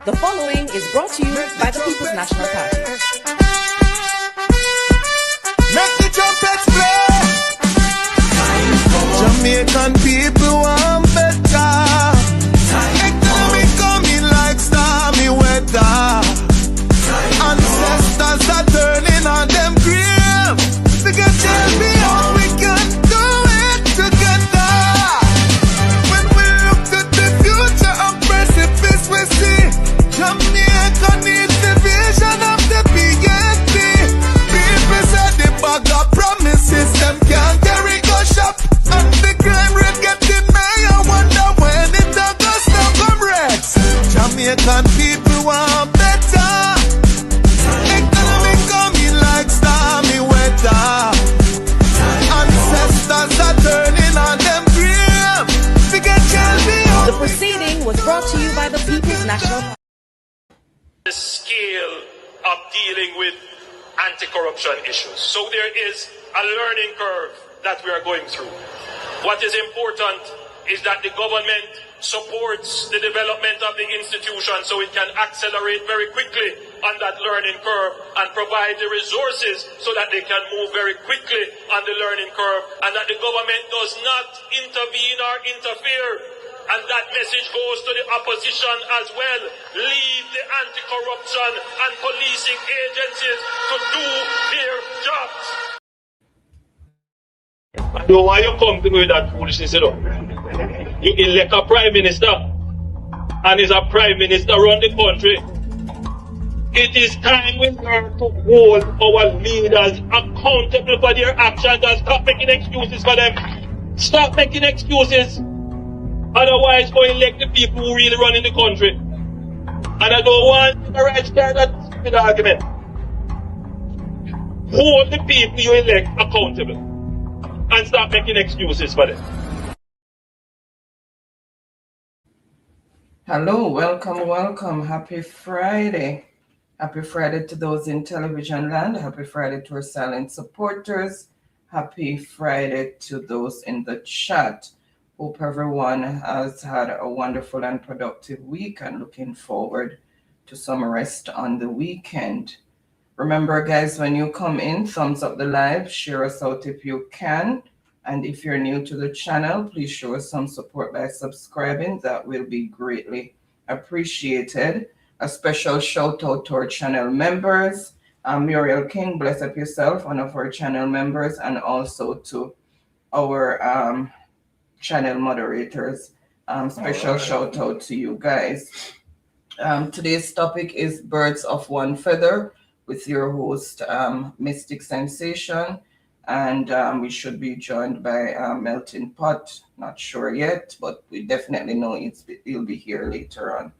The following is brought to you by the People's National Party. Make the trumpets play. Jamaican people want better. Economy coming like stormy weather. Ancestors are turning on them grave. To get champion, we can do it together. When we look to the future of precipice, we see Jamaica needs the vision of the PNP. People said the bag of promises, them can't carry go shop. And the crime rate getting higher, wonder when it a go stop, comrades. Jamaican people want better. Economy coming like stormy weather. Ancestors are turning on them grave. To get champion. The proceeding was brought to you by the People's National Party. The scale of dealing with anti-corruption issues. So there is a learning curve that we are going through. What is important is that the government supports the development of the institution so it can accelerate very quickly on that learning curve and provide the resources so that they can move very quickly on the learning curve, and that the government does not intervene or interfere. And that message goes to the opposition as well. Leave the anti-corruption and policing agencies to do their jobs. I don't want you come to me with that foolishness, you know. You elect a prime minister, and is a prime minister run the country. It is time we learn to hold our leaders accountable for their actions and stop making excuses for them. Stop making excuses. Otherwise, go elect the people who really run in the country. And I don't want the right stand that stupid argument. Hold the people you elect accountable and stop making excuses for them. Hello, welcome. Happy Friday. Happy Friday to those in television land. Happy Friday to our silent supporters. Happy Friday to those in the chat. Hope everyone has had a wonderful and productive week and looking forward to some rest on the weekend. Remember, guys, when you come in, thumbs up the live, share us out if you can. And if you're new to the channel, please show us some support by subscribing. That will be greatly appreciated. A special shout out to our channel members. Muriel King, bless up yourself, one of our channel members, and also to our channel moderators. Special shout out to you guys. Today's topic is Birds of One Feather with your host, Mystic Sensation. And we should be joined by Melting Pot. Not sure yet, but we definitely know he'll be here later on.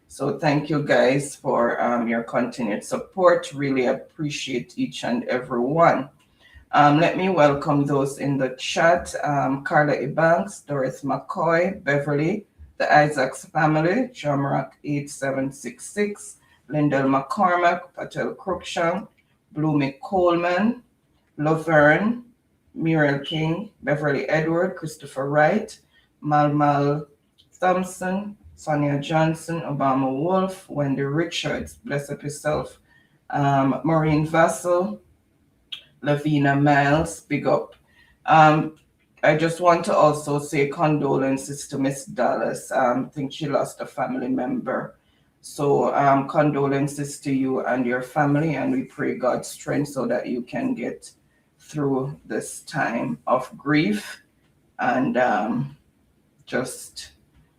So thank you guys for your continued support. Really appreciate each and every one. Let me welcome those in the chat. Carla Ebanks, Doris McCoy, Beverly, the Isaacs family, Jamrock 8766, Lyndall McCormack, Patel Cruikshank, Bloomy Coleman, Laverne, Muriel King, Beverly Edward, Christopher Wright, Malmal Thompson, Sonia Johnson, Obama Wolf, Wendy Richards, bless up yourself, Maureen Vassell, Lavina Miles, big up. I just want to also say condolences to Miss Dallas. I think she lost a family member. So condolences to you and your family, and we pray God's strength so that you can get through this time of grief, and just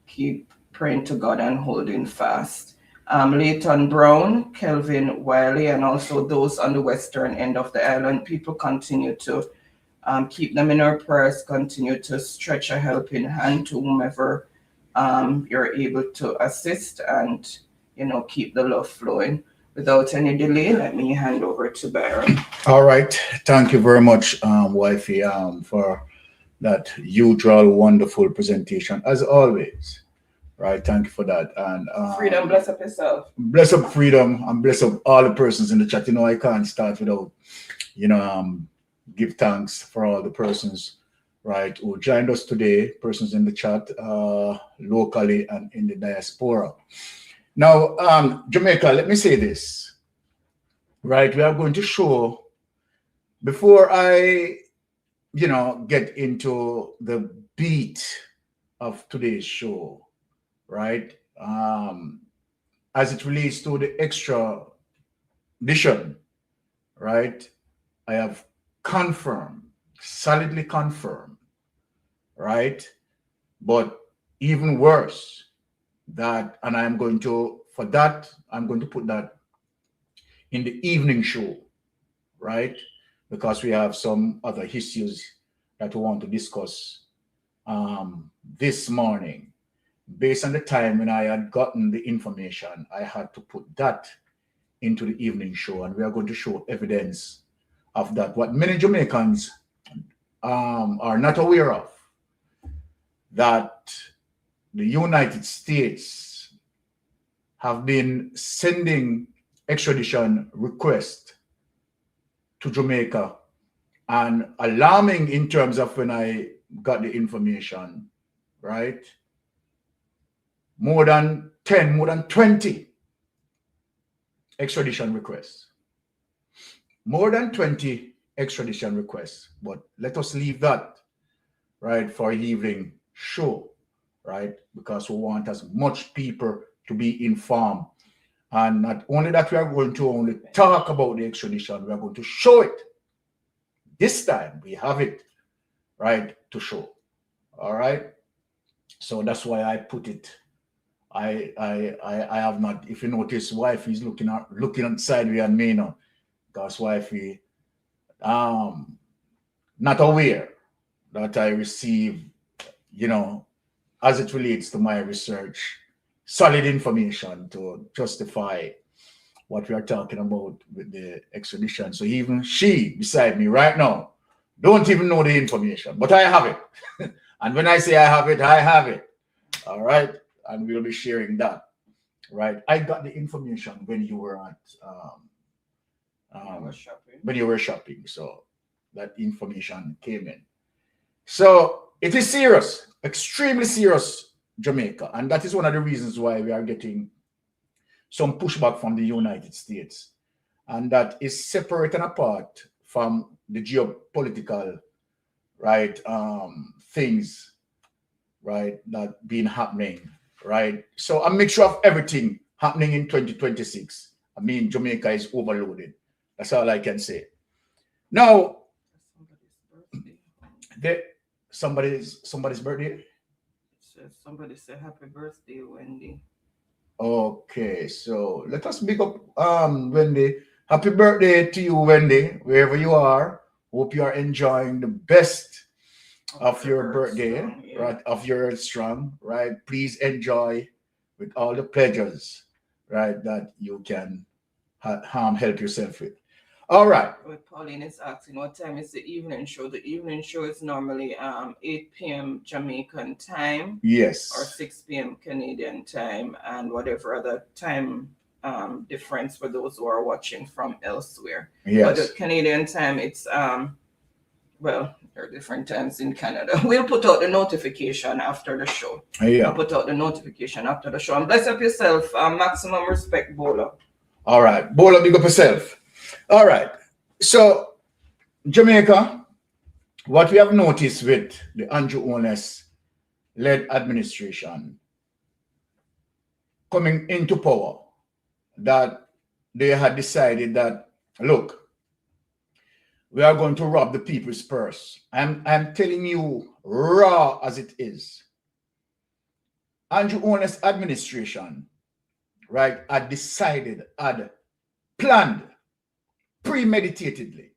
keep praying to God and holding fast. Leighton Brown, Kelvin Wiley, and also those on the western end of the island, people continue to keep them in our prayers, continue to stretch a helping hand to whomever you're able to assist, and keep the love flowing. Without any delay, let me hand over to Byron. All right. Thank you very much, Wifey, for that usual wonderful presentation, as always. Right. Thank you for that. And Freedom, bless up yourself. Bless up Freedom, and bless up all the persons in the chat. I can't start without, give thanks for all the persons, right, who joined us today, persons in the chat, locally and in the diaspora. Now, Jamaica, let me say this, right? We are going to show, before I, get into the beat of today's show, right? As it relates to the extradition, right? I have confirmed, solidly confirmed, right? But even worse, that, and I'm going to, for that, I'm going to put that in the evening show, right? Because we have some other issues that we want to discuss this morning. Based on the time when I had gotten the information, I had to put that into the evening show, and we are going to show evidence of that. What many Jamaicans are not aware of, that the United States have been sending extradition requests to Jamaica, and alarming in terms of when I got the information, right? More than 10, more than 20 extradition requests. More than 20 extradition requests. But let us leave that, right, for evening show, right? Because we want as much people to be informed. And not only that, we are going to only talk about the extradition, we are going to show it. This time we have it, right, to show. All right. So that's why I put it. I have not, if you notice, wife is looking on sideways at me now, because wifey not aware that I receive, as it relates to my research, solid information to justify what we are talking about with the extradition. So even she beside me right now don't even know the information, but I have it. And when I say I have it, I have it. All right. And we'll be sharing that, right? I got the information when you were at when you were shopping, so that information came in. So it is serious, extremely serious, Jamaica, and that is one of the reasons why we are getting some pushback from the United States, and that is separate and apart from the geopolitical, right, things, right, that been happening. Right. So a mixture of everything happening in 2026. I mean, Jamaica is overloaded. That's all I can say. Now, somebody's birthday? Somebody say happy birthday, Wendy. Okay, so let us big up Wendy. Happy birthday to you, Wendy, wherever you are. Hope you are enjoying the best of your birthday, strong, yeah. Right? Of your strong, right? Please enjoy with all the pleasures, right, that you can help yourself with. All right. Pauline is asking, what time is the evening show? The evening show is normally 8 p.m. Jamaican time. Yes. Or 6 p.m. Canadian time, and whatever other time difference for those who are watching from elsewhere. Yes. But the Canadian time, it's well, there are different times in Canada. We'll put out the notification after the show. Yeah. We'll put out the notification after the show. And bless up yourself. Maximum respect, Bola. All right. Bola, big up yourself. All right. So, Jamaica, what we have noticed with the Andrew Holness-led administration coming into power, that they had decided that, look, we are going to rob the people's purse. I'm telling you, raw as it is. Andrew Holness administration, right, had decided, had planned premeditatedly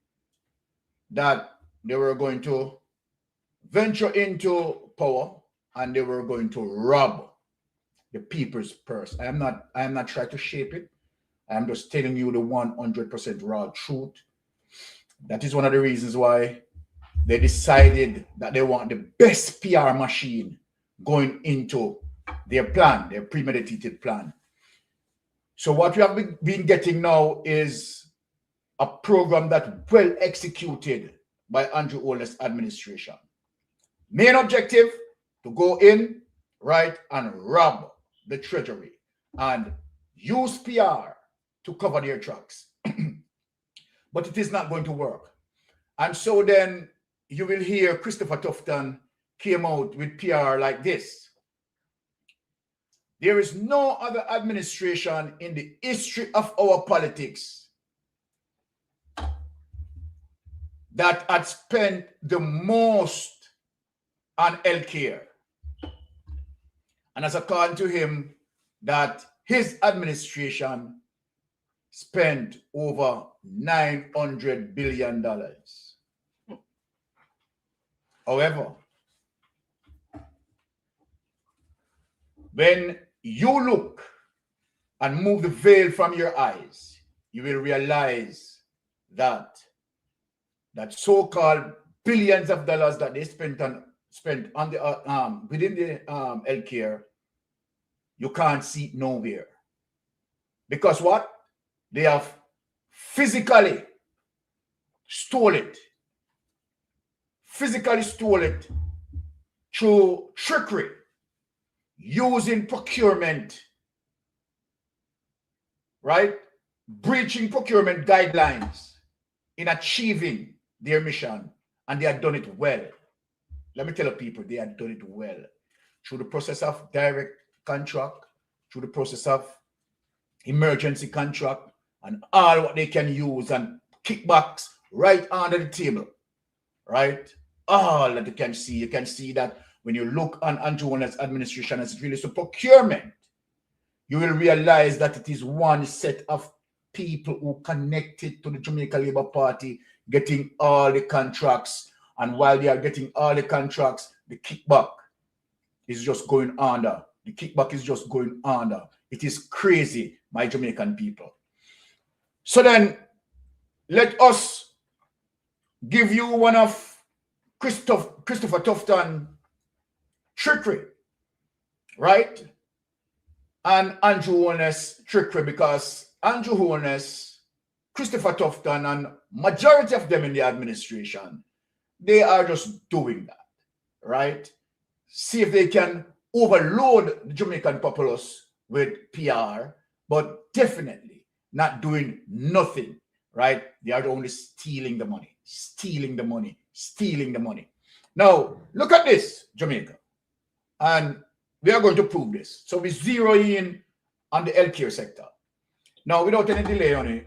that they were going to venture into power and they were going to rob the people's purse. I am not trying to shape it. I'm just telling you the 100% raw truth. That is one of the reasons why they decided that they want the best PR machine going into their plan, their premeditated plan. So what we have been getting now is a program that well executed by Andrew Holness administration. Main objective, to go in, right, and rob the treasury and use PR to cover their tracks. But it is not going to work. And so then you will hear Christopher Tufton came out with PR like this. There is no other administration in the history of our politics that had spent the most on healthcare. And as according to him, that his administration spent over $900 billion. However, when you look and move the veil from your eyes, you will realize that so-called billions of dollars that they spent on the within the healthcare, you can't see it nowhere. Because what? They have physically stole it. Physically stole it through trickery, using procurement, right? Breaching procurement guidelines in achieving their mission. And they had done it well. Let me tell you people, they had done it well. Through the process of direct contract, through the process of emergency contract, and all what they can use, and kickbacks right under the table, right? All that you can see that when you look on Andrew Warner's administration as it relates to procurement, you will realize that it is one set of people who connected to the Jamaica Labour Party getting all the contracts, and while they are getting all the contracts, the kickback is just going under. The kickback is just going under. It is crazy, my Jamaican people. So then, let us give you one of Christopher Tufton trickery, right? And Andrew Holness trickery, because Andrew Holness, Christopher Tufton, and majority of them in the administration, they are just doing that, right? See if they can overload the Jamaican populace with PR, but definitely not doing nothing, right? They are only stealing the money, stealing the money, stealing the money. Now, look at this, Jamaica. And we are going to prove this. So we zero in on the healthcare sector. Now, without any delay on it,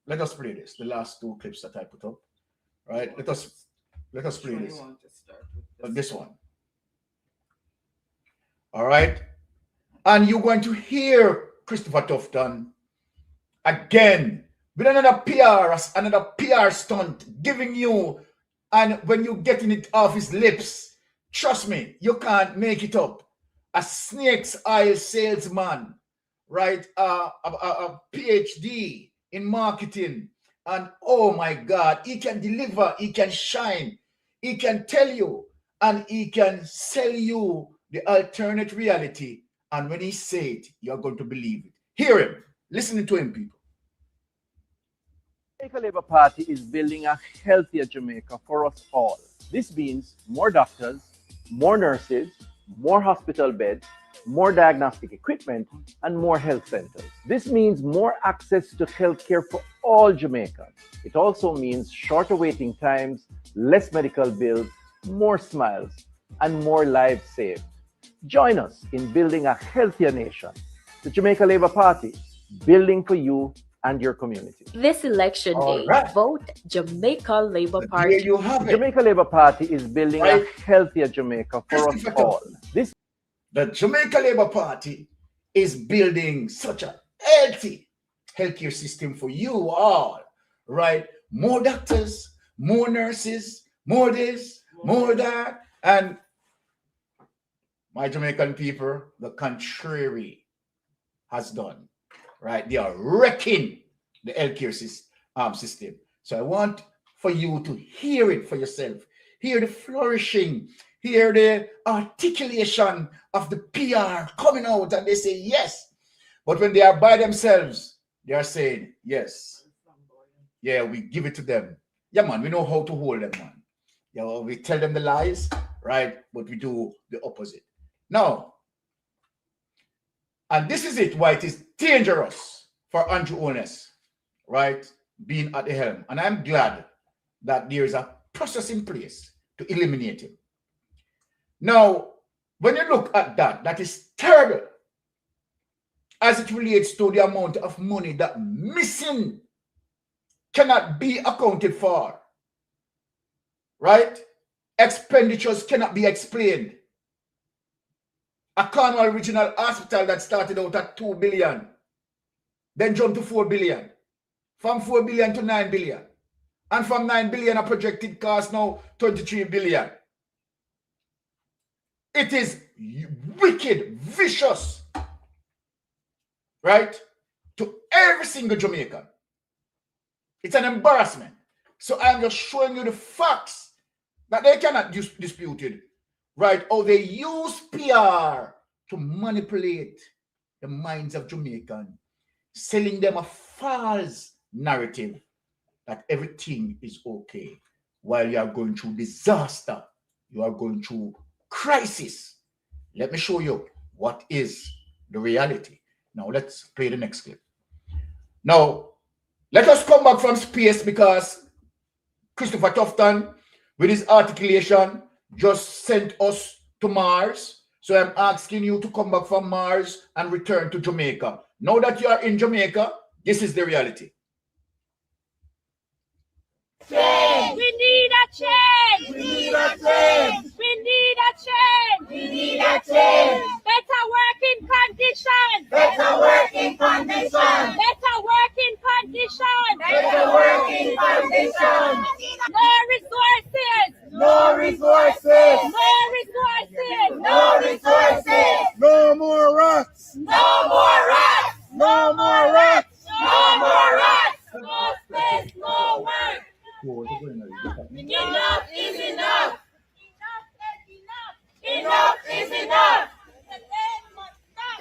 let us play this, the last two clips that I put up, right? Let us play this. Want to start with This one. All right. And you're going to hear Christopher Tufton again with another PR stunt giving you, and when you getting it off his lips, trust me, you can't make it up. A snake's oil salesman, right? A PhD in marketing, and oh my God, he can deliver, he can shine, he can tell you, and he can sell you the alternate reality. And when he say it, you're going to believe it. Hear him. Listen to him, people. The Jamaica Labour Party is building a healthier Jamaica for us all. This means more doctors, more nurses, more hospital beds, more diagnostic equipment, and more health centers. This means more access to healthcare for all Jamaicans. It also means shorter waiting times, less medical bills, more smiles, and more lives saved. Join us in building a healthier nation. The Jamaica Labour Party, building for you and your community. This election day, vote Jamaica Labour Party. There you have The it. Jamaica Labour Party is building a healthier Jamaica for us all. The Jamaica Labour Party is building such a healthy healthcare system for you all, right? More doctors, more nurses, more this, more that, and my Jamaican people, the contrary has done, right? They are wrecking the healthcare system. So I want for you to hear it for yourself. Hear the flourishing, hear the articulation of the PR coming out, and they say yes. But when they are by themselves, they are saying yes. Yeah, we give it to them. Yeah, man, we know how to hold them, man. Yeah, we tell them the lies, right? But we do the opposite. Now, and this is it, why it is dangerous for Andrew Holness, right, being at the helm. And I'm glad that there is a process in place to eliminate him. Now, when you look at that, that is terrible as it relates to the amount of money that missing cannot be accounted for, right? Expenditures cannot be explained. A Cornwall Regional Hospital that started out at 2 billion, then jumped to 4 billion, from 4 billion to 9 billion, and from 9 billion a projected cost now 23 billion. It is wicked, vicious, right, to every single Jamaican. It's an embarrassment. So I'm just showing you the facts that they cannot dispute it, right? Oh, they use PR to manipulate the minds of Jamaicans, selling them a false narrative that everything is okay while you are going through disaster, you are going through crisis. Let me show you what is the reality. Now let's play the next clip. Now let us come back from space because Christopher Tufton with his articulation just sent us to Mars. So I'm asking you to come back from Mars and return to Jamaica. Now that you are in Jamaica, this is the reality. Change. We need a change. We need a change. We need a change. We need a change. Better working conditions. Better working conditions. Better working conditions. Better working conditions. No resources. No resources. No resources. No resources. No more rats. No more rats. No more rats. No more rats. No space. No work. Enough is enough. Enough is enough.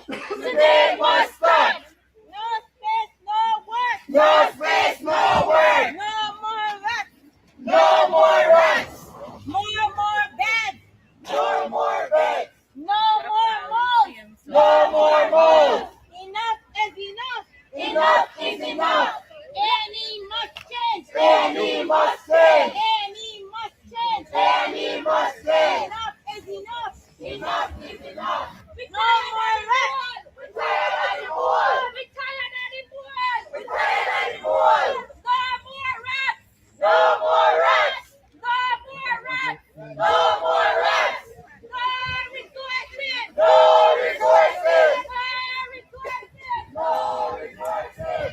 Today must stop. No space, no work. No space, no work. No more rats. No more rats. More beds. More beds. No more molds. No more molds. Enough is enough. Enough is enough. Any must change. Any must change. Any must change. Any must change. Enough is enough. Enough is enough. No more rats. We're tired of the war. We're tired of the war. We're tired of the war. No more rats. No more rats. No more rats. No more rats. No resources. No resources. No resources. No resources.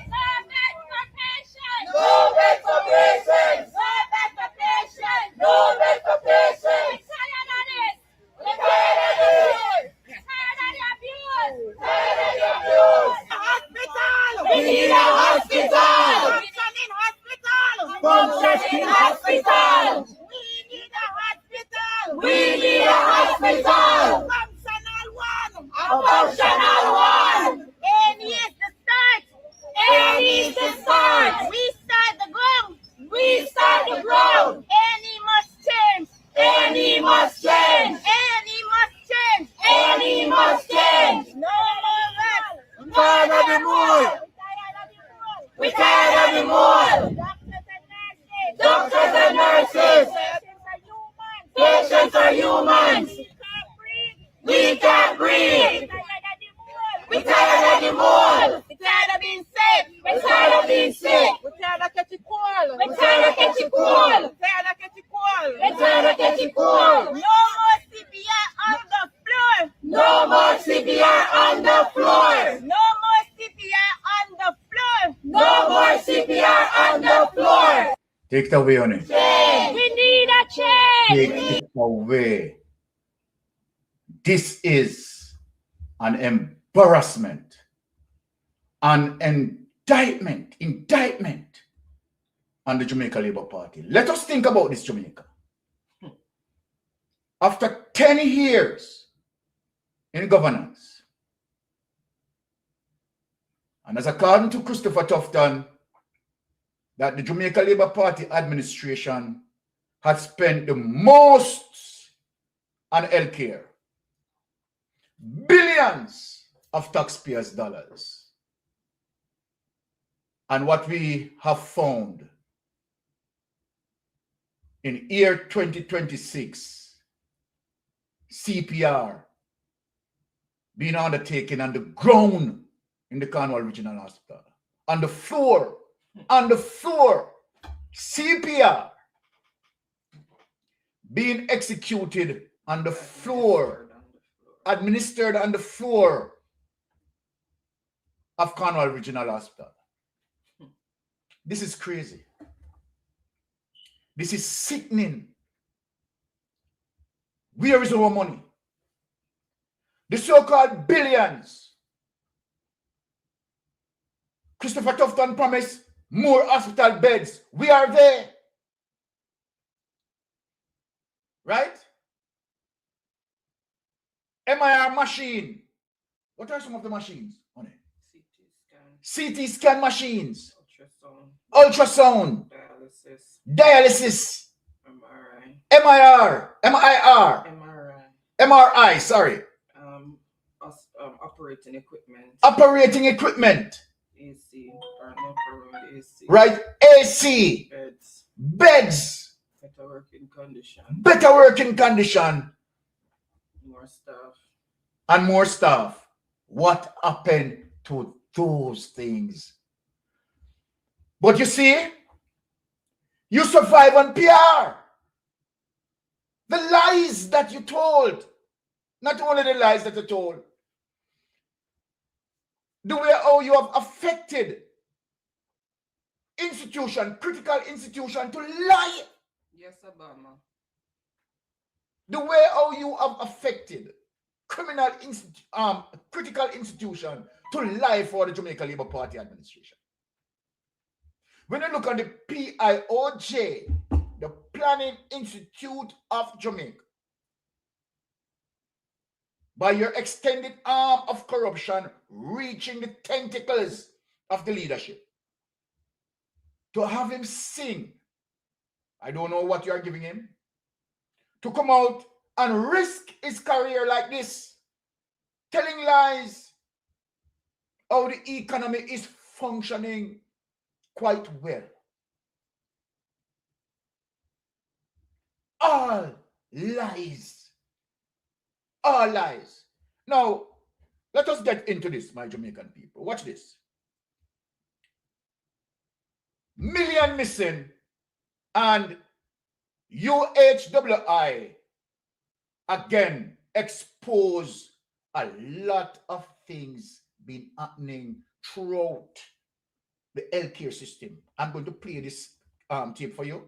No bed for patients. No bed for patients. No bed for patients. We're tired of this. We're tired of this. We're tired of the abuse. Tired of the abuse. Hospital. We need a hospital. Functioning hospital. Functioning hospital. We need a hospital. We need a hospital. Functional one. A functional one. Any is the start. Any is the start. We start the ground. We start the ground. Any must change. Any must change. Any must change. Any must change. No more rats. We're tired of the mole. We're tired of the mole. Doctors and nurses. Patients are humans. We can't breathe. We're tired of the mole. We're tired of being sick. We're tired of being sick. We're tired of catching cold. We're tired of catching cold. We're tired of catching cold. We're tired of catching cold. No more CPR on the floor. No more CPR on the floor. No more CPR on the floor. No more CPR on the floor. Take it away, honey. Change. We need a change. Take it away. This is an embarrassment, an indictment on the Jamaica Labour Party. Let us think about this, Jamaica. After 10 years in governance, and as according to Christopher Tufton, that the Jamaica Labour Party administration had spent the most on healthcare. Billions of taxpayers' dollars. And what we have found in year 2026, CPR being undertaken on the ground in the Cornwall Regional Hospital. On the floor, CPR being executed on the floor, administered on the floor of Cornwall Regional Hospital. This is crazy. This is sickening. Where is our money? The so-called billions. Christopher Tufton promised more hospital beds. We are there. Right? MIR machine. What are some of the machines on it? CT scan machines. Ultrasound. Dialysis. MRI, sorry. Operating equipment. AC, no problem with AC. Right, AC. Beds. Better working condition. More staff. And more staff. What happened to those things? But you see, you survive on PR. The lies that you told. Not only the lies that you told. The way how you have affected institution, critical institution to lie. Yes, Obama. The way how you have affected critical institution to lie for the Jamaica Labour Party administration. When you look at the PIOJ, the Planning Institute of Jamaica, by your extended arm of corruption reaching the tentacles of the leadership, to have him sing, I don't know what you are giving him, to come out and risk his career like this, telling lies, how the economy is functioning quite well. All lies. All lies. Now, let us get into this, my Jamaican people. Watch this. Million missing, and UHWI again expose a lot of things been happening throughout the healthcare system. I'm going to play this tape for you,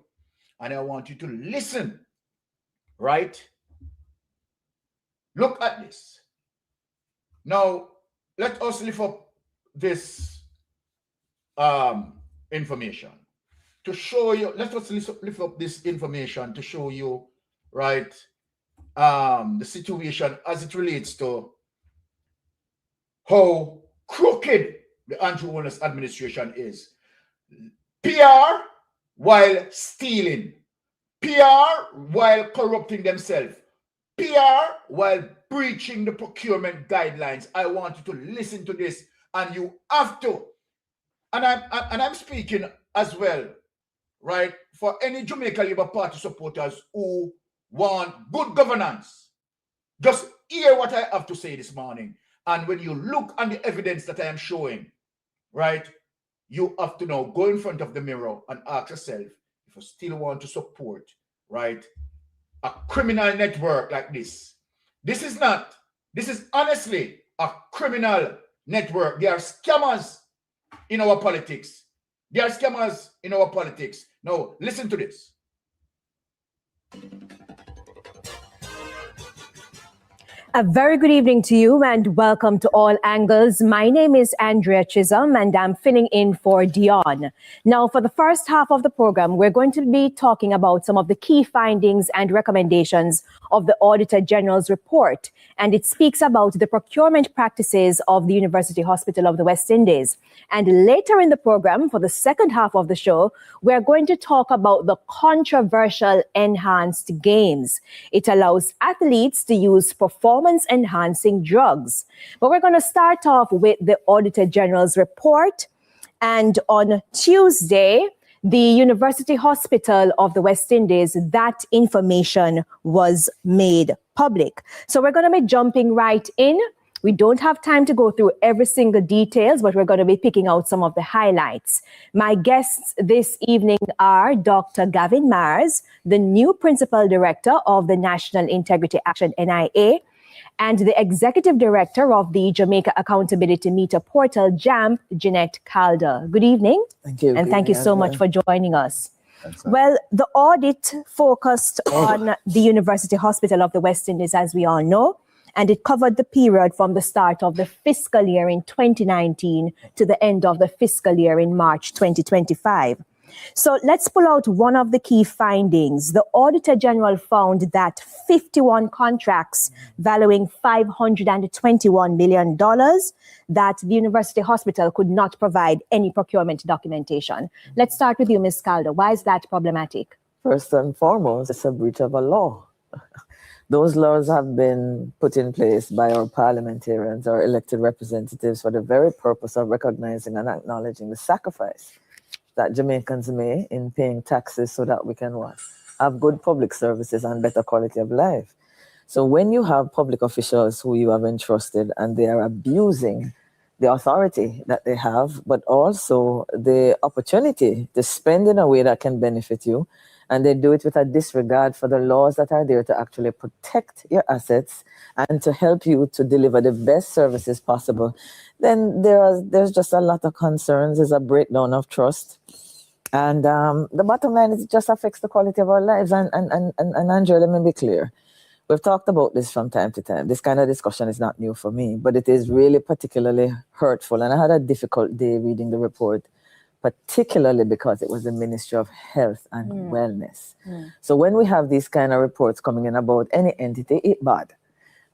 and I want you to listen, right? Look at this. Now, let us lift up this information to show you. Let us lift up this information to show you, right, the situation as it relates to how crooked the Andrew Holness administration is. PR while stealing. PR while corrupting themselves. PR while breaching the procurement guidelines. I want you to listen to this, and you have to. And I'm speaking as well, right, for any Jamaica Labour Party supporters who want good governance. Just hear what I have to say this morning. And when you look on the evidence that I am showing, right, you have to now go in front of the mirror and ask yourself if you still want to support, right, a criminal network like this. This is honestly a criminal network. They are scammers in our politics. They are scammers in our politics. Now, listen to this. A very good evening to you and welcome to All Angles. My name is Andrea Chisholm and I'm filling in for Dion. Now, for the first half of the program, we're going to be talking about some of the key findings and recommendations of the Auditor General's report. And it speaks about the procurement practices of the University Hospital of the West Indies. And later in the program, for the second half of the show, we're going to talk about the controversial enhanced games. It allows athletes to use performance-enhancing drugs. But we're going to start off with the Auditor General's report. And on Tuesday, the University Hospital of the West Indies, that information was made public. So we're going to be jumping right in. We don't have time to go through every single details, but we're going to be picking out some of the highlights. My guests this evening are Dr. Gavin Mars, the new Principal Director of the National Integrity Action NIA, and the Executive Director of the Jamaica Accountability Meter Portal, JAMP, Jeanette Calder. Good evening. Thank you. And thank you so much for joining us. Well, the audit focused on the University Hospital of the West Indies, as we all know, and it covered the period from the start of the fiscal year in 2019 to the end of the fiscal year in March 2025. So let's pull out one of the key findings. The Auditor General found that 51 contracts valuing $521 million that the University Hospital could not provide any procurement documentation. Let's start with you, Ms. Calder. Why is that problematic? First and foremost, it's a breach of a law. Those laws have been put in place by our parliamentarians, our elected representatives, for the very purpose of recognizing and acknowledging the sacrifice that Jamaicans make in paying taxes so that we can what? Have good public services and better quality of life. So when you have public officials who you have entrusted and they are abusing the authority that they have, but also the opportunity to spend in a way that can benefit you, and they do it with a disregard for the laws that are there to actually protect your assets and to help you to deliver the best services possible, then there's just a lot of concerns. There's a breakdown of trust. And the bottom line is it just affects the quality of our lives. And Andrea, let me be clear. We've talked about this from time to time. This kind of discussion is not new for me, but it is really particularly hurtful. And I had a difficult day reading the report, particularly because it was the Ministry of Health and Wellness. So when we have these kind of reports coming in about any entity, it's bad.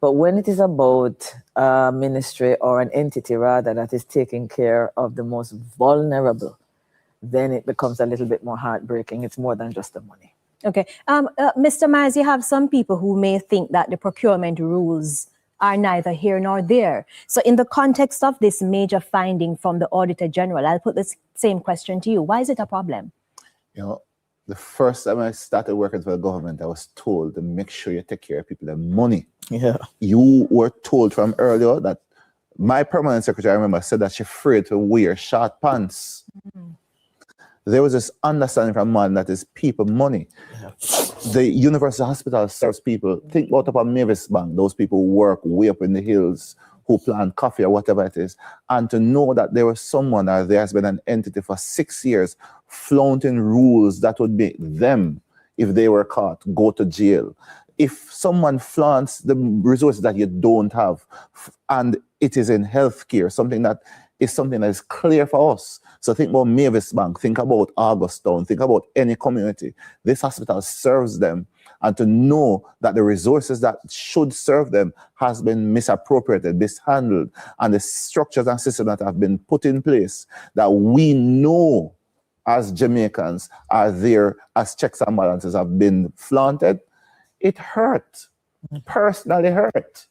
But when it is about a ministry or an entity rather that is taking care of the most vulnerable, then it becomes a little bit more heartbreaking. It's more than just the money. Okay. Mr. Myers, you have some people who may think that the procurement rules are neither here nor there. So in the context of this major finding from the Auditor General, I'll put this same question to you. Why is it a problem? You know, the first time I started working for the government, I was told to make sure you take care of people and money. Yeah. You were told from earlier that my permanent secretary, I remember, said that she's afraid to wear short pants. There was this understanding from man that is people money. Yeah. The University Hospital serves people. Think about upon Mavis Bank, those people who work way up in the hills, who plant coffee or whatever it is. And to know that there was someone or there has been an entity for 6 years flaunting rules that would make them, if they were caught, go to jail. If someone flaunts the resources that you don't have, and it is in healthcare, something that is clear for us. So think about Mavis Bank, think about Augustown, think about any community. This hospital serves them, and to know that the resources that should serve them has been misappropriated, mishandled, and the structures and systems that have been put in place that we know as Jamaicans are there as checks and balances have been flaunted, it hurt, personally hurt.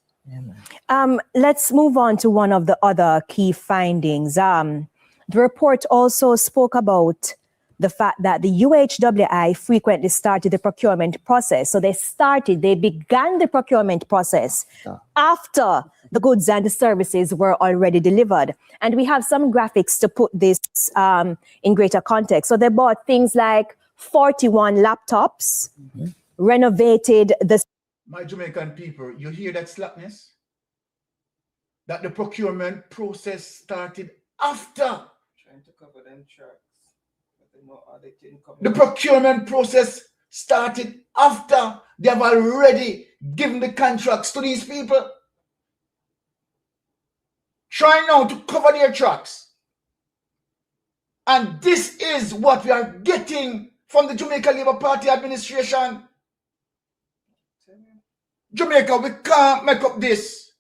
Let's move on to one of the other key findings. The report also spoke about the fact that the UHWI frequently started the procurement process. So they began the procurement process after the goods and the services were already delivered. And we have some graphics to put this in greater context. So they bought things like 41 laptops, renovated the... My Jamaican people, you hear that slackness? That the procurement process started after. Trying to cover them tracks. The procurement process started after they have already given the contracts to these people. Trying now to cover their tracks. And this is what we are getting from the Jamaica Labour Party administration. Jamaica, we can't make up this.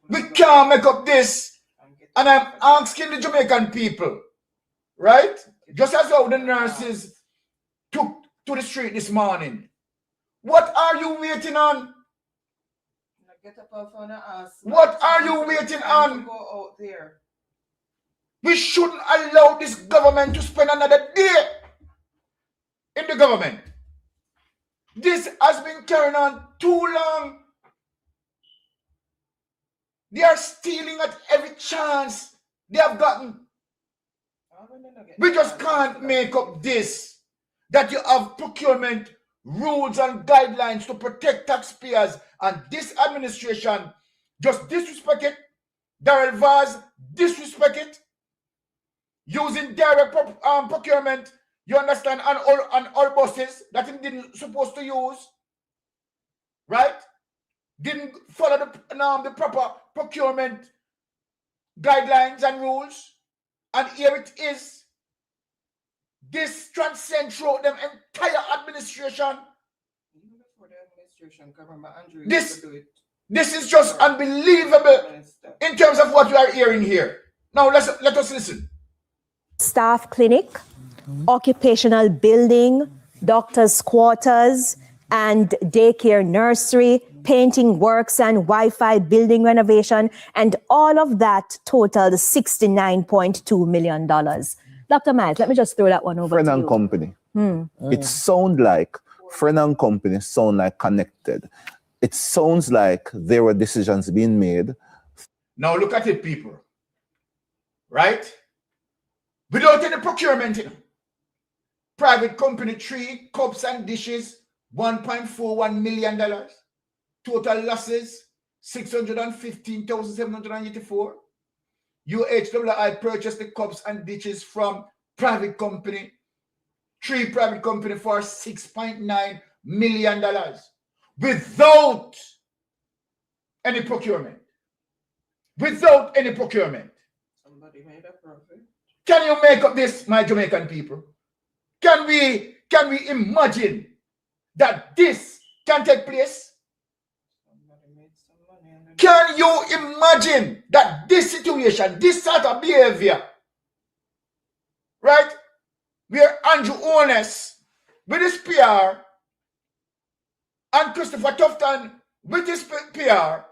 We can't make up this. And I'm asking the Jamaican people, right? Just as how the nurses took to the street this morning. What are you waiting on? Get up off on the ass. What are you waiting on? Go out there. We shouldn't allow this government to spend another day in the government. This has been carrying on too long. They are stealing at every chance they have gotten. We just can't make up this, that you have procurement rules and guidelines to protect taxpayers, and this administration just disrespect it. Darrell Vaz disrespect it. Using direct procurement, you understand, on all buses that it didn't supposed to use, right? Didn't follow the proper procurement guidelines and rules, and here it is. This transcends throughout them entire administration. This is just unbelievable in terms of what we are hearing here. Now let us listen. Staff clinic, occupational building, doctor's quarters, and daycare nursery, painting works and Wi-Fi building renovation, and all of that totaled $69.2 million. Dr. Miles, let me just throw that one over Friend to and you. company. It sounds like friend and company sound like connected. It sounds like there were decisions being made. Now look at it, people. Right? Without any procurement, private company 3 cups and dishes, $1.41 million. Total losses, $615,784. UHWI purchased the cups and dishes from private company, 3 private company for $6.9 million without any procurement. Without any procurement. Somebody made a profit. Can you make up this, my Jamaican people? Can we imagine that this can take place? Can you imagine that this situation, this sort of behavior, right? Where Andrew Honest with his PR and Christopher Tufton with his PR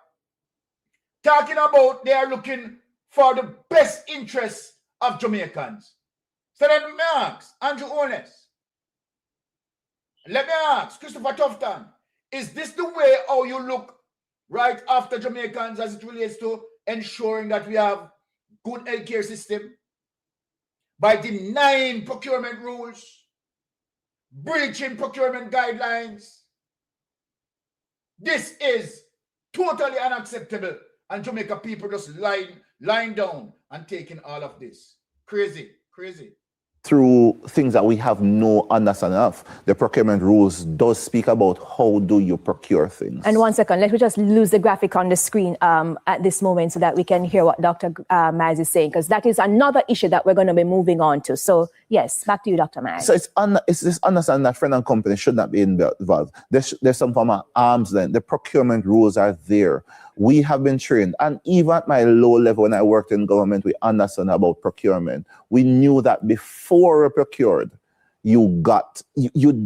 talking about they are looking for the best interests of Jamaicans. So then let me ask Andrew Honest, let me ask Christopher Tufton, is this the way how you look right after Jamaicans as it relates to ensuring that we have good healthcare system? By denying procurement rules, breaching procurement guidelines. This is totally unacceptable, and Jamaica people just lying down and taking all of this. Crazy. Through things that we have no understanding of. The procurement rules does speak about how do you procure things. And 1 second, let me just lose the graphic on the screen at this moment so that we can hear what Dr. Miles is saying, because that is another issue that we're going to be moving on to. So yes, back to you, Dr. Miles. So it's this understanding that friend and company should not be involved. There's some form of arm's length. The procurement rules are there. We have been trained, and even at my low level when I worked in government, we understand about procurement. We knew that before we procured, you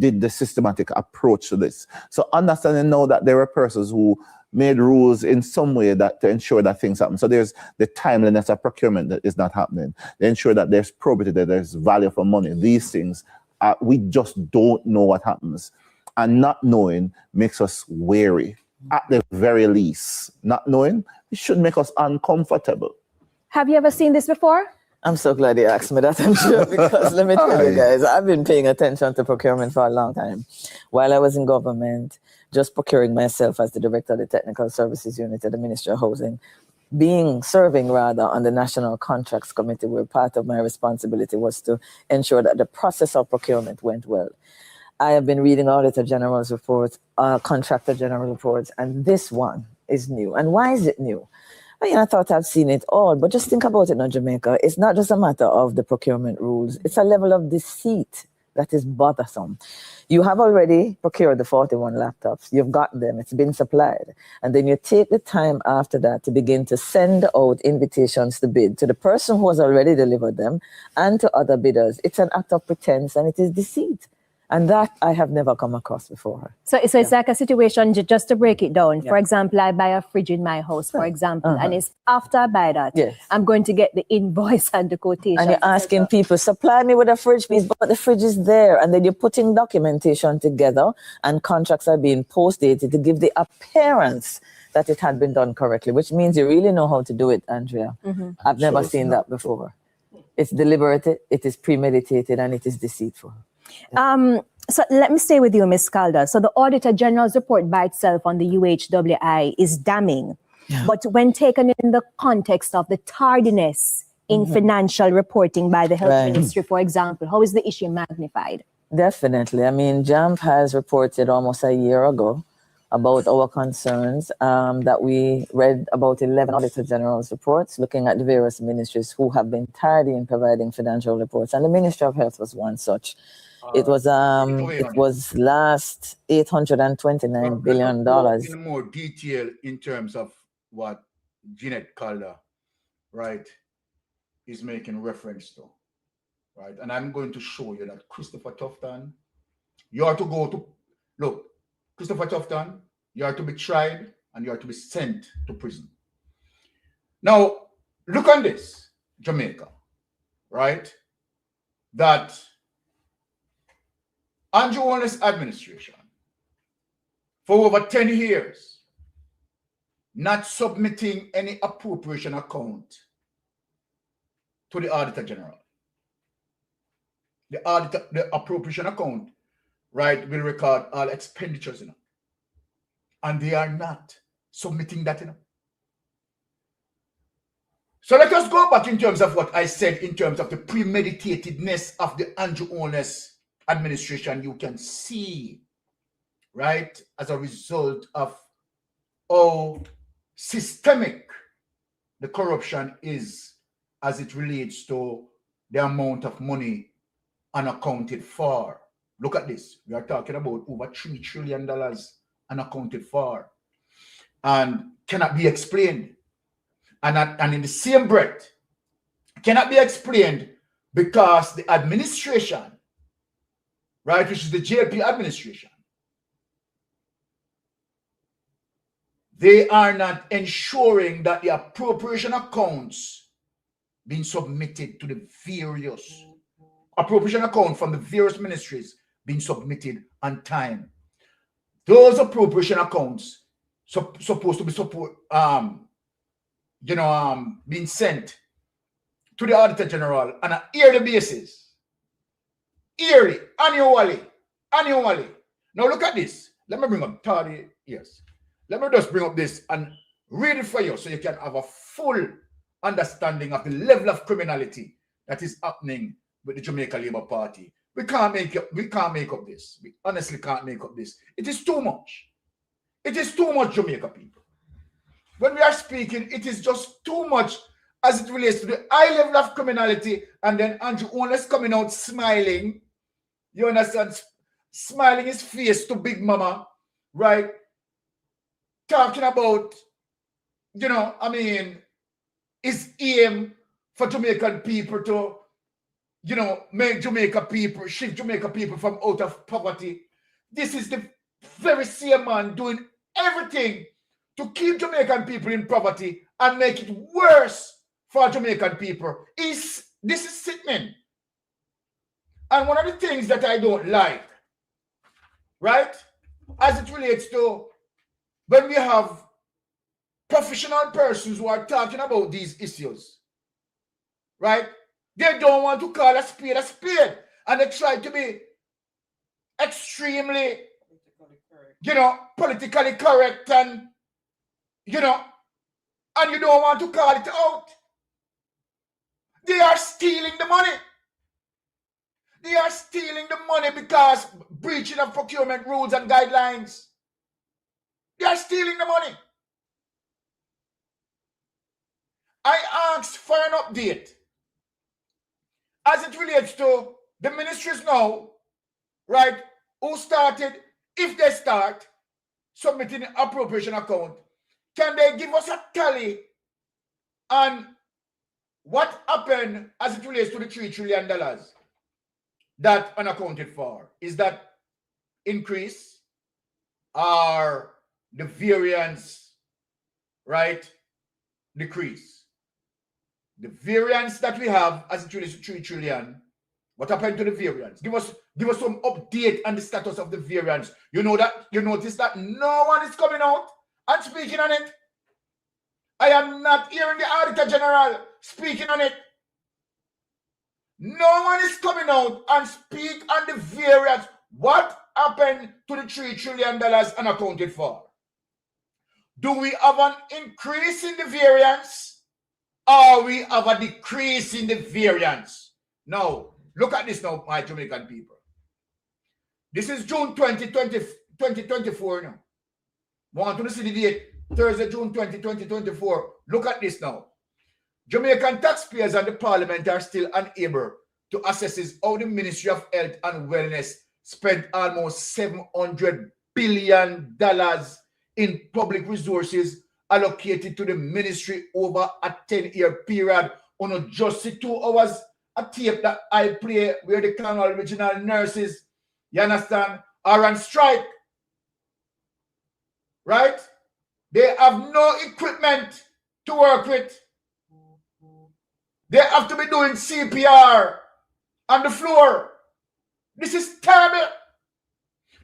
did the systematic approach to this. So understanding now that there are persons who made rules in some way that to ensure that things happen. So there's the timeliness of procurement that is not happening. They ensure that there's probity, that there's value for money. These things, we just don't know what happens. And not knowing makes us wary. At the very least, not knowing, it should make us uncomfortable. Have you ever seen this before? I'm so glad you asked me that, I'm sure, because let me tell you guys, I've been paying attention to procurement for a long time. While I was in government, just procuring myself as the director of the Technical Services Unit at the Ministry of Housing, serving on the National Contracts Committee, where part of my responsibility was to ensure that the process of procurement went well. I have been reading Auditor General's reports, Contractor General reports, and this one is new. And why is it new? I thought I've seen it all, but just think about it now, Jamaica. It's not just a matter of the procurement rules. It's a level of deceit that is bothersome. You have already procured the 41 laptops. You've got them. It's been supplied. And then you take the time after that to begin to send out invitations to bid to the person who has already delivered them and to other bidders. It's an act of pretense, and it is deceit. And that I have never come across before. So it's like a situation, just to break it down. Yeah. For example, I buy a fridge in my house, for example, and it's after I buy that, Yes. I'm going to get the invoice and the quotation. And you're asking people, supply me with a fridge, please, but the fridge is there. And then you're putting documentation together and contracts are being post-dated to give the appearance that it had been done correctly, which means you really know how to do it, Andrea. I've never seen that before. It's deliberate, it is premeditated, and it is deceitful. So let me stay with you, Ms. Calder. So the Auditor General's report by itself on the UHWI is damning. Yeah. But when taken in the context of the tardiness in financial reporting by the Health Ministry, for example, how is the issue magnified? Definitely. I mean, JAMP has reported almost a year ago about our concerns that we read about 11 Auditor General's reports looking at the various ministries who have been tardy in providing financial reports. And the Ministry of Health was one such. It was last $829 billion. In more detail in terms of what Jeanette Calder, right, is making reference to, right? And I'm going to show you that Christopher Tufton, you are to go to, look, Christopher Tufton, you are to be tried and you are to be sent to prison. Now, look on this, Jamaica, right? That Andrew Holness administration, for over 10 years, not submitting any appropriation account to the Auditor General. The appropriation account, right, will record all expenditures, and they are not submitting that, So let us go back in terms of what I said in terms of the premeditatedness of the Andrew Holness administration. You can see, right, as a result of how systemic the corruption is as it relates to the amount of money unaccounted for. Look at this. We are talking about over $3 trillion unaccounted for and cannot be explained. And in the same breath, cannot be explained because the administration, right, which is the JLP administration, they are not ensuring that the appropriation accounts being submitted to the various appropriation account from the various ministries being submitted on time. Those appropriation accounts supposed to be being sent to the Auditor General on an yearly basis. Yearly, annually. Now look at this. Let me bring up 30 years. Let me just bring up this and read it for you so you can have a full understanding of the level of criminality that is happening with the Jamaica Labour Party. We can't make up this. We honestly can't make up this. It is too much. It is too much, Jamaica people. When we are speaking, it is just too much as it relates to the high level of criminality, and then Andrew Holness coming out smiling. You understand? Smiling his face to Big Mama, right? Talking about, his aim for Jamaican people to, make Jamaica people, shift Jamaica people from out of poverty. This is the very same man doing everything to keep Jamaican people in poverty and make it worse for Jamaican people. This is sickening. And one of the things that I don't like, right, as it relates to when we have professional persons who are talking about these issues, right, they don't want to call a spade, and they try to be extremely, politically correct and, and you don't want to call it out. They are stealing the money. They are stealing the money because breaching of procurement rules and guidelines. They are stealing the money. I asked for an update as it relates to the ministries now, right, who started, if they start submitting an appropriation account, can they give us a tally on what happened as it relates to the $3 trillion? that unaccounted for? Is that increase or the variance, right, decrease? The variance that we have as it relates to 3 trillion, what happened to the variance? Give us some update on the status of the variance. You know that, you notice that no one is coming out and speaking on it. I am not hearing the Auditor General speaking on it. No one is coming out and speak on the variance. What happened to the $3 trillion unaccounted for? Do we have an increase in the variance or we have a decrease in the variance? Now, look at this now, my Jamaican people. This is June 2024 now. Want to see the date? Thursday, June 2024. Look at this now. Jamaican taxpayers and the parliament are still unable to assess how the Ministry of Health and Wellness spent almost $700 billion in public resources allocated to the ministry over a 10-year period. On just 2 hours, a tape that I play where the Canal Regional nurses, you understand, are on strike. Right? They have no equipment to work with. They have to be doing CPR on the floor. This is terrible.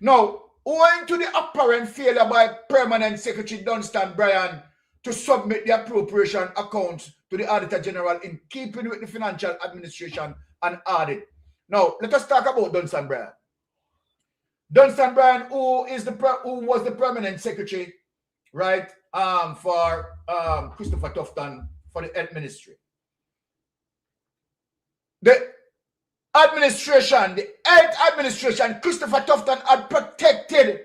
Now, owing to the apparent failure by Permanent Secretary Dunstan Bryan to submit the appropriation accounts to the Auditor General in keeping with the Financial Administration and Audit. Now, let us talk about Dunstan Bryan. Dunstan Bryan, who was the Permanent Secretary, right, for Christopher Tufton for the Health Ministry. The administration, the Health Administration, Christopher Tufton had protected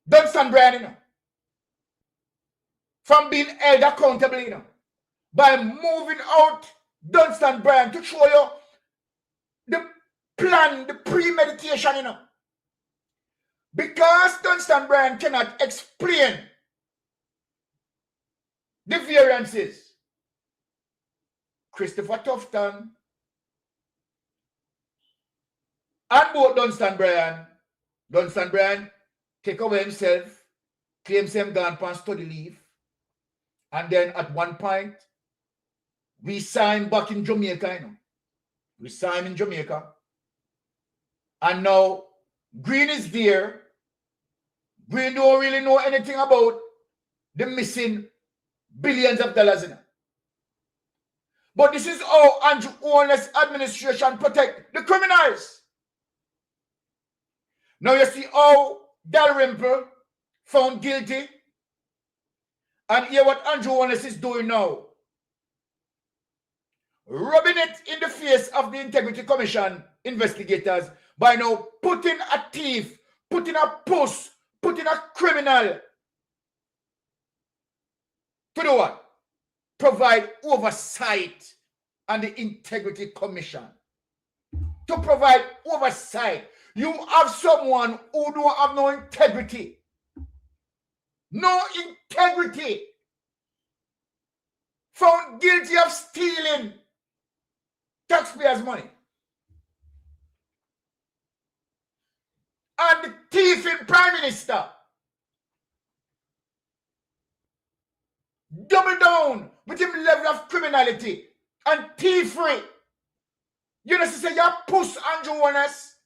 Dunstan Bryan, from being held accountable, by moving out Dunstan Bryan to show you the plan, the premeditation, Because Dunstan Bryan cannot explain the variances, Christopher Tufton and both Dunstan Bryan take away himself, claims him gone on study leave, and then at one point, we signed back in Jamaica, We signed in Jamaica. And now, Green is there. Green don't really know anything about the missing billions of dollars, But this is how Andrew Holness administration protect the criminals. Now you see how Dalrymple found guilty. And hear what Andrew Holness is doing now. Rubbing it in the face of the Integrity Commission investigators by now putting a thief, putting a puss, putting a criminal to do what? Provide oversight on the Integrity Commission. To provide oversight. You have someone who don't have no integrity. No integrity. Found guilty of stealing taxpayers' money. And the thief in Prime Minister. Double down with him level of criminality and thievery. You know, say you push Andrew Holness.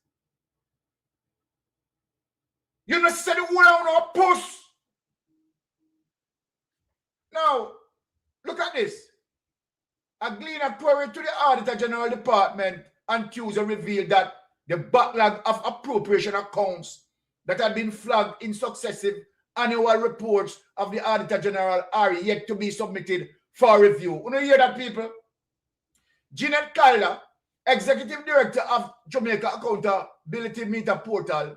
You know, say the whole of push. Now, look at this. A gleaner query to the Auditor General Department on Tuesday revealed that the backlog of appropriation accounts that had been flagged in successive annual reports of the Auditor General are yet to be submitted for review. You hear that, people? Jeanette Kyler, Executive Director of Jamaica Accountability Meter Portal,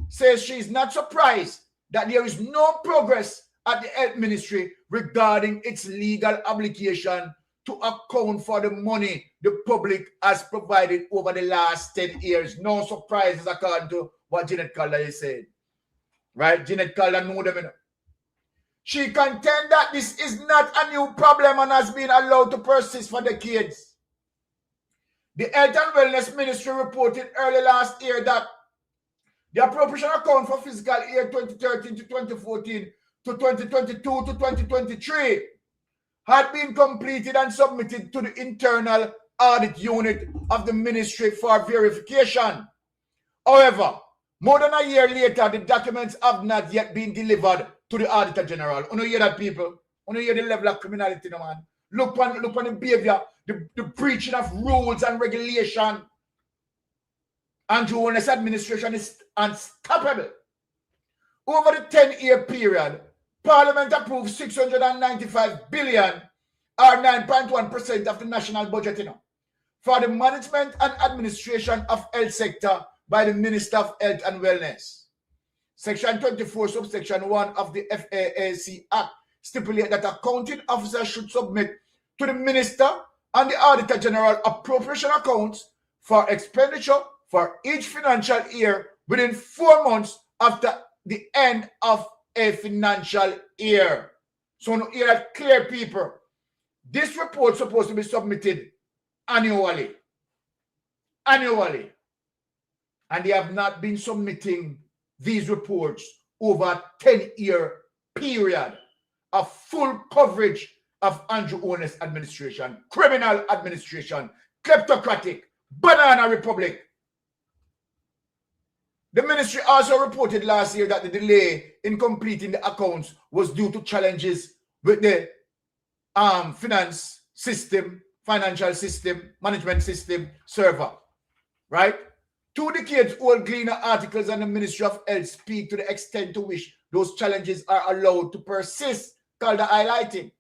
says she is not surprised that there is no progress at the Health Ministry regarding its legal obligation to account for the money the public has provided over the last 10 years. No surprises according to what Jeanette Calder is saying. Right? Jeanette Calder know them. She contends that this is not a new problem and has been allowed to persist for decades. The Health and Wellness Ministry reported early last year that the appropriation account for fiscal year 2013 to 2014 to 2022 to 2023 had been completed and submitted to the internal audit unit of the ministry for verification. However, more than a year later, the documents have not yet been delivered to the Auditor General. You hear that, people? You hear the level of criminality, no, man? Look on the behavior, the breaching of rules and regulation. Andrew Holness administration is unstoppable. Over the 10-year period, Parliament approved 695 billion, or 9.1% of the national budget, for the management and administration of health sector by the Minister of Health and Wellness. Section 24, subsection 1 of the FAAC Act stipulates that accounting officers should submit to the Minister and the Auditor General appropriation accounts for expenditure for each financial year within 4 months after the end of a financial year. So now hear that clear, people. This report is supposed to be submitted annually. Annually. And they have not been submitting these reports over a 10-year period of full coverage of Andrew Holness administration, criminal administration, kleptocratic, banana republic. The ministry also reported last year that the delay in completing the accounts was due to challenges with the finance system, financial system, management system server, right? 2 decades old Gleaner articles on the Ministry of Health speak to the extent to which those challenges are allowed to persist, called the highlighting,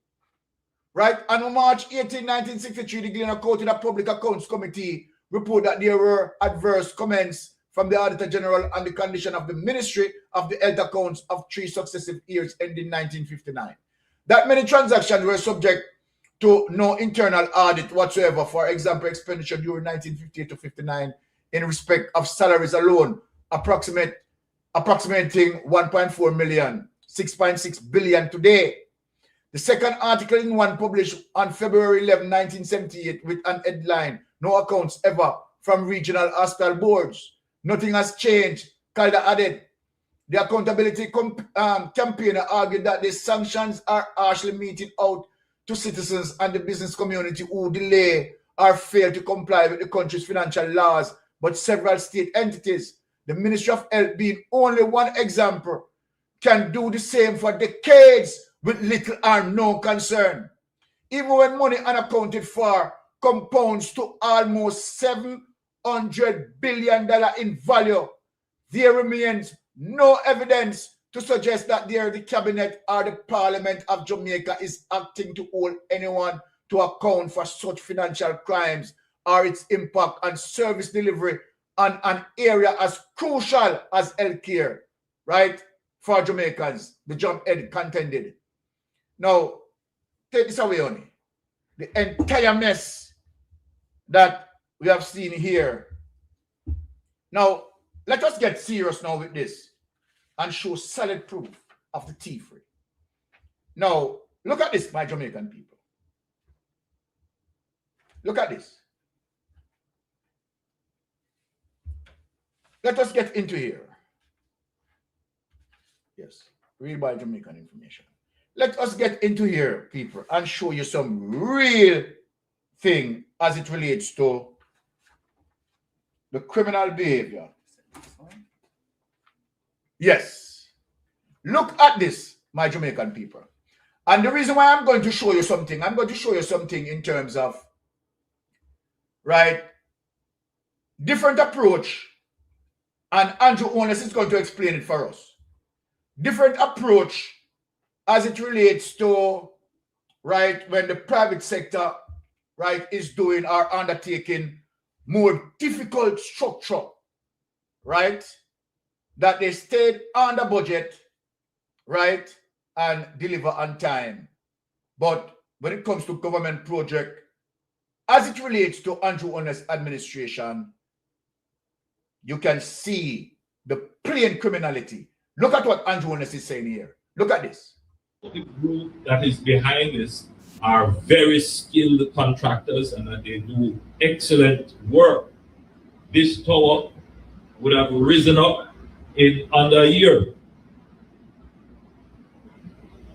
right? On March 18, 1963, the Gleaner quoted a Public Accounts Committee report that there were adverse comments from the Auditor General on the condition of the Ministry of the Health accounts of 3 successive years ending 1959. That many transactions were subject to no internal audit whatsoever. For example, expenditure during 1958 to 59 in respect of salaries alone, approximating 1.4 million, 6.6 billion today. The second article in one published on February 11, 1978 with an headline, "No accounts ever from regional hospital boards. Nothing has changed," Calder added. The accountability campaigner argued that the sanctions are harshly meted out to citizens and the business community who delay or fail to comply with the country's financial laws, but several state entities, the Ministry of Health being only one example, can do the same for decades with little or no concern. Even when money unaccounted for compounds to almost $700 billion in value, there remains no evidence to suggest that the cabinet or the Parliament of Jamaica is acting to hold anyone to account for such financial crimes or its impact on service delivery on an area as crucial as healthcare, right, for Jamaicans, the jump head contended. Now, take this away, honey. The entire mess that we have seen here. Now, let us get serious now with this and show solid proof of the thievery. Now, look at this, my Jamaican people. Look at this. Let us get into here. Yes, read by Jamaican information. Let us get into here, people, and show you some real thing as it relates to the criminal behavior. Yes. Look at this, my Jamaican people. And the reason why I'm going to show you something, I'm going to show you something in terms of, right, different approach. And Andrew Holness is going to explain it for us. Different approach as it relates to, right, when the private sector, right, is doing or undertaking more difficult structure, right, that they stayed under budget, right, and deliver on time. But when it comes to government project, as it relates to Andrew Holness administration, you can see the plain criminality. Look at what Andrew Holness is saying here. Look at this. The group that is behind this are very skilled contractors and that they do excellent work. This tower would have risen up in under a year.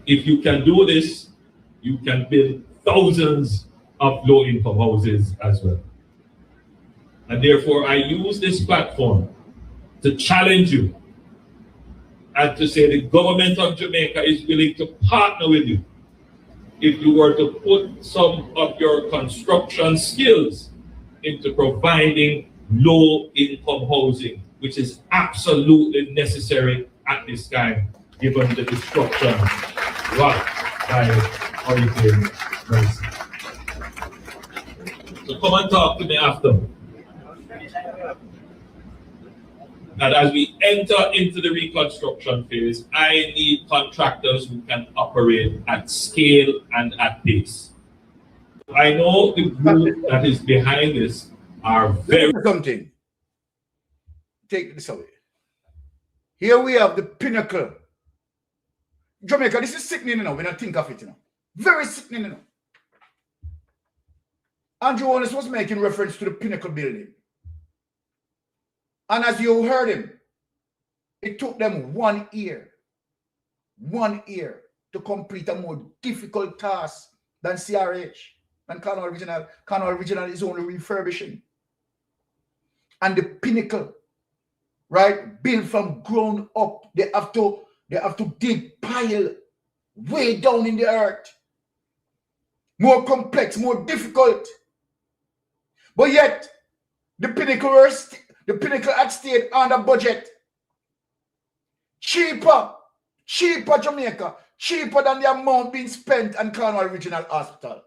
If you can do this, you can build thousands of low-income houses as well. And therefore, I use this platform to challenge you and to say the government of Jamaica is willing to partner with you if you were to put some of your construction skills into providing low-income housing, which is absolutely necessary at this time, given the destruction wrought by Hurricane Mercy. So come and talk to me after. And as we enter into the reconstruction phase, I need contractors who can operate at scale and at pace. I know the group that is behind this are very... Something. Take this away. Here we have the pinnacle. Jamaica, this is sickening, you know, when I think of it, you know. Very sickening, you know. Andrew Holness was making reference to the pinnacle building. And as you heard him, it took them 1 year to complete a more difficult task than CRH, than Cornwall Regional. Cornwall Regional is only refurbishing. And the pinnacle, right, built from ground up, they have to dig pile way down in the earth. More complex, more difficult. But yet, the pinnacle had stayed under budget. Cheaper Jamaica, cheaper than the amount being spent on Cornwall Regional Hospital.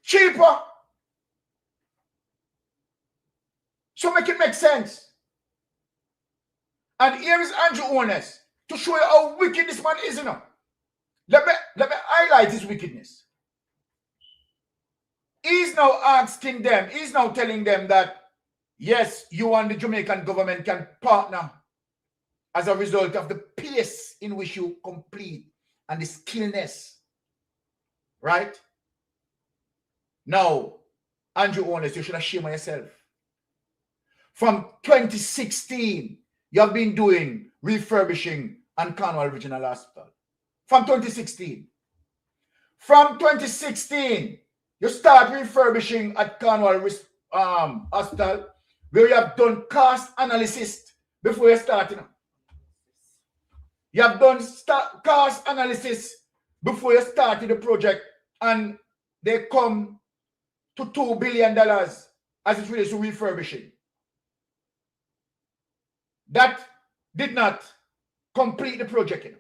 Cheaper. So make it make sense. And here is Andrew Holness to show you how wicked this man is, you know. Let me highlight his wickedness. He's now asking them, he's now telling them that, yes, you and the Jamaican government can partner as a result of the pace in which you complete and the skillness. Right? Now, Andrew Holness, you should have shame on yourself. From 2016, you have been doing refurbishing on Cornwall Regional Hospital. From 2016. From 2016, you start refurbishing at Cornwall Hospital, where you have done cost analysis before you start. You have done cost analysis before you started the project, and they come to $2 billion as it relates to refurbishing. That did not complete the project.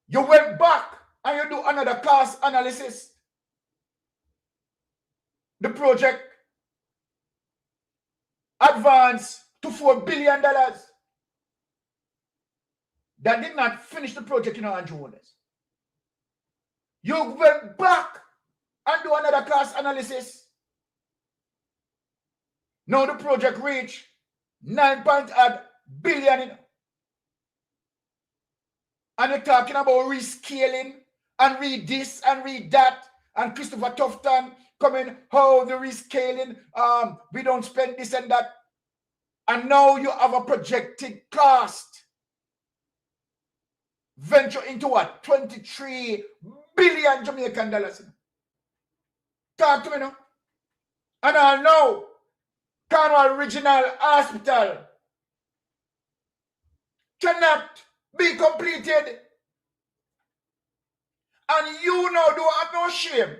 You went back and you do another cost analysis. The project advanced to $4 billion. That did not finish the project, Andrew Holness. You went back and do another cost analysis. Now the project reached $9.8 billion. And you're talking about rescaling and read this and read that. And Christopher Tufton coming, oh, the rescaling, we don't spend this and that. And now you have a projected cost. Venture into what? 23 billion Jamaican dollars. Talk to me now. And I know Cornwall Regional Hospital cannot be completed. And you now do have no shame.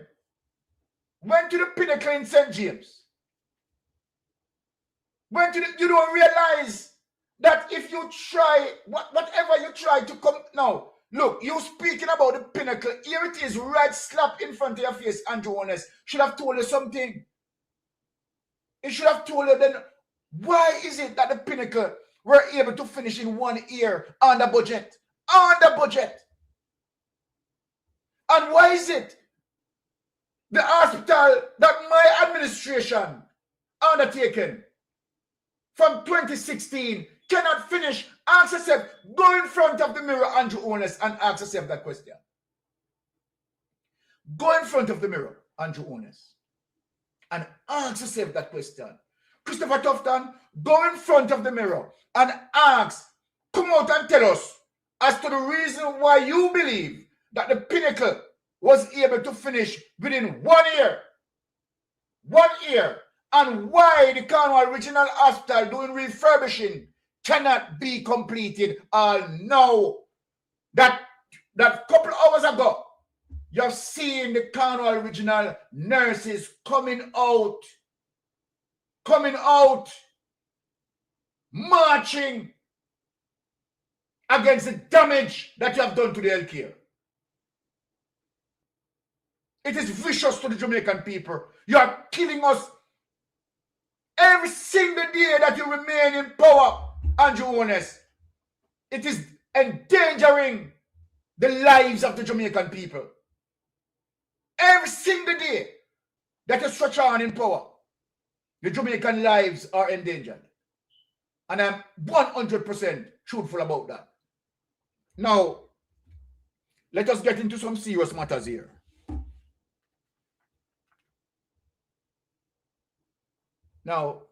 Went to the pinnacle in St. James. Went to the, you don't realize that if you try, whatever you try to come, now, look, you speaking about the pinnacle, here it is right slap in front of your face, Andrew Holness. Should have told you something. It should have told you then, why is it that the pinnacle were able to finish in 1 year under budget? Under budget. And why is it the hospital that my administration undertaken from 2016 cannot finish? Ask yourself, go in front of the mirror, Andrew Holness, and ask yourself that question. Go in front of the mirror, Andrew Ones, and ask yourself that question. Christopher Tufton, go in front of the mirror and ask, come out and tell us as to the reason why you believe that the Pinnacle was able to finish within 1 year. 1 year. And why the Cornwall Regional Hospital doing refurbishing cannot be completed now. That couple hours ago, you're seeing the Cornwall Regional nurses coming out, marching against the damage that you have done to the healthcare. It is vicious to the Jamaican people. You are killing us every single day that you remain in power, Andrew Ones. It is endangering the lives of the Jamaican people. Every single day that you stretch on in power, the Jamaican lives are endangered. And I'm 100% truthful about that. Now, let us get into some serious matters here. Now,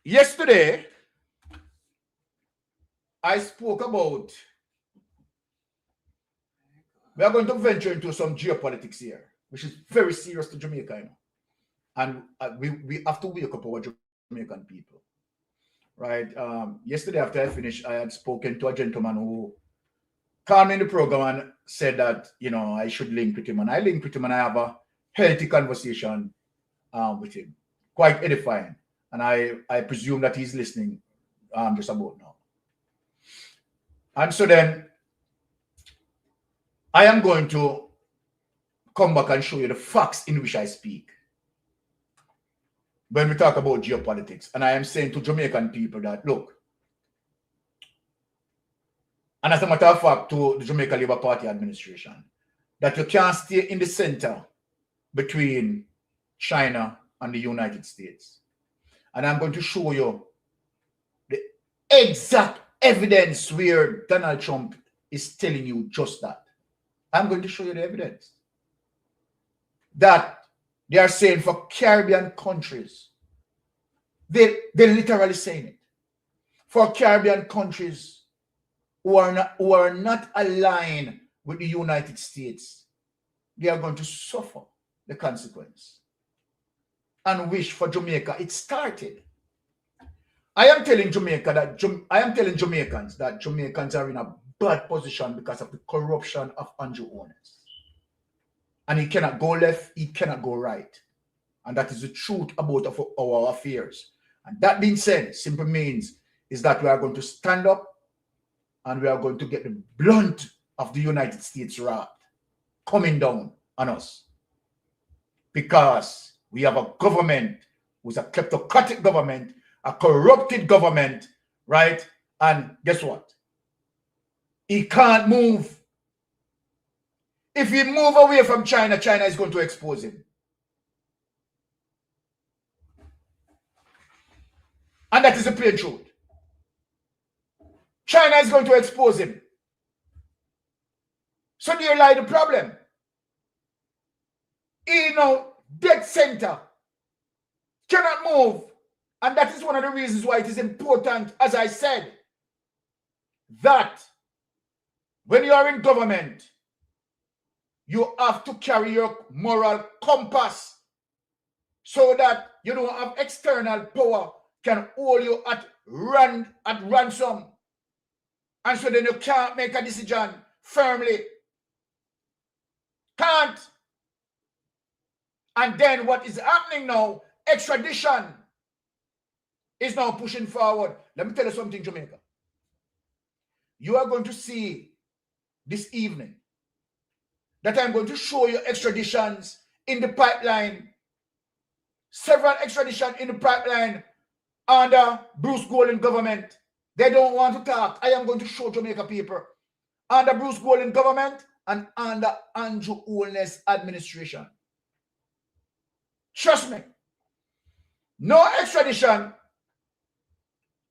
yesterday, I spoke about, we are going to venture into some geopolitics here, which is very serious to Jamaica, you know? And we have to wake up our Jamaican people, right? Yesterday after I finished, I had spoken to a gentleman who called me in the program and said that, you know, I should link with him. And I linked with him and I have a healthy conversation with him, quite edifying. And I presume that he's listening just about now. And so then I am going to come back and show you the facts in which I speak when we talk about geopolitics. And I am saying to Jamaican people that, look, and as a matter of fact, to the Jamaica Labour Party administration, that you can't stay in the center between China and the United States. And I'm going to show you the exact evidence where Donald Trump is telling you just that. I'm going to show you the evidence that they are saying for Caribbean countries. They're literally saying it. For Caribbean countries who are not aligned with the United States, they are going to suffer the consequence. And wish for Jamaica, it started. I am telling Jamaicans that Jamaicans are in a bad position because of the corruption of Andrew Ones. And he cannot go left, he cannot go right. And that is the truth about our affairs. And that being said, simply means is that we are going to stand up and we are going to get the blunt of the United States wrath coming down on us. Because we have a government who's a kleptocratic government, a corrupted government, right? And guess what? He can't move. If he move away from China, China is going to expose him. And that is the plain truth. China is going to expose him. So there lies the problem. You know, dead center cannot move. And that is one of the reasons why it is important, as I said, that when you are in government, you have to carry your moral compass so that you don't have external power can hold you at ransom. And so then you can't make a decision firmly. Can't. And then what is happening now, extradition is now pushing forward. Let me tell you something, Jamaica. You are going to see this evening that I'm going to show you extraditions in the pipeline. Several extraditions in the pipeline under Bruce Golding government. They don't want to talk. I am going to show Jamaica people under Bruce Golding government and under Andrew Ones administration. Trust me. No extradition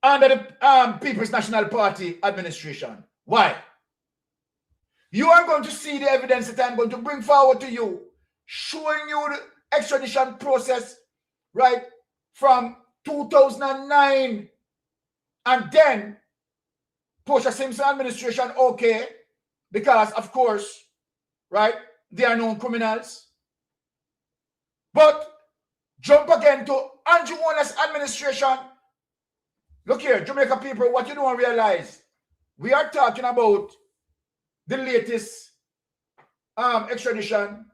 under the People's National Party administration. Why? You are going to see the evidence that I'm going to bring forward to you, showing you the extradition process, right, from 2009. And then Portia Simpson administration, okay, because of course, right, they are known criminals. But jump again to Andrew Warner's administration. Look here, Jamaica people, what you don't realize, we are talking about the latest extradition.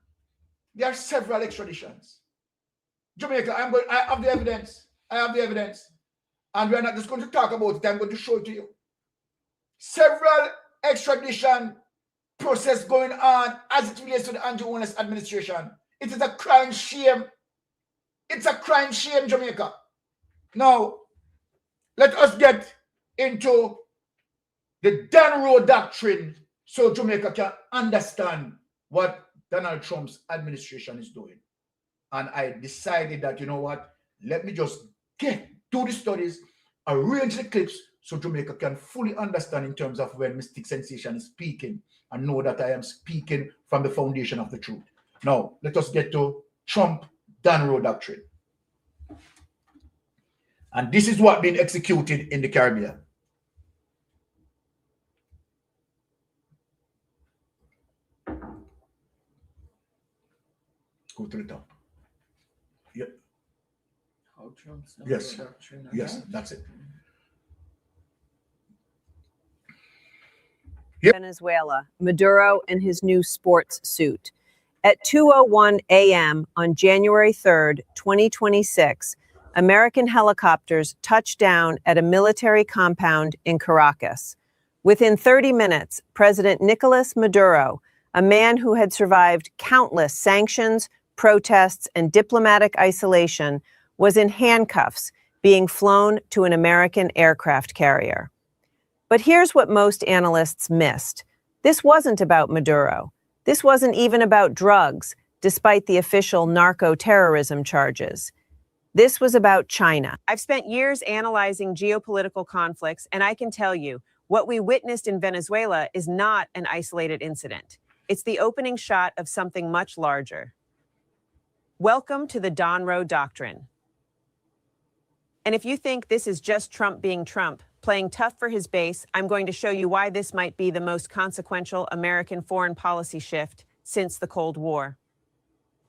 There are several extraditions. Jamaica, I have the evidence. I have the evidence. And we're not just going to talk about it, I'm going to show it to you. Several extradition process going on as it relates to the Andrew Warner's administration. It is a crying shame. It's a crying shame, Jamaica. Now, let us get into the Dan Rowe doctrine so Jamaica can understand what Donald Trump's administration is doing. And I decided that, you know what, let me just do the studies, arrange the clips so Jamaica can fully understand in terms of when Mystic Sensation is speaking and know that I am speaking from the foundation of the truth. Now, let us get to Trump Dan Rowe doctrine. And this is what been executed in the Caribbean. Go to the top. Yep. How Trump's yes. doctrine. Yes, that's it. Yep. Venezuela, Maduro and his new sports suit. At 2:01 a.m. on January 3rd, 2026, American helicopters touched down at a military compound in Caracas. Within 30 minutes, President Nicolas Maduro, a man who had survived countless sanctions, protests, and diplomatic isolation, was in handcuffs, being flown to an American aircraft carrier. But here's what most analysts missed. This wasn't about Maduro. This wasn't even about drugs, despite the official narco-terrorism charges. This was about China. I've spent years analyzing geopolitical conflicts, and I can tell you, what we witnessed in Venezuela is not an isolated incident. It's the opening shot of something much larger. Welcome to the Dan Rowe Doctrine. And if you think this is just Trump being Trump, playing tough for his base, I'm going to show you why this might be the most consequential American foreign policy shift since the Cold War.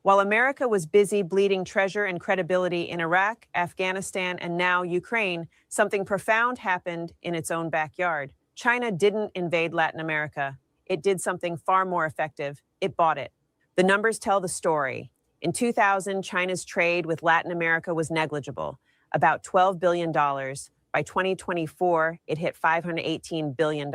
While America was busy bleeding treasure and credibility in Iraq, Afghanistan, and now Ukraine, something profound happened in its own backyard. China didn't invade Latin America. It did something far more effective. It bought it. The numbers tell the story. In 2000, China's trade with Latin America was negligible, about $12 billion. By 2024, it hit $518 billion.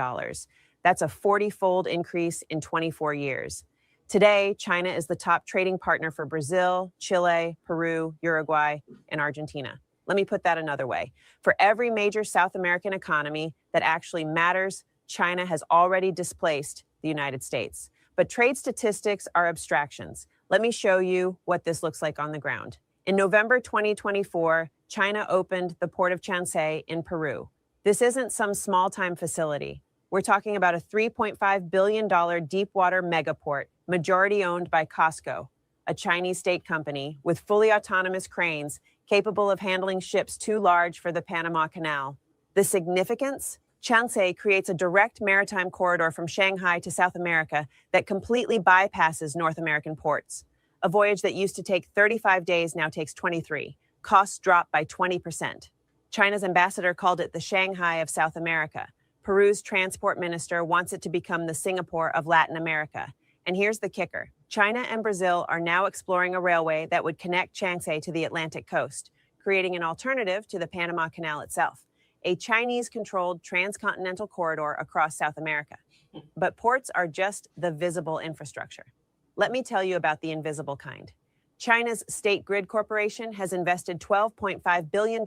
That's a 40-fold increase in 24 years. Today, China is the top trading partner for Brazil, Chile, Peru, Uruguay, and Argentina. Let me put that another way. For every major South American economy that actually matters, China has already displaced the United States. But trade statistics are abstractions. Let me show you what this looks like on the ground. In November 2024, China opened the port of Chancay in Peru. This isn't some small-time facility. We're talking about a $3.5 billion deep-water megaport, majority owned by COSCO, a Chinese state company with fully autonomous cranes capable of handling ships too large for the Panama Canal. The significance? Chancay creates a direct maritime corridor from Shanghai to South America that completely bypasses North American ports. A voyage that used to take 35 days now takes 23. Costs drop by 20%. China's ambassador called it the Shanghai of South America. Peru's transport minister wants it to become the Singapore of Latin America. And here's the kicker. China and Brazil are now exploring a railway that would connect Chancay to the Atlantic coast, creating an alternative to the Panama Canal itself, a Chinese-controlled transcontinental corridor across South America. But ports are just the visible infrastructure. Let me tell you about the invisible kind. China's State Grid Corporation has invested $12.5 billion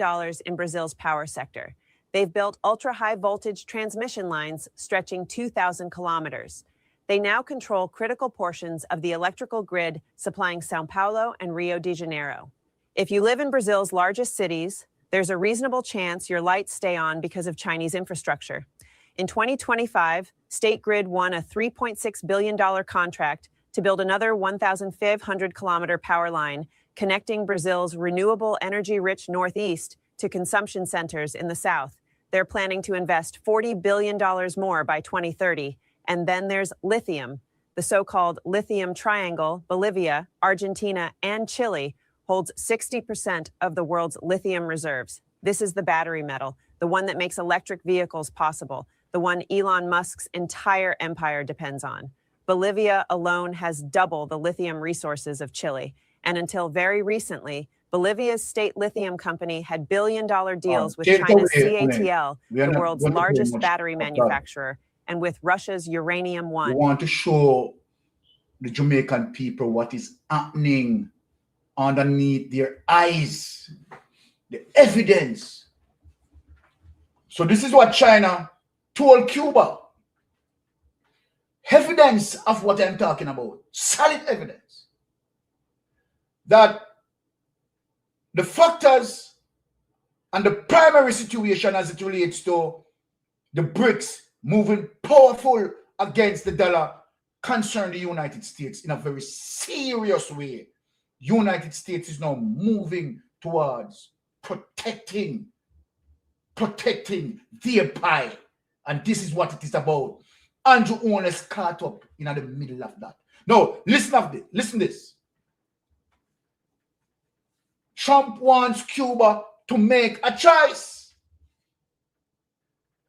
in Brazil's power sector. They've built ultra-high voltage transmission lines stretching 2,000 kilometers. They now control critical portions of the electrical grid supplying São Paulo and Rio de Janeiro. If you live in Brazil's largest cities, there's a reasonable chance your lights stay on because of Chinese infrastructure. In 2025, State Grid won a $3.6 billion contract to build another 1,500-kilometer power line connecting Brazil's renewable energy-rich Northeast to consumption centers in the South. They're planning to invest $40 billion more by 2030. And then there's lithium. The so-called lithium triangle, Bolivia, Argentina, and Chile, holds 60% of the world's lithium reserves. This is the battery metal, the one that makes electric vehicles possible, the one Elon Musk's entire empire depends on. Bolivia alone has double the lithium resources of Chile. And until very recently, Bolivia's state lithium company had billion-dollar deals with China's CATL, the world's largest battery manufacturer, and with Russia's Uranium One. We want to show the Jamaican people what is happening underneath their eyes, the evidence. So this is what China told Cuba. Evidence of what I'm talking about, solid evidence, that the factors and the primary situation as it relates to the BRICS moving powerful against the dollar concern the United States in a very serious way. United States is now moving towards protecting their pie. And this is what it is about. Andrew Owen is caught up in the middle of that. Now, listen this. Trump wants Cuba to make a choice.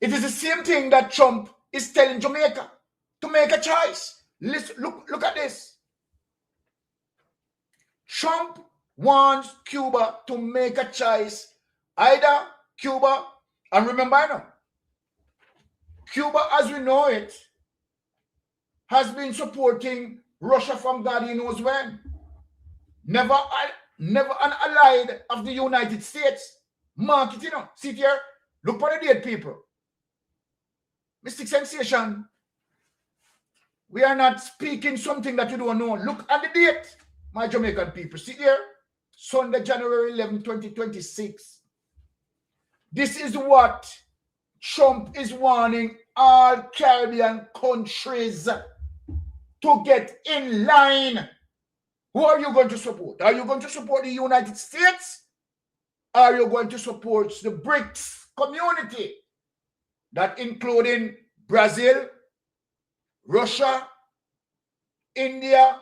It is the same thing that Trump is telling Jamaica to make a choice. Listen, look at this. Trump wants Cuba to make a choice. Either Cuba, and remember now, Cuba, as we know it, has been supporting Russia from God he knows when. Never an allied of the United States. Mark it, See here. Look for the date, people. Mystic Sensation. We are not speaking something that you don't know. Look at the date, my Jamaican people. See here. Sunday, January 11, 2026. This is what Trump is warning all Caribbean countries to get in line. Who are you going to support? Are you going to support the United States? Are you going to support the BRICS community? That including Brazil, Russia, India,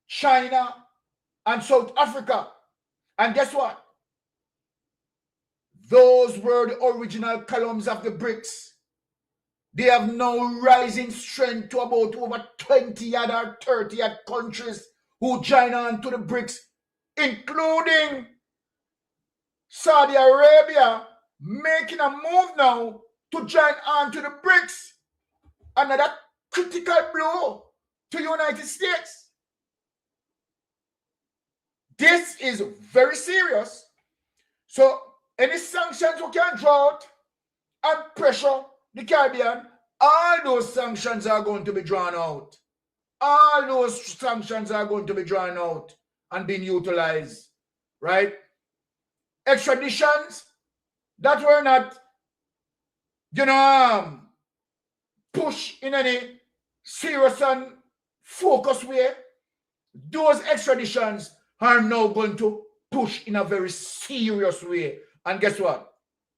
China, and South Africa. And guess what? Those were the original columns of the BRICS. They have now rising strength to about over 20 other 30 odd countries who join on to the BRICS, including Saudi Arabia, making a move now to join on to the BRICS. Another critical blow to the United States. This is very serious. So any sanctions we can draw out and pressure the Caribbean, all those sanctions are going to be drawn out. All those sanctions are going to be drawn out and being utilized, right? Extraditions that were not, pushed in any serious and focused way. Those extraditions are now going to push in a very serious way. And guess what?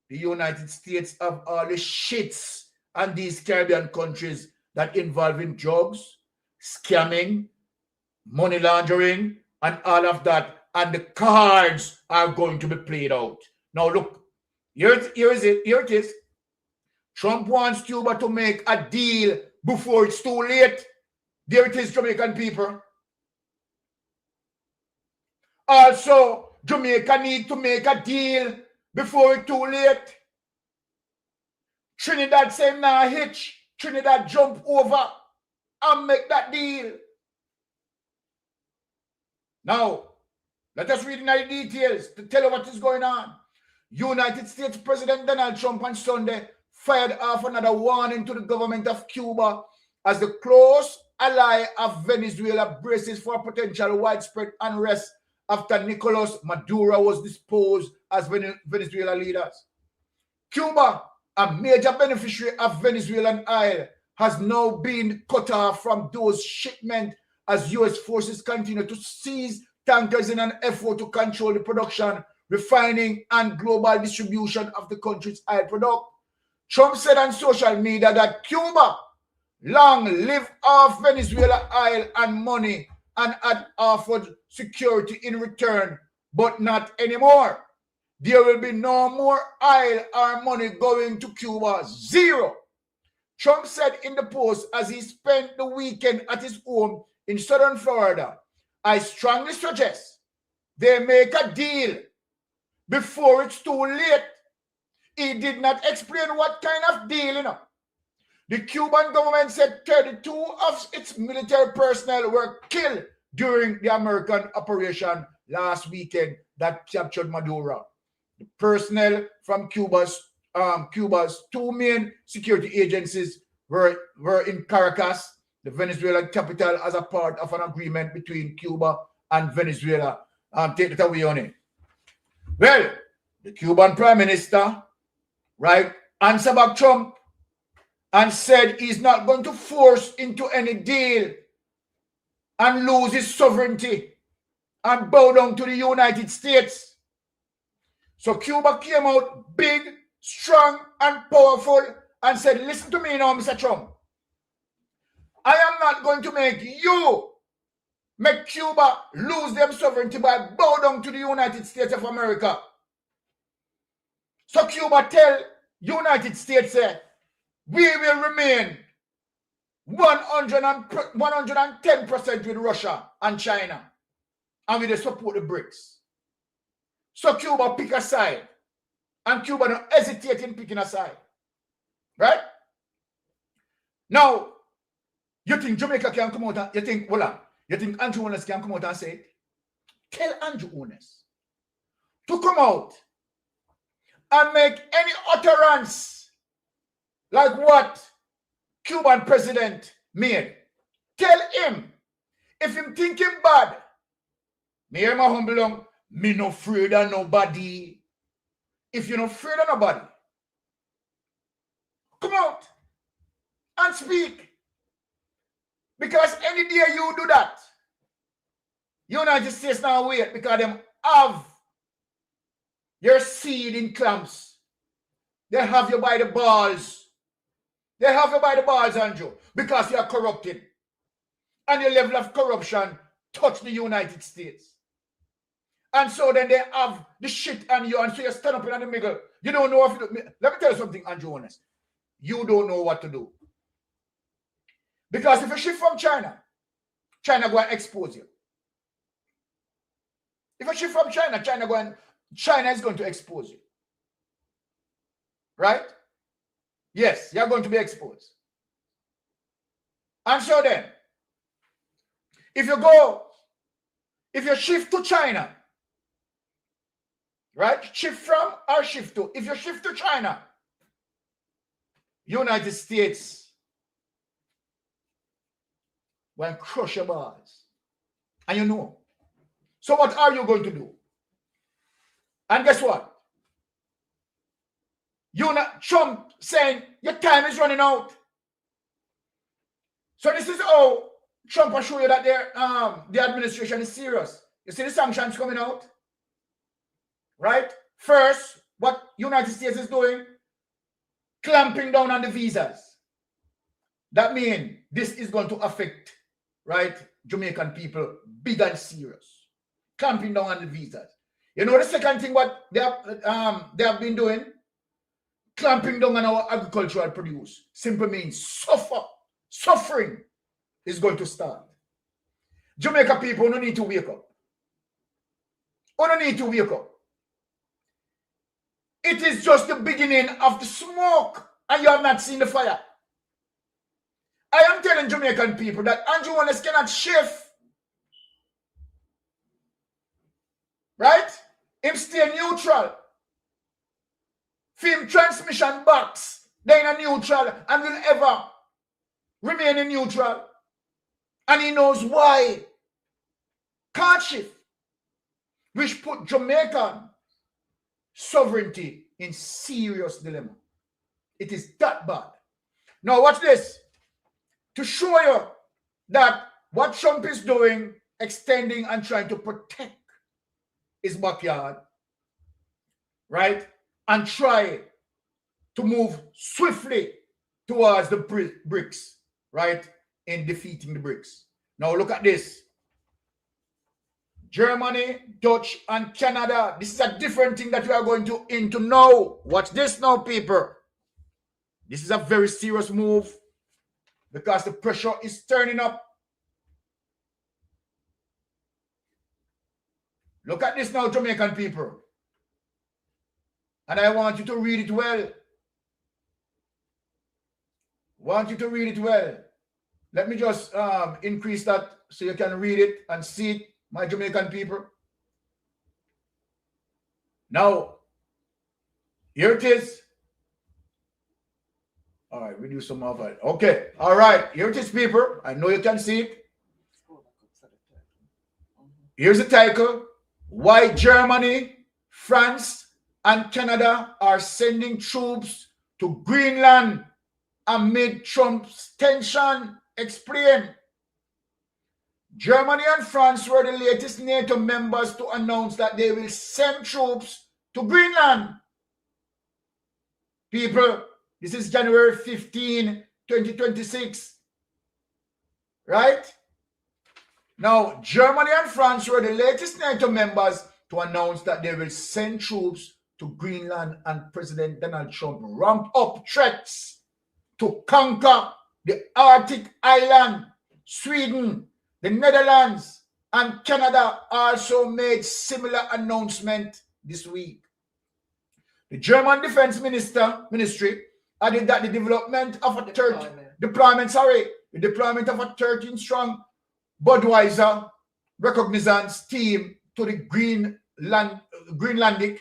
The United States have all the shits and these Caribbean countries that involve in drugs, scamming, money laundering, and all of that. And the cards are going to be played out. Now look, here it is. Trump wants Cuba to make a deal before it's too late. There it is, Jamaican people. Also, Jamaica need to make a deal before it's too late. Trinidad say nah hitch. Trinidad jump over and make that deal. Now, let us read in the details to tell you what is going on. United States President Donald Trump on Sunday fired off another warning to the government of Cuba as the close ally of Venezuela braces for potential widespread unrest after Nicolas Maduro was deposed as Venezuela leaders. Cuba a major beneficiary of Venezuelan oil, has now been cut off from those shipments as U.S. forces continue to seize tankers in an effort to control the production, refining, and global distribution of the country's oil product. Trump said on social media that Cuba long lived off Venezuela oil and money and had offered security in return, but not anymore. There will be no more oil or money going to Cuba. Zero. Trump said in the post as he spent the weekend at his home in southern Florida, I strongly suggest they make a deal before it's too late. He did not explain what kind of deal, you know. The Cuban government said 32 of its military personnel were killed during the American operation last weekend that captured Maduro. The personnel from Cuba's two main security agencies were in Caracas, the Venezuelan capital, as a part of an agreement between Cuba and Venezuela. Take it away on it. Well, the Cuban Prime Minister, right, answered back Trump and said he's not going to force into any deal and lose his sovereignty and bow down to the United States. So Cuba came out big, strong, and powerful and said, listen to me now, Mr. Trump. I am not going to make Cuba lose their sovereignty by bow down to the United States of America. So Cuba tell United States, we will remain 110% with Russia and China, and we will support the BRICS. So Cuba pick a side, and Cuba don't hesitate in picking a side. Right? Now, you think Jamaica can come out and you think Andrew Holness can come out and say it? Tell Andrew Holness to come out and make any utterance like what Cuban president made. Tell him, if him thinking bad, me hear my humble, me no afraid of nobody. If you're not afraid of nobody, come out and speak. Because any day you do that, United States now wait because them have your seed in clamps. They have you by the balls. They have you by the balls, Andrew, because you are corrupted. And your level of corruption touch the United States. And so then they have the shit on you, and so you stand up in the middle. You don't know what to do. Let me tell you something, Andrew Holness. You don't know what to do. Because if you shift from China, China go and expose you. If you shift from China, China is going to expose you. Right? Yes, you're going to be exposed. And so then, if you shift to China, right? Shift from or shift to. If you shift to China, United States will crush your balls. And you know. So what are you going to do? And guess what? Trump saying your time is running out. So this is how Trump will show you that the administration is serious. You see the sanctions coming out? Right? First, what United States is doing, clamping down on the visas. That means this is going to affect, right, Jamaican people big and serious. Clamping down on the visas. You know the second thing what they have been doing? Clamping down on our agricultural produce. Simply means suffering is going to start. Jamaica people don't need to wake up. Don't need to wake up. It is just the beginning of the smoke, and you have not seen the fire. I am telling Jamaican people that Andrew Holness cannot shift. Right? Him stay neutral. Film transmission box, they in a neutral and will ever remain in neutral. And he knows why. Can't shift. Which put Jamaican sovereignty in serious dilemma. It is that bad. Now watch this. To show you that what Trump is doing, extending and trying to protect his backyard, right? And try to move swiftly towards the BRICS, right? In defeating the BRICS. Now look at this. Germany, Dutch, and Canada. This is a different thing that we are going into now. Watch this now, people. This is a very serious move because the pressure is turning up. Look at this now, Jamaican people. And I want you to read it well. Want you to read it well. Let me just increase that so you can read it and see it, my Jamaican people. Now, here it is. All right, we do some of it. Okay, all right, here it is, people. I know you can see it. Here's the title. Why Germany, France, and Canada are sending troops to Greenland amid Trump's tension. Explain. Germany and France were the latest NATO members to announce that they will send troops to Greenland. People, this is January 15, 2026. Right? Now, Germany and France were the latest NATO members to announce that they will send troops to Greenland, and President Donald Trump ramped up threats to conquer the Arctic island. Sweden, the Netherlands, and Canada also made similar announcement this week. The German Defense Ministry added that the deployment of a 13-strong Budweiser reconnaissance team to the Greenlandic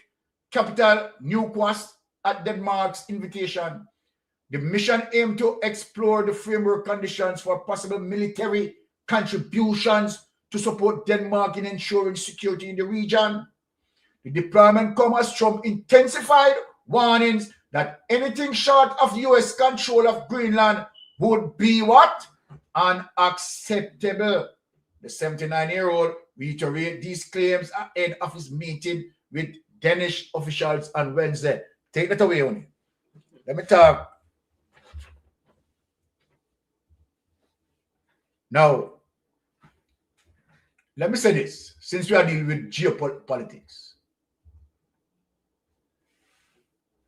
capital Newcastle at Denmark's invitation. The mission aimed to explore the framework conditions for possible military contributions to support Denmark in ensuring security in the region. The deployment comes as Trump intensified warnings that anything short of U.S. control of Greenland would be what? Unacceptable. The 79-year-old reiterated these claims ahead of his meeting with Danish officials on Wednesday. Take that away, Oni. Let me talk. Now, let me say this, since we are dealing with geopolitics.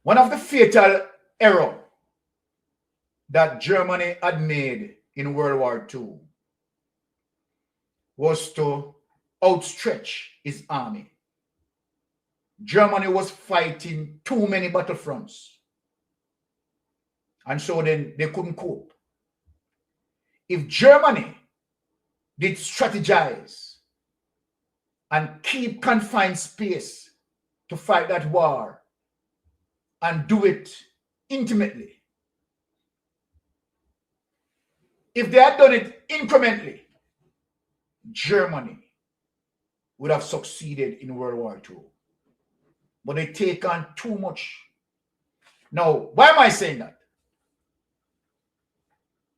One of the fatal errors that Germany had made in World War II was to outstretch its army. Germany was fighting too many battlefronts. And so then they couldn't cope. If Germany did strategize and keep confined space to fight that war and do it intimately, if they had done it incrementally, Germany would have succeeded in World War II. But they take on too much. Now, why am I saying that?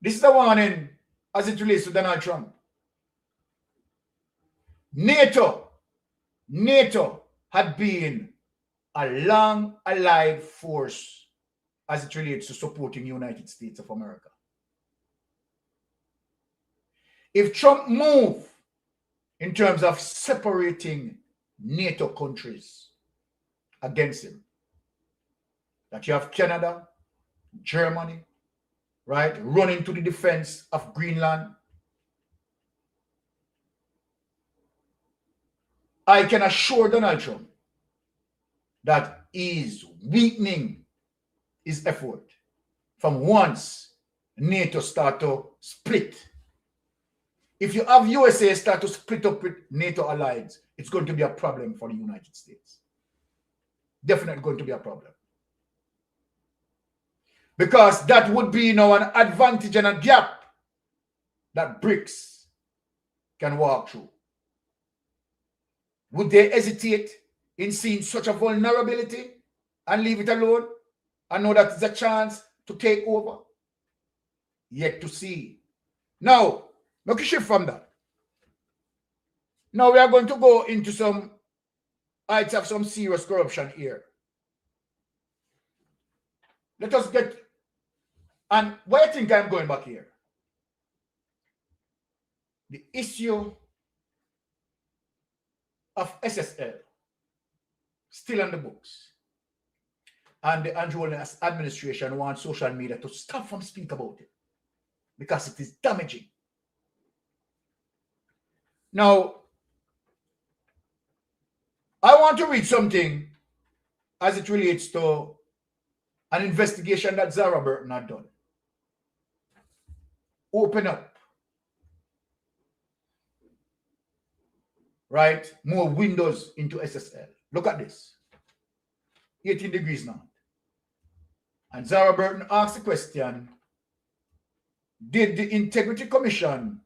This is the warning as it relates to Donald Trump. NATO had been a long allied force as it relates to supporting the United States of America. If Trump moved in terms of separating NATO countries against him, that you have Canada, Germany, right, running to the defense of Greenland, I can assure Donald Trump that he is weakening his effort from once NATO start to split. If you have USA start to split up with NATO allies, it's going to be a problem for the United States. Definitely going to be a problem. Because that would be now an advantage and a gap that BRICS can walk through. Would they hesitate in seeing such a vulnerability and leave it alone? I know that it's a chance to take over. Yet to see. Now, make a shift from that. Now we are going to go into some heights of some serious corruption here. Let us get, and why I think I'm going back here? The issue of SSL still on the books. And the Andrew Holness administration wants social media to stop from speaking about it because it is damaging. Now, I want to read something as it relates to an investigation that Zara Burton had done. Open up. Right? More windows into SSL. Look at this. 18 degrees now. And Zara Burton asked the question, did the Integrity Commission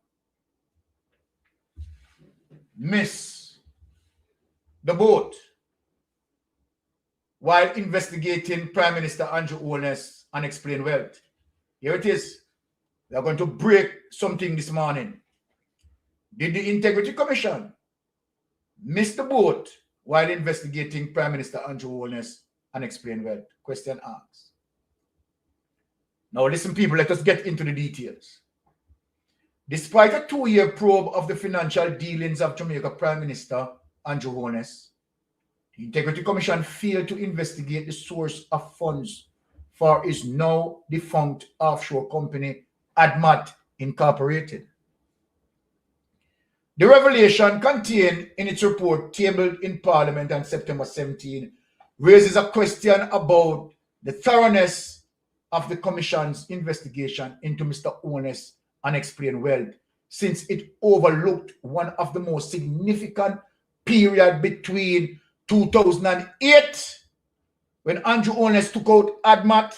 miss the boat while investigating Prime Minister Andrew Holness' unexplained wealth? Here it is. We are going to break something this morning. Did the Integrity Commission miss the boat while investigating Prime Minister Andrew Holness' unexplained wealth? Question asked. Now listen, people, let us get into the details. Despite a 2-year probe of the financial dealings of Jamaica Prime Minister Andrew Holness, the Integrity Commission failed to investigate the source of funds for his now defunct offshore company, ADMAT Incorporated. The revelation contained in its report tabled in Parliament on September 17 raises a question about the thoroughness of the Commission's investigation into Mr. Holness' unexplained wealth, since it overlooked one of the most significant period between 2008, when Andrew Holness took out ADMAT,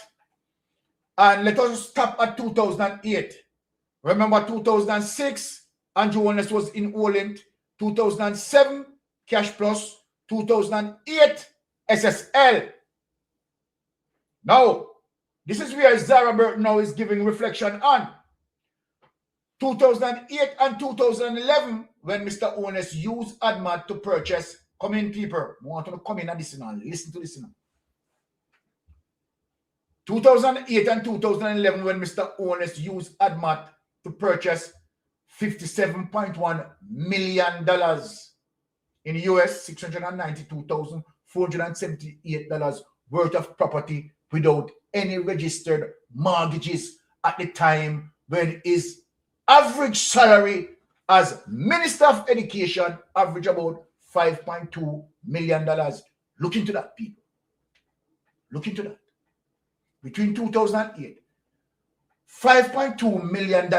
and let us stop at 2008. Remember 2006, Andrew Holness was in Orient, 2007, Cash Plus, 2008, SSL. Now, this is where Zara Burton now is giving reflection on 2008 and 2011, when Mr. Holness used ADMAT to purchase. Come in, people. I want to come in and listen to this. 2008 and 2011, when Mr. Holness used ADMAT to purchase $57.1 million in US $692,478 worth of property without any registered mortgages at the time, when his average salary as Minister of Education averaged about $5.2 million. Look into that, people. Look into that. Between 2008, $5.2 million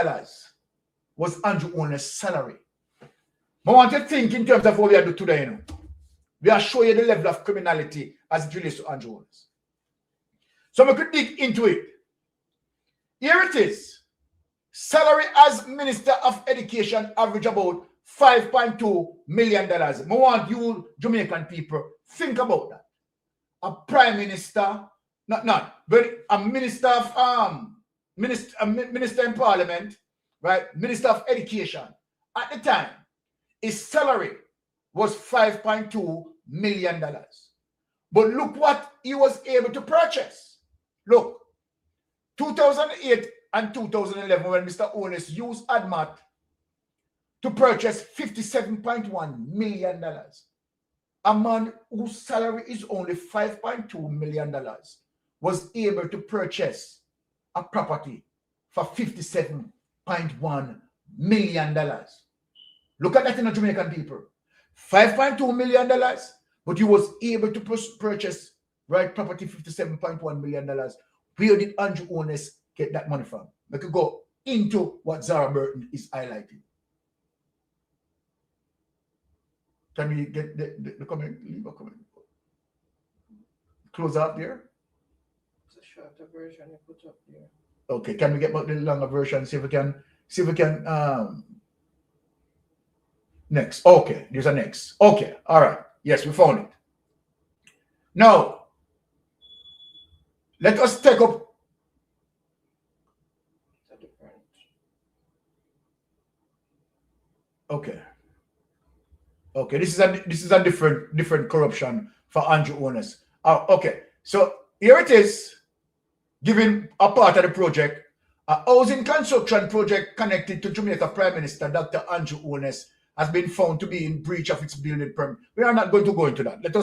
was Andrew Holness' salary. I want to think in terms of what we are doing today. You know? We are showing you the level of criminality as it relates to Andrew Holness. So we could dig into it. Here it is. Salary as Minister of Education average about $5.2 million. I want you Jamaican people think about that. A Prime Minister, but a Minister of Minister in Parliament, right? Minister of Education. At the time, his salary was $5.2 million. But look what he was able to purchase. Look, 2008 and 2011, when Mr. Holness used ADMAT to purchase $57.1 million. A man whose salary is only $5.2 million was able to purchase a property for $57.1 million. Look at that in the Jamaican people. $5.2 million, but he was able to purchase right property $57.1 million. Where did Andrew Holness get that money from? We could go into what Zara Burton is highlighting. Can we get the comment? Leave a comment. Close out there. It's a shorter version you put up there. Okay, can we get the longer version? See if we can next. Okay, there's a next. Okay, all right. Yes, we found it. Now, Let us take up. Okay. Okay, this is a different corruption for Andrew owners. Okay, so here it is, giving a part of the project, a housing construction project connected to Jamaica Prime Minister Dr. Andrew Ones has been found to be in breach of its building permit. We are not going to go into that. Let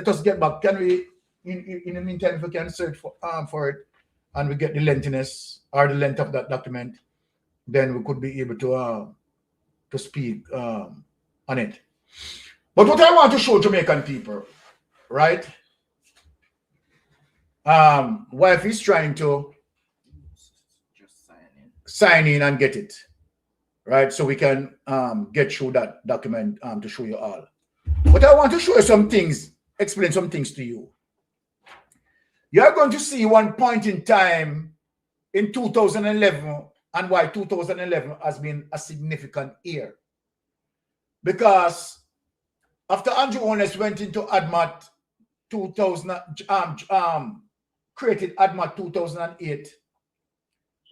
us get back. Can we, in the meantime, if we can search for it, and we get the lengthiness or the length of that document, then we could be able to speak on it. But what I want to show Jamaican people, right? Wife is trying to just sign in and get it, right? So we can get through that document to show you all. But I want to show you some things, explain some things to you. You are going to see one point in time in 2011 and why 2011 has been a significant year. Because after Andrew Ones went into ADMAT 2000, created ADMAT 2008,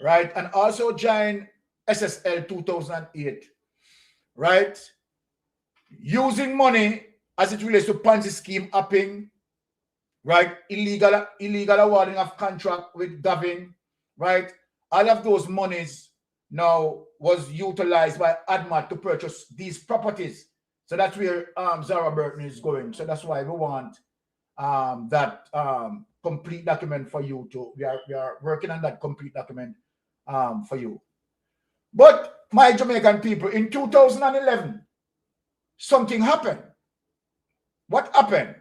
right? And also joined SSL 2008, right? Using money as it relates to Ponzi scheme upping, right? Illegal awarding of contract with Gavin, right? All of those monies now was utilized by ADMAT to purchase these properties. So that's where Zara Burton is going. So that's why we want that complete document for you to. We are working on that complete document for you. But my Jamaican people, in 2011, something happened. What happened?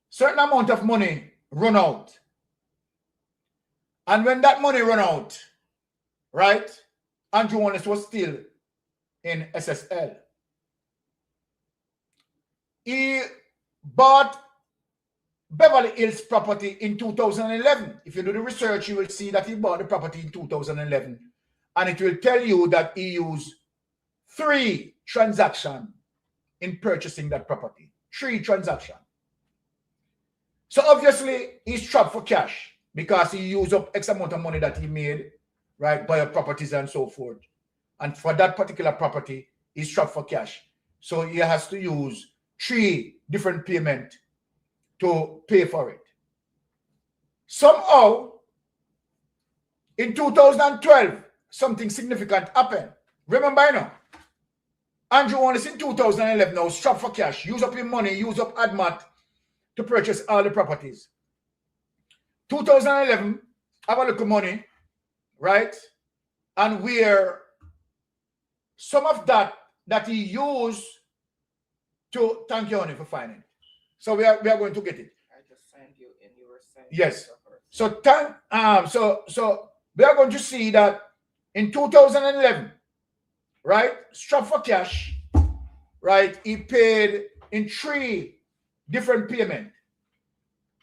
Certain amount of money run out. And when that money run out, right, Andrew Ones was still in SSL. He bought Beverly Hills property in 2011. If you do the research, you will see that he bought the property in 2011. And it will tell you that he used 3 transactions in purchasing that property. 3 transactions. So obviously, he's trapped for cash because he used up X amount of money that he made, right, buy properties and so forth. And for that particular property, he's trapped for cash. So he has to use 3 different payments to pay for it. Somehow, in 2012, something significant happened. Remember, you know, Andrew Ones in 2011 now strapped for cash, use up his money, use up ADMAT to purchase all the properties. 2011, have a look at money, right? And where some of that he used to, thank you, honey, for finding it. So we are going to get it. I just signed you and you were signing. Yes. So so we are going to see that in 2011, right? Strapped for cash, right? He paid in 3 different payments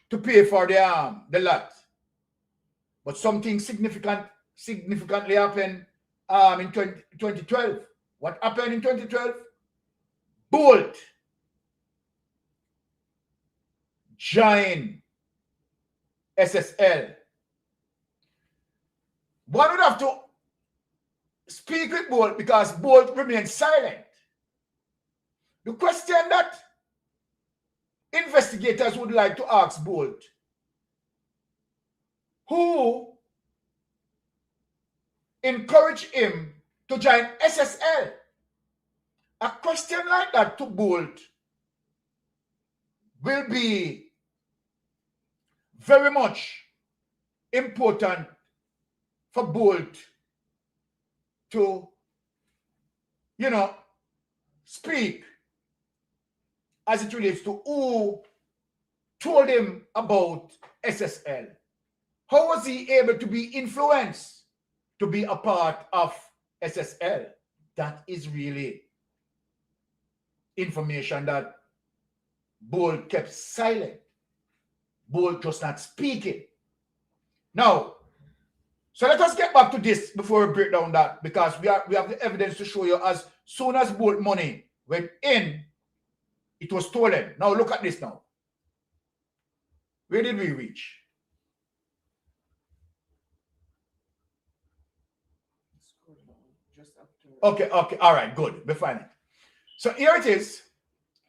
to pay for the lot. But something significantly happened in 2012. What happened in 2012? Bolt joined SSL. One would have to speak with Bolt because Bolt remained silent. The question that investigators would like to ask Bolt, who encouraged him to join SSL? A question like that to Bolt will be very much important for Bolt to, you know, speak as it relates to who told him about SSL. How was he able to be influenced to be a part of SSL? That is really information that Bolt kept silent. Bolt just not speaking. Now, so let us get back to this before we break down that, because we have the evidence to show you as soon as Bolt money went in, it was stolen. Now look at this now. Where did we reach? Okay, all right, good. We're fine. So here it is.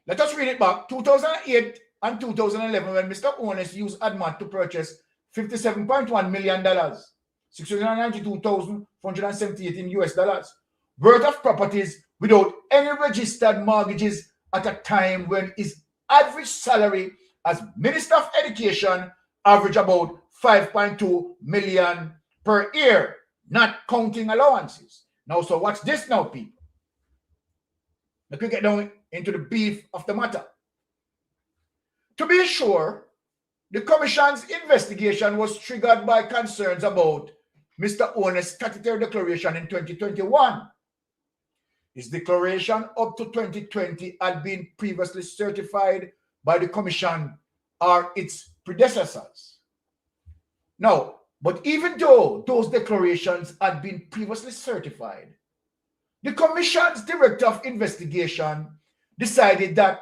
Let us read it back. 2008 and 2011, when Mr. Onus used ADMAT to purchase $57.1 million, $692,478 in US dollars, worth of properties without any registered mortgages at a time when his average salary as Minister of Education averaged about $5.2 million per year, not counting allowances. Now, so what's this now, people? Let me get down into the beef of the matter. To be sure, the Commission's investigation was triggered by concerns about Mr. Onus' statutory declaration in 2021. His declaration up to 2020 had been previously certified by the Commission or its predecessors. Now, but even though those declarations had been previously certified, the Commission's Director of Investigation decided that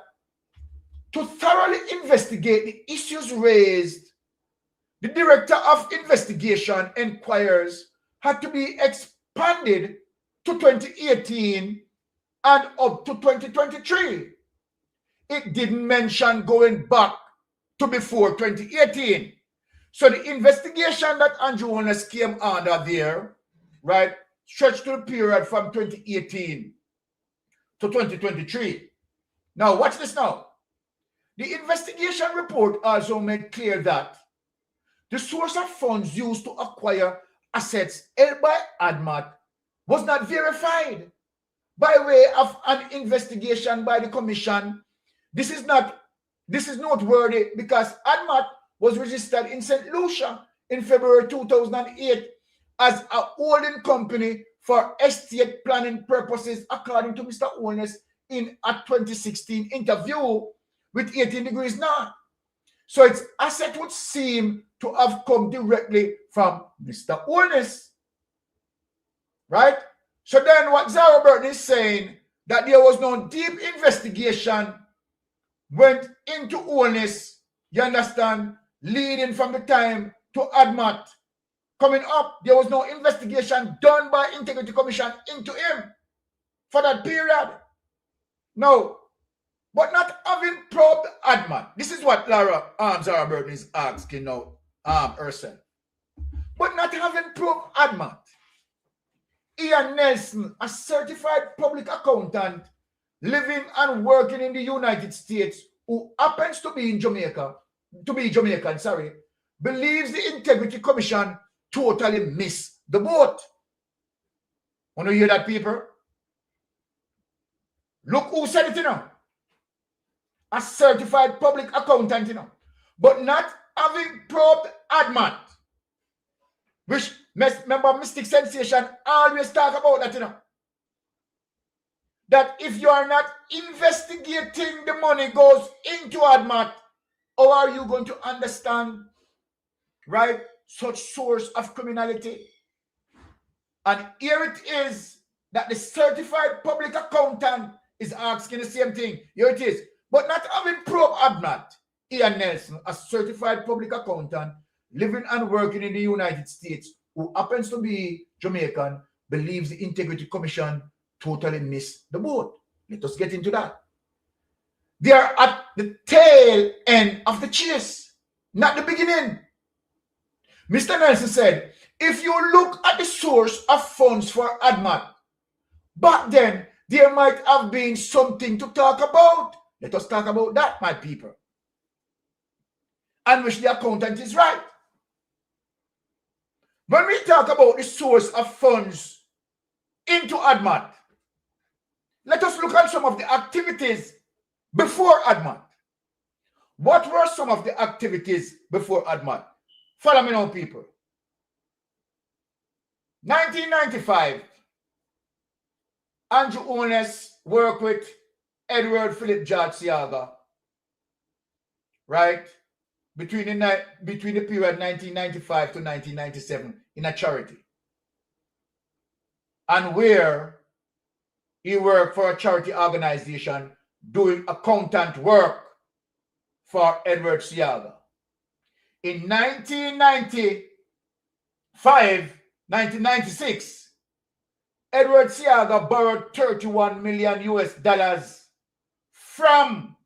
to thoroughly investigate the issues raised, the Director of Investigation inquiries had to be expanded to 2018 and up to 2023. It didn't mention going back to before 2018. So the investigation that Andrew Onus came under there, right, stretched to the period from 2018 to 2023. Now, watch this now. The investigation report also made clear that the source of funds used to acquire assets held by ADMAT was not verified by way of an investigation by the Commission. This is noteworthy because ADMAT was registered in St. Lucia in February 2008 as a holding company for estate planning purposes, according to Mr. Onus in a 2016 interview with 18 Degrees North. So its asset would seem to have come directly from Mr. Onus, right? So then what Zara Burton is saying, that there was no deep investigation went into Onus, you understand, leading from the time to ADMAT coming up, there was no investigation done by Integrity Commission into him for that period. No, but not having probed ADMAT. This is what Zara Burton is asking now herself. But not having probed ADMAT, Ian Nelson, a certified public accountant living and working in the United States, who happens to be in Jamaican, believes the Integrity Commission totally missed the boat. Want to hear that, people? Look who said it, you know. A certified public accountant, you know. But not having probed ADMAT, which, remember, Mystic Sensation always talk about that, you know. That if you are not investigating the money goes into ADMAT, how are you going to understand, right, such source of criminality? And here it is that the certified public accountant is asking the same thing. Here it is. But not having probed ADMAT, Ian Nelson, a certified public accountant living and working in the United States, who happens to be Jamaican, believes the Integrity Commission totally missed the boat. Let us get into that. They are at the tail end of the chase, not the beginning. Mr. Nelson said, if you look at the source of funds for ADMAT, back then, there might have been something to talk about. Let us talk about that, my people. And which the accountant is right. When we talk about the source of funds into ADMAT, let us look at some of the activities before ADMAT. What were some of the activities before ADMAT? Follow me now, people. 1995, Andrew Onus worked with Edward Philip George Seaga, right? Between the period 1995 to 1997 in a charity. And where he worked for a charity organization doing accountant work for Edward Seaga. In 1996, Edward Seaga borrowed 31 million US dollars from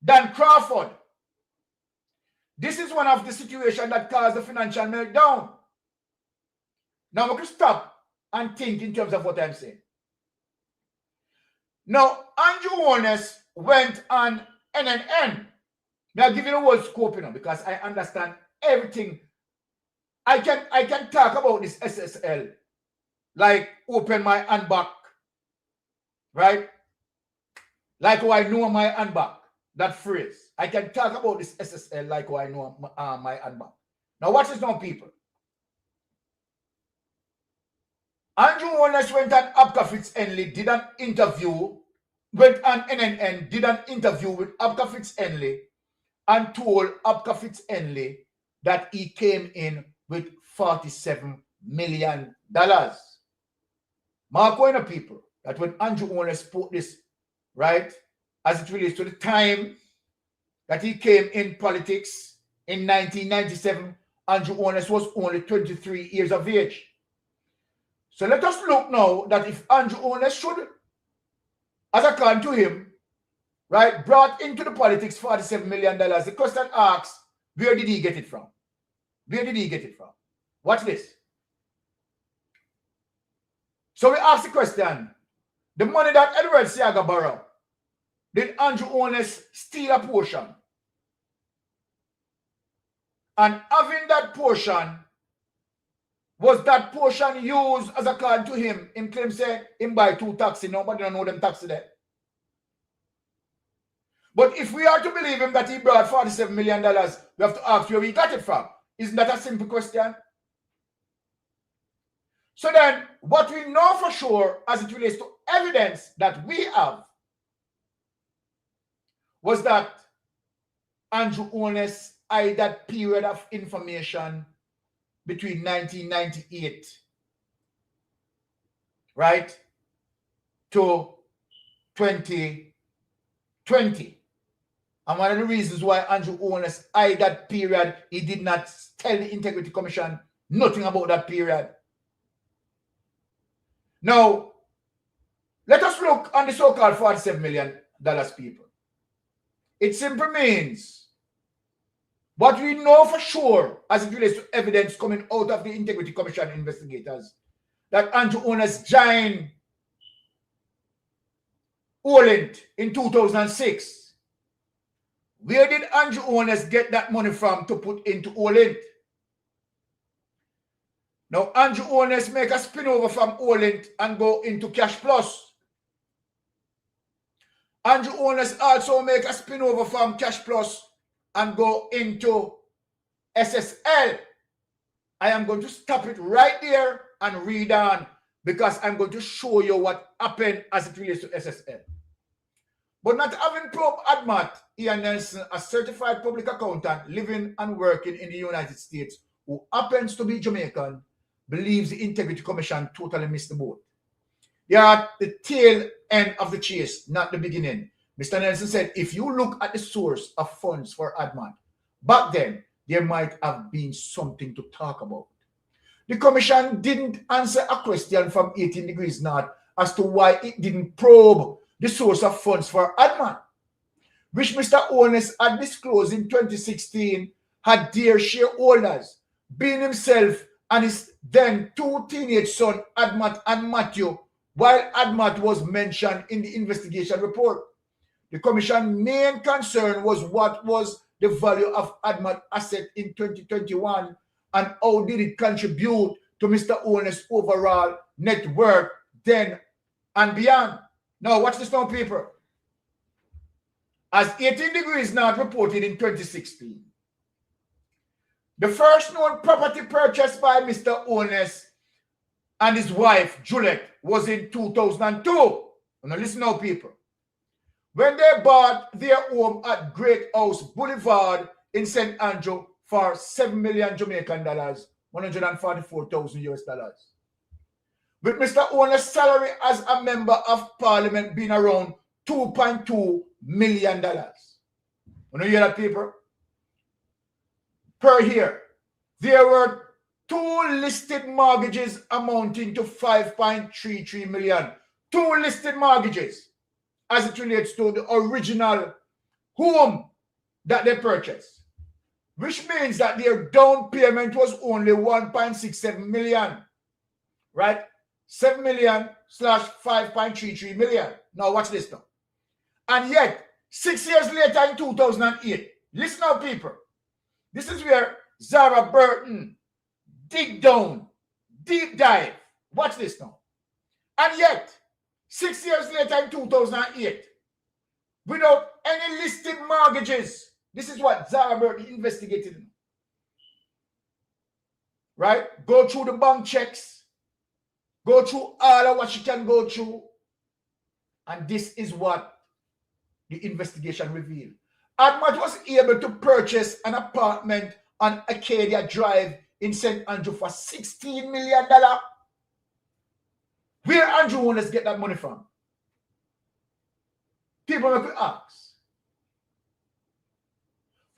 Dan Crawford. This is one of the situations that caused the financial meltdown. Now we can stop and think in terms of what I'm saying. Now, Andrew Holness went on NNN. Now I'll give you the whole scope, because I understand everything. I can talk about this SSL, like open my hand back, right? Like how I know my hand back, that phrase. I can talk about this SSL like how I know my hand back. Now watch this now, people. Andrew Holness went on Abka Fitz-Henley, did an interview, went on NNN, did an interview with Abka Fitz-Henley, and told Abka Fitz-Henley that he came in with $47 million. Mark one people, that when Andrew Holness put this, right, as it relates to the time that he came in politics in 1997, Andrew Holness was only 23 years of age. So let us look now that if Andrew Holness should, as according to him, right, brought into the politics $47 million, the question asks, where did he get it from? Where did he get it from? Watch this. So we ask the question, the money that Edward Seaga borrowed, did Andrew Holness steal a portion? And having that portion, was that portion used as according to him? Him claim say him buy 2 taxi, nobody don't know them taxi there. But if we are to believe him that he brought $47 million, we have to ask where he got it from. Isn't that a simple question? So then, what we know for sure as it relates to evidence that we have was that Andrew Holness had that period of information between 1998, right, to 2020. And one of the reasons why Andrew Holness had that period, he did not tell the Integrity Commission nothing about that period. Now, let us look on the so-called $47 million people. It simply means what we know for sure as it relates to evidence coming out of the Integrity Commission investigators, that Andrew Holness joined Olent in 2006. Where did Andrew Holness get that money from to put into Olent? Now, Andrew Holness make a spin-over from Olent and go into Cash Plus. Andrew Holness also make a spin-over from Cash Plus and go into SSL. I am going to stop it right there and read on, because I'm going to show you what happened as it relates to SSL. But not having probed ADMAT, Ian Nelson, a certified public accountant living and working in the United States, who happens to be Jamaican, believes the Integrity Commission totally missed the boat. They are at the tail end of the chase, not the beginning. Mr. Nelson said, if you look at the source of funds for ADMAT, back then, there might have been something to talk about. The commission didn't answer a question from 18 Degrees North as to why it didn't probe the source of funds for ADMAT, which Mr. Holness had disclosed in 2016 had dear shareholders, being himself and his then 2 teenage sons, ADMAT and Matthew, while ADMAT was mentioned in the investigation report. The commission's main concern was what was the value of ADMAT asset in 2021 and how did it contribute to Mr. Holness' overall net worth then and beyond. Now, watch this now, people. As 18 Degrees North reported in 2016, the first known property purchased by Mr. Holness and his wife, Juliet, was in 2002. Now, listen now, people. When they bought their home at Great House Boulevard in St. Andrew for $7 million Jamaican dollars, 144,000 US dollars. With Mr. Holness' salary as a member of parliament being around $2.2 million. When you hear that, people? Per year, there were 2 listed mortgages amounting to 5.33 million. 2 listed mortgages as it relates to the original home that they purchased, which means that their down payment was only 1.67 million, right? 7 million slash 5.33 million. Now watch this now. And yet, 6 years later in 2008, listen now, people. This is where Zara Burton dig down, deep dive. Watch this now. And yet, 6 years later in 2008, without any listed mortgages, this is what Zara Burton investigated. Right? Go through the bank checks, go through all of what she can go through, and this is what the investigation revealed. Ahmad was able to purchase an apartment on Acadia Drive in St. Andrew for $16 million. Where Andrew Wallace get that money from? People will ask.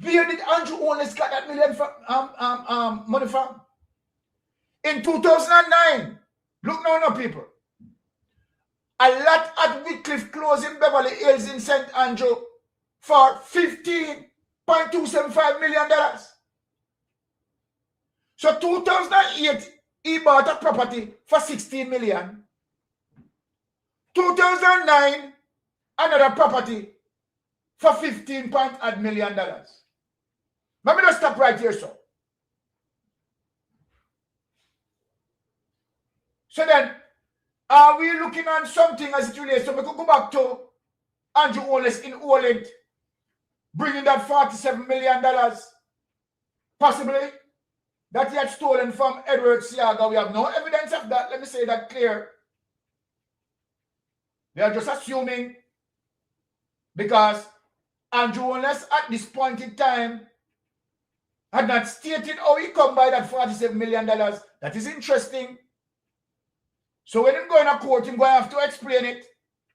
Where did Andrew Wallace get that money from? In 2009, look now, people. A lot at Wycliffe Close in Beverly Hills in St. Andrew for $15.275 million. So 2008, he bought a property for $16 million. 2009, another property for $15 million. Let me just stop right here, so. So then, are we looking at something as it relates? So we could go back to Andrew Wallace in Orland, bringing that $47 million, possibly, that he had stolen from Edward Seaga. We have no evidence of that. Let me say that clear. They are just assuming, because Andrew Wallace at this point in time had not stated how he come by that $47 million. That is interesting. So when you go in a court, you're going to have to explain it.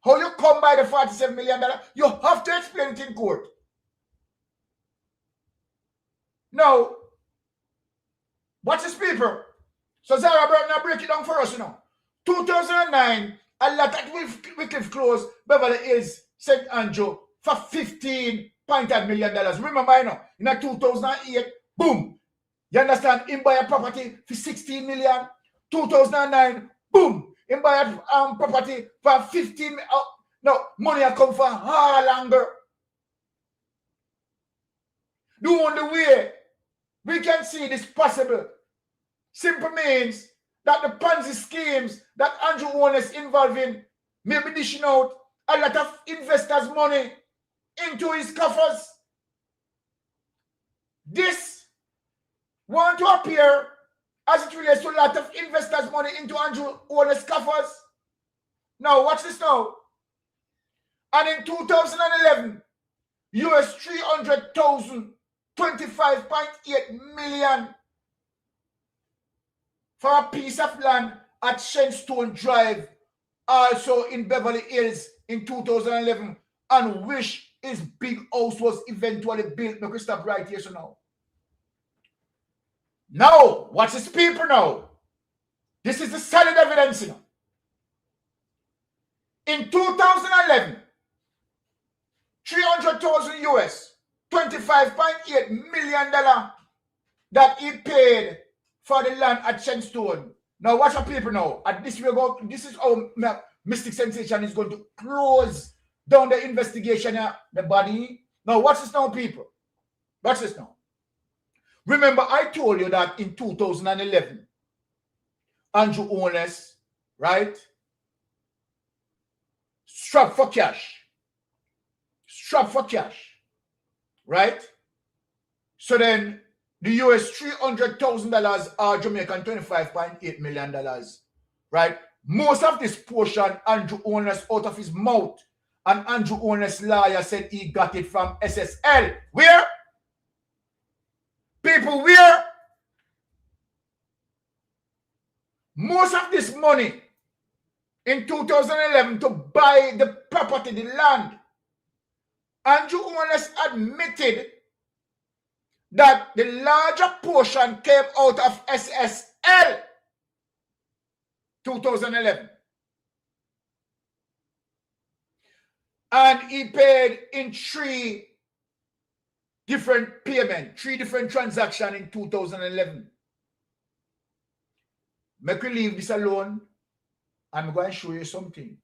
How you come by the $47 million, you have to explain it in court. Now, watch this, people. So Zara Burton, now break it down for us, 2009, a lot at Wycliffe Close, Beverly Hills, St. Andrew, for $15 million. Remember, in 2008, boom. You understand? Him buy a property for $16 million. 2009, boom. Him buy a property for 15. No, money has come for all longer. The only way we can see this possible simple means that the Ponzi schemes that Andrew Wallace involved in may be dishing out a lot of investors' money into his coffers. This want to appear as it relates to a lot of investors' money into Andrew Wallace's coffers. Now, watch this now. And in 2011, US 300,000, 25.8 million for a piece of land at Shenstone Drive, also in Beverly Hills in 2011, and which his big house was eventually built. Now, we stop right here, so now. Now, watch this, people now. This is the solid evidence, In 2011, 300,000 US, $25.8 million that he paid for the land at Shenstone. Now, watch our people now. At this we go. This is how Mystic Sensation is going to close down the investigation of the body. Now, watch this now, people. Watch this now. Remember, I told you that in 2011, Andrew Wallace, right, strapped for cash, right? So then the US $300,000 are Jamaican $25.8 million, right? Most of this portion, Andrew Wallace out of his mouth, and Andrew Wallace's lawyer said he got it from SSL. Where? People, where? Most of this money in 2011 to buy the property, the land, Andrew Wallace admitted that the larger portion came out of SSL 2011. And he paid in 3 different payments, 3 different transactions in 2011. Make we leave this alone. I'm going to show you something.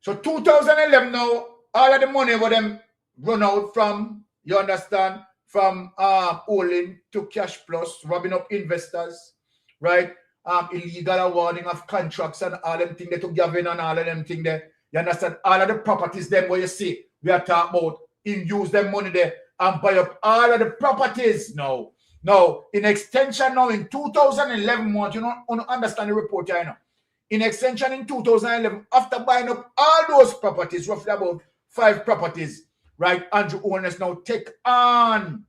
So 2011 now, all of the money what them run out from, you understand, from Olin to Cash Plus, robbing up investors, right? Illegal awarding of contracts and all them things they took Gavin and all of them things there. You understand? All of the properties them where you see, we are talking about, in use them money there and buy up all of the properties now. Now, in extension now in 2011 month, you don't understand the report here, you know. In extension in 2011, after buying up all those properties, roughly about 5 properties, right? Andrew Owners now take on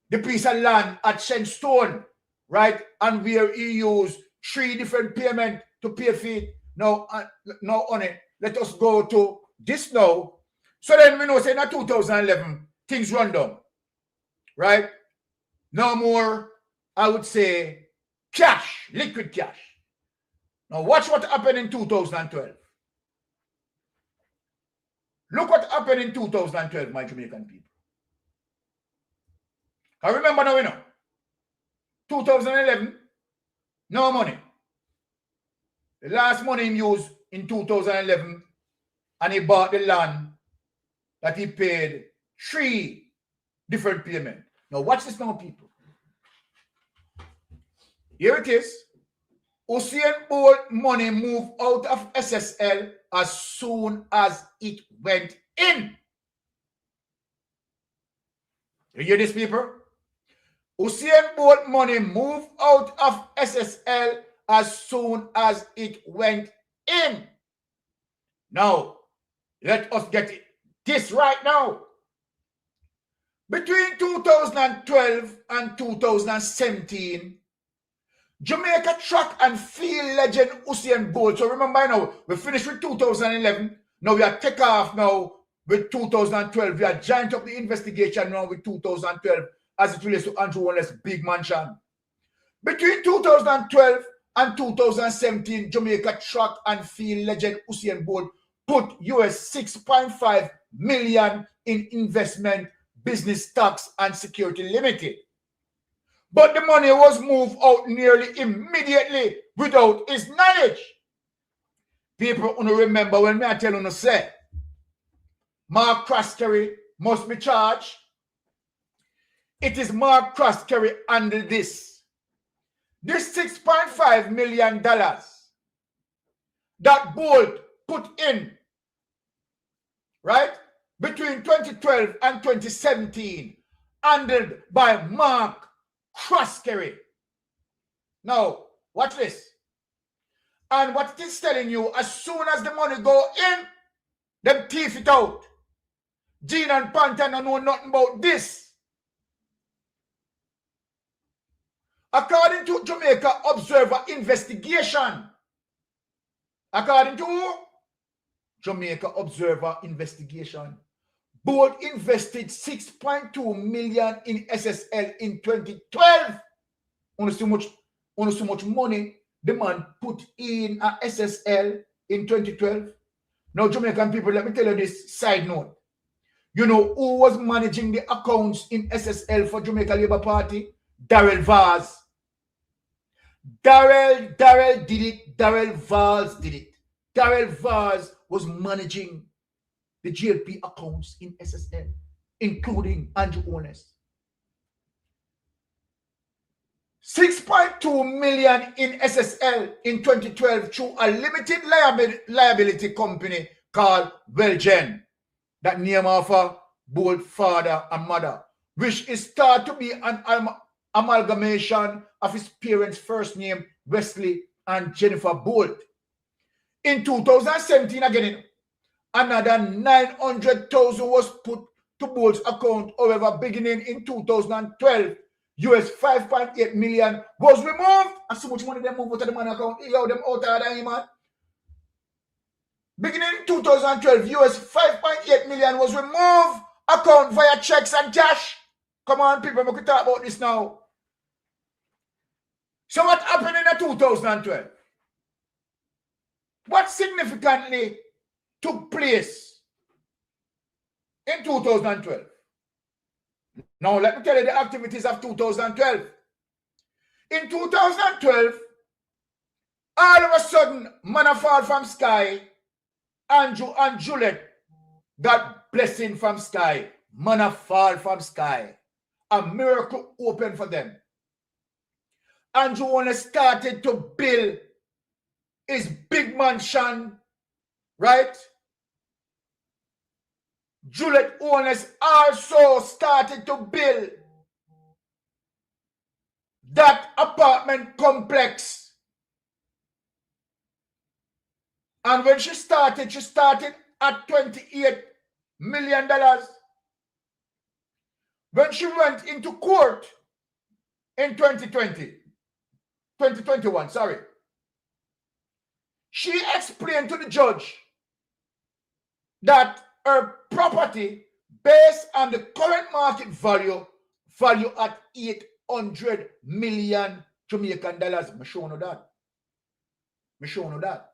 the piece of land at Shenstone, right? And where he used 3 different payments to pay fee. Now on it, let us go to this now. So then we know, say, in 2011, things run down, right? No more, I would say, cash, liquid cash. Now watch what happened in 2012. Look what happened in 2012, my Jamaican people. I remember now, you know, 2011, no money. The last money he used in 2011, and he bought the land that he paid 3 different payments. Now watch this now, people. Here it is. Usain Bolt money moved out of SSL as soon as it went in. You hear this, people? Usain Bolt money moved out of SSL as soon as it went in. Now, let us get this right now. Between 2012 and 2017, Jamaica track and field legend Usain Bolt. So remember now, we finished with 2011. Now we are take off now with 2012. We are joined up the investigation now with 2012 as it relates to Andrew Wallace's big mansion. Between 2012 and 2017, Jamaica track and field legend Usain Bolt put US $6.5 million in investment, business stocks, and security limited. But the money was moved out nearly immediately without his knowledge. People who remember when I tell you say, Mark Croskery must be charged. It is Mark Croskery under this. This $6.5 million that Bolt put in, right, between 2012 and 2017, handled by Mark Croskery. Now, watch this. And what it is telling you, as soon as the money go in, them thief it out. Gene and Panther don't know nothing about this. According to Jamaica Observer investigation, according to Jamaica Observer investigation, Bolt invested $6.2 million in SSL in 2012. Only so much money the man put in a SSL in 2012. Now, Jamaican people, let me tell you this side note. You know who was managing the accounts in SSL for Jamaica Labour Party? Darrell Vaz. Darrell did it. Darrell Vaz did it. Darrell Vaz was managing the GLP accounts in SSL, including Andrew Owners. $6.2 million in SSL in 2012 through a limited liability company called Welgen, that name of a Bolt father and mother, which is thought to be an amalgamation of his parents' first name, Wesley and Jennifer Bolt. In 2017, again, another $900,000 was put to Bolt's account. However, beginning in 2012, US $5.8 million was removed. And so much money they moved out of the man account. He allowed them out of the man. Beginning in 2012, US $5.8 million was removed. Account via checks and cash. Come on, people, we can talk about this now. So what happened in 2012? What significantly took place in 2012? Now let me tell you the activities of 2012. In 2012, all of a sudden, manna fall from sky. Andrew and Juliet got blessing from sky. Manna fall from sky. A miracle opened for them. Andrew only started to build his big mansion, right? Juliet owners also started to build that apartment complex. And when she started at $28 million. When she went into court in 2021, she explained to the judge that her property, based on the current market value at 800 million Jamaican dollars. Me show you that.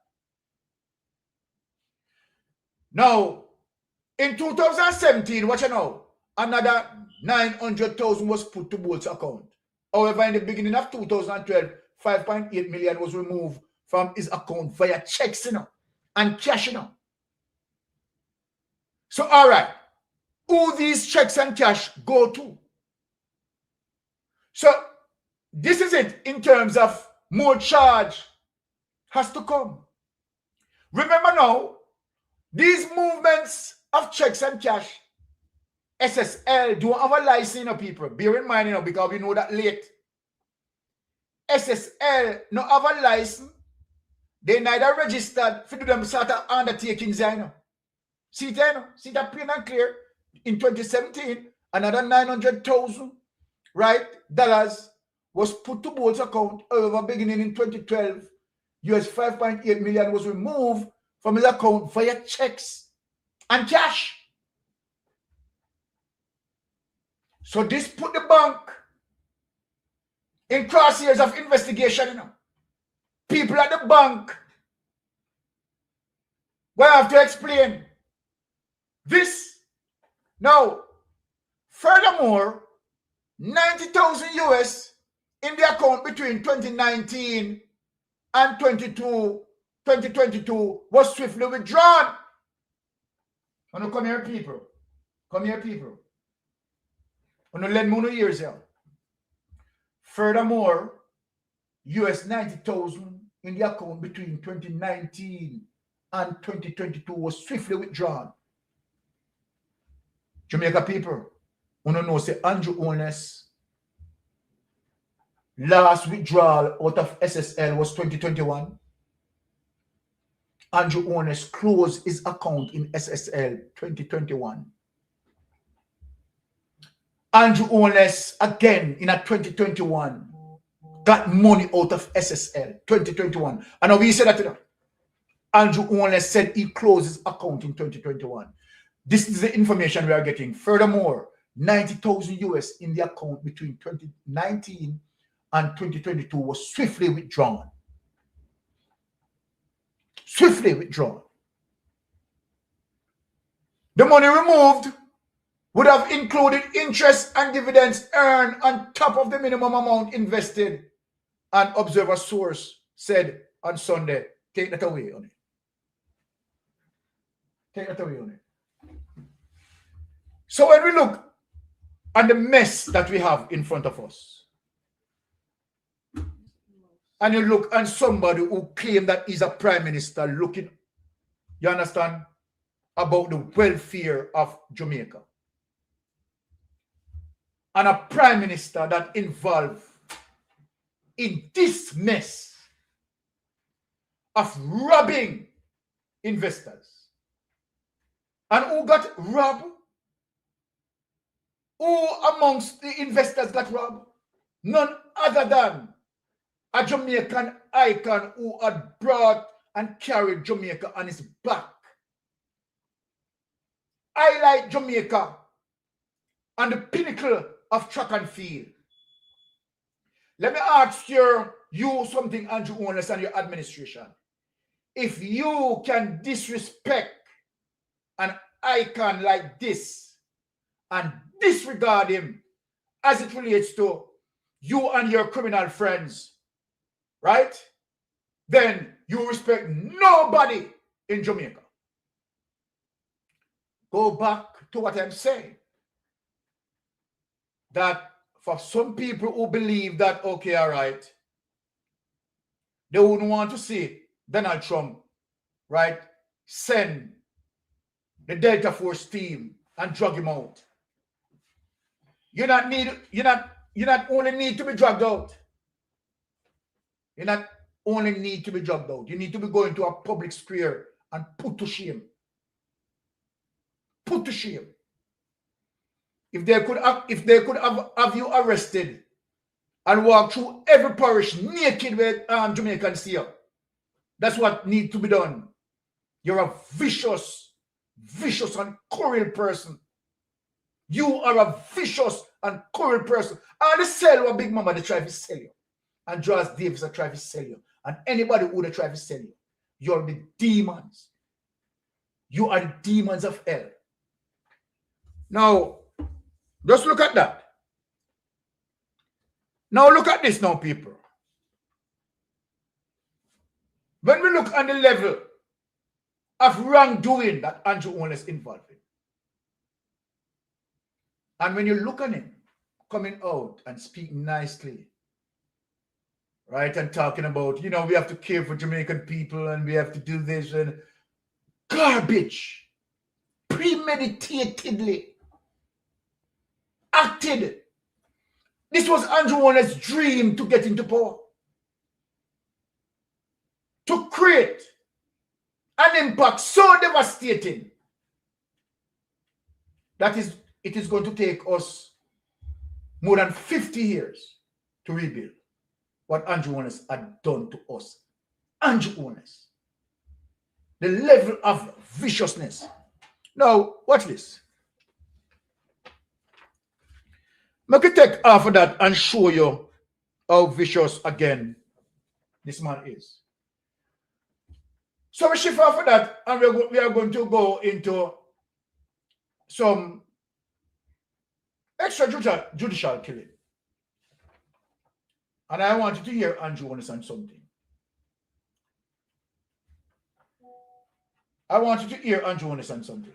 Now, in 2017, what you know, another 900,000 was put to Bolt's account. However, in the beginning of 2012, 5.8 million was removed from his account via checks, and cash, So, all right, who these checks and cash go to? So, this is it in terms of more charge has to come. Remember now, these movements of checks and cash, SSL don't have a license, people. Bear in mind, because we know that late. SSL no have a license. They neither registered for do them sort of undertakings, See that plain and clear. In 2017, another 900,000, right, dollars was put to Bolt's account. However, beginning in 2012, US 5.8 million was removed from his account via checks and cash. So this put the bank in crosshairs of investigation, People at the bank will have to explain this. Now, furthermore, 90,000 US in the account between 2019 and 2022 was swiftly withdrawn. And come here, people. Come here, people. And lend me no years here. Furthermore, US 90,000 in the account between 2019 and 2022 was swiftly withdrawn. Jamaica people, you know, say Andrew Owners last withdrawal out of SSL was 2021. Andrew Owners closed his account in SSL 2021. Andrew Owners again in a 2021 got money out of SSL 2021. And we said that Andrew Owners said he closed his account in 2021. This is the information we are getting. Furthermore, 90,000 US in the account between 2019 and 2022 was swiftly withdrawn. Swiftly withdrawn. The money removed would have included interest and dividends earned on top of the minimum amount invested. An observer source said on Sunday, take that away on it. Take that away on it. So when we look at the mess that we have in front of us, and you look at somebody who claimed that he's a prime minister looking, you understand, about the welfare of Jamaica, and a prime minister that involved in this mess of robbing investors. And who got robbed? Who amongst the investors got robbed? None other than a Jamaican icon who had brought and carried Jamaica on his back. I like Jamaica on the pinnacle of track and field. Let me ask your you something, Andrew Holness and your administration. If you can disrespect an icon like this and disregard him as it relates to you and your criminal friends, right? Then you respect nobody in Jamaica. Go back to what I'm saying. That for some people who believe that, okay, all right, they wouldn't want to see Donald Trump, right, send the Delta Force team and drag him out. You not only need to be dragged out. You not only need to be dragged out. You need to be going to a public square and put to shame. Put to shame. If they could have you arrested and walk through every parish naked with Jamaicans here, that's what needs to be done. You're a vicious and cruel person. You are a vicious and cruel person. And they sell what Big Mama they try to sell you. And Josh Davis they try to sell you. And anybody who they try to sell you. You're the demons. You are the demons of hell. Now, just look at that. Now look at this now, people. When we look at the level of wrongdoing that Andrew Holness is involved in, and when you look at him coming out and speaking nicely, right, and talking about, you know, we have to care for Jamaican people and we have to do this and garbage, premeditatedly acted. This was Andrew Holness' dream to get into power, to create an impact so devastating that it is going to take us more than 50 years to rebuild what Andrew Holness had done to us. Andrew Holness. The level of viciousness. Now, watch this. I can take half of that and show you how vicious again this man is. So we shift off of that and we are going to go into some extrajudicial killing. And I want you to hear Andrew Holness on something. I want you to hear Andrew Holness on something.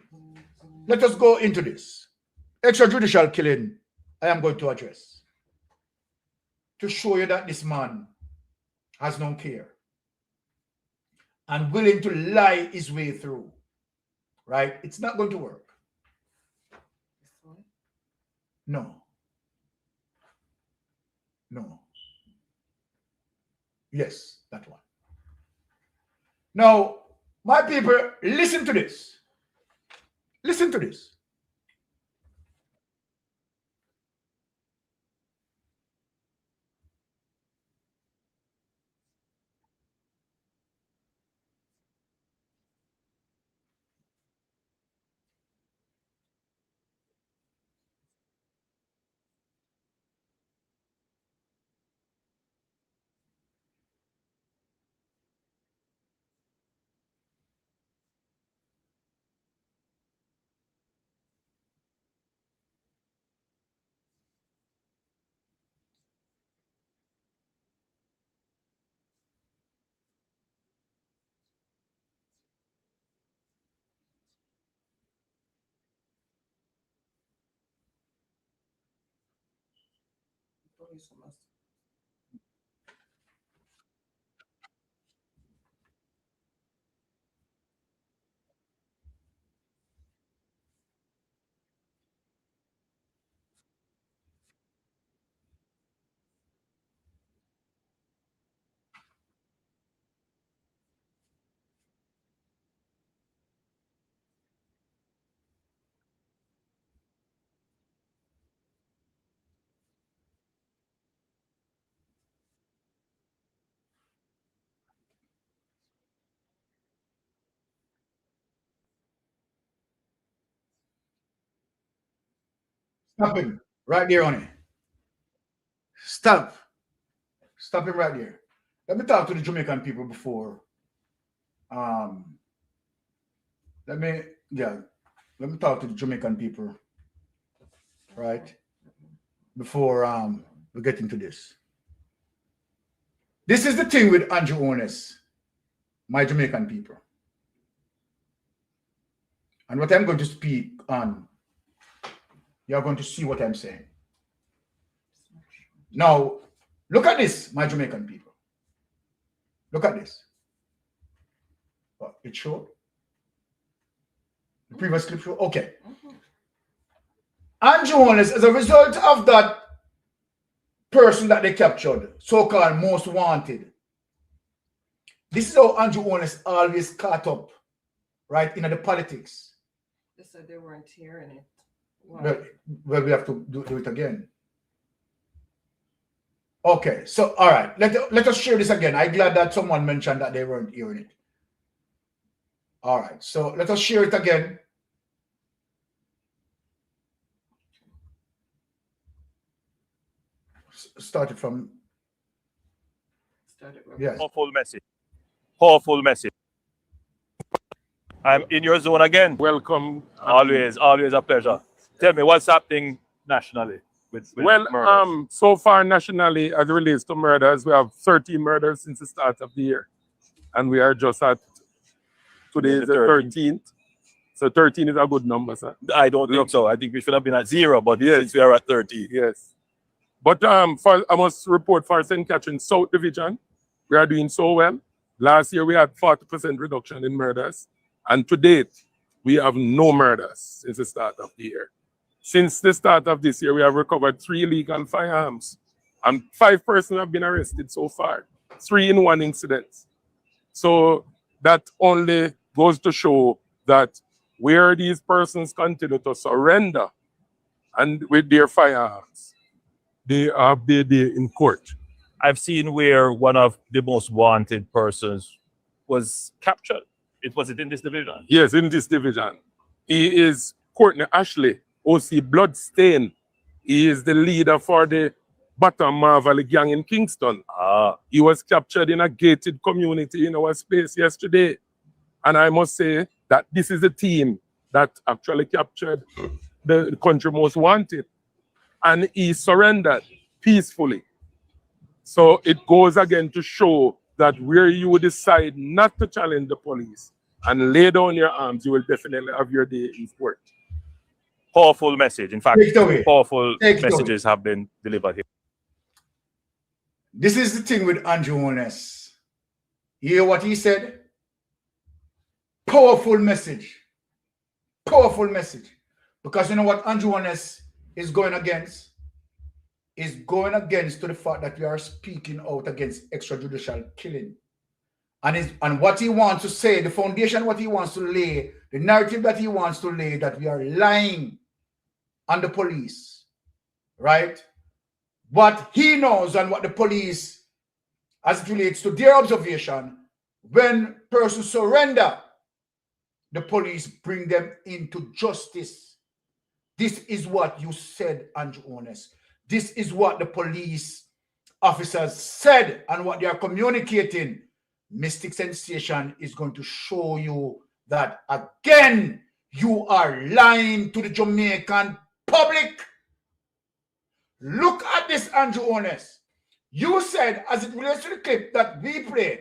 Let us go into this. Extrajudicial killing I am going to address to show you that this man has no care and willing to lie his way through, right? It's not going to work. No. No. Yes, that one. Now, my people, listen to this. Listen to this. Stop him right there on it. Stop. Stop him right there. let me talk to the Jamaican people before. Let me talk to the Jamaican people, right? Before we get into this. This is the thing with Andrew Honest, my Jamaican people. And what I'm going to speak on, you're going to see what I'm saying. Now, look at this, my Jamaican people. Look at this. Oh, it showed? The previous clip showed? Okay. Andrew Honest, as a result of that person that they captured, so-called most wanted, this is how Andrew Honest always caught up, right, in the politics. They said they weren't hearing it. Wow. Well, we have to do it again. Okay, so all right, let us share this again. I'm glad that someone mentioned that they weren't hearing it. All right, so let us share it again. Started from. Yes. Powerful message. Powerful message. I'm in your zone again. Welcome. Always a pleasure. Tell me what's happening nationally with murders? So far nationally, as it relates to murders, we have 13 murders since the start of the year. And we are just at, today is the 13th. So 13 is a good number, sir. I don't think so. I think we should have been at 0, but yes, since we are at 13. Yes. But I must report for St. Catherine South Division, we are doing so well. Last year, we had 40% reduction in murders. And to date, we have no murders since the start of the year. Since the start of this year, we have recovered 3 illegal firearms. And 5 persons have been arrested so far. 3 in 1 incident. So that only goes to show that where these persons continue to surrender and with their firearms, they are there in court. I've seen where one of the most wanted persons was captured. Was it in this division? Yes, in this division. He is Courtney Ashley, OC Bloodstain. He is the leader for the Bottom Marvel gang in Kingston. He was captured in a gated community in our space yesterday. And I must say that this is the team that actually captured the country most wanted. And he surrendered peacefully. So it goes again to show that where you decide not to challenge the police and lay down your arms, you will definitely have your day in court. Powerful message. In fact, powerful messages have been delivered here. This is the thing with Andrew Honest. You hear what he said? Powerful message. Powerful message. Because you know what Andrew Honest is going against? Is going against to the fact that we are speaking out against extrajudicial killing. And what he wants to say, the foundation, what he wants to lay, the narrative that he wants to lay, that we are lying on the police, right? What he knows and what the police, as it relates to their observation, when persons surrender, the police bring them into justice. This is what you said, Andrew Honest. This is what the police officers said and what they are communicating. Mystic Sensation is going to show you that again, you are lying to the Jamaican public. Look at this, Andrew Honest. You said, as it relates to the clip that we played,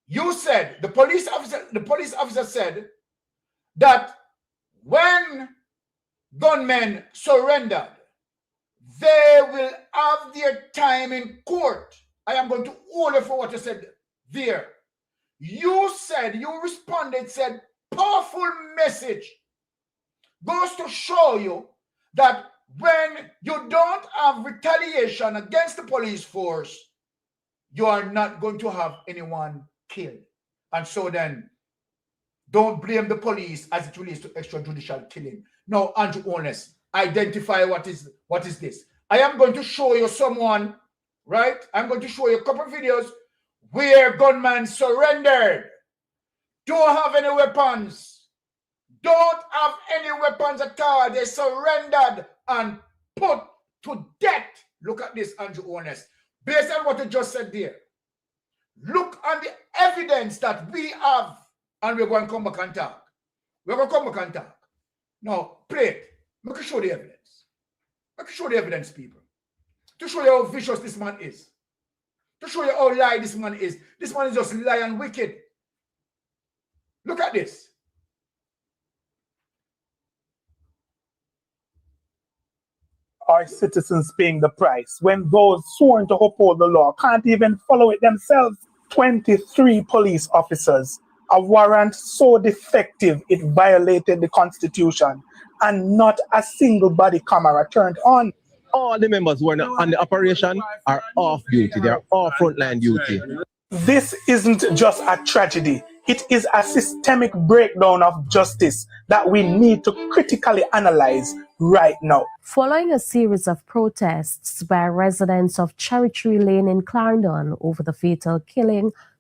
you said, the police officer said that when gunmen surrendered, they will have their time in court. I am going to order for what you said there. You said, you responded, said, powerful message. Goes to show you that when you don't have retaliation against the police force, you are not going to have anyone killed. And so then, don't blame the police as it relates to extrajudicial killing. No, Andrew Honest, identify what is this. I am going to show you someone, right? I'm going to show you a couple of videos where gunmen surrendered. Don't have any weapons. Don't have any weapons at all. They surrendered and put to death. Look at this, Andrew Honest. Based on what you just said there, Look at the evidence that we have, and we're going to come back and talk. We're going to come back and talk. Now, play it. Make sure the evidence. Make sure the evidence, people. To show you how vicious this man is. To show you how lie this man is. This man is just lie and wicked. Look at this. Our citizens paying the price when those sworn to uphold the law can't even follow it themselves. 23 police officers, a warrant so defective it violated the Constitution, and not a single body camera turned on. All the members who are on the operation are off duty. They are off frontline duty. This isn't just a tragedy. It is a systemic breakdown of justice that we need to critically analyze right now. Following a series of protests by residents of Cherry Tree Lane in Clarendon over the fatal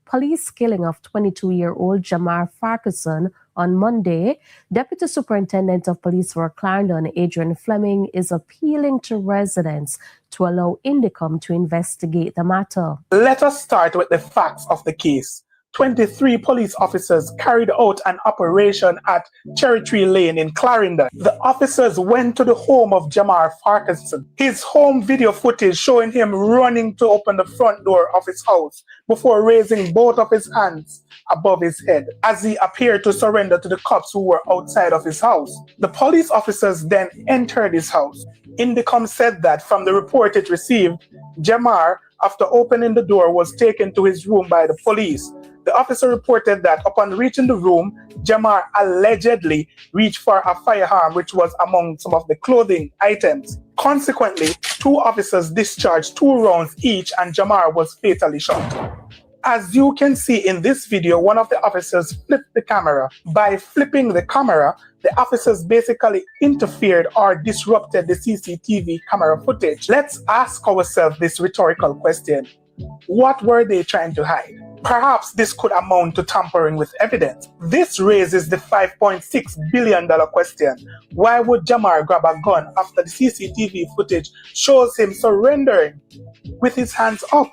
police killing of 22-year-old Jamar Farquharson on Monday, Deputy Superintendent of Police for Clarendon, Adrian Fleming, is appealing to residents to allow Indicom to investigate the matter. Let us start with the facts of the case. 23 police officers carried out an operation at Cherry Tree Lane in Clarendon. The officers went to the home of Jamar Farquharson. His home video footage showing him running to open the front door of his house before raising both of his hands above his head as he appeared to surrender to the cops who were outside of his house. The police officers then entered his house. Indicom said that from the report it received, Jamar, after opening the door, was taken to his room by the police. The officer reported that upon reaching the room, Jamar allegedly reached for a firearm, which was among some of the clothing items. Consequently, 2 officers discharged 2 rounds each, and Jamar was fatally shot. As you can see in this video, one of the officers flipped the camera. By flipping the camera, the officers basically interfered or disrupted the CCTV camera footage. Let's ask ourselves this rhetorical question. What were they trying to hide? Perhaps this could amount to tampering with evidence. This raises the $5.6 billion question. Why would Jamar grab a gun after the CCTV footage shows him surrendering with his hands up?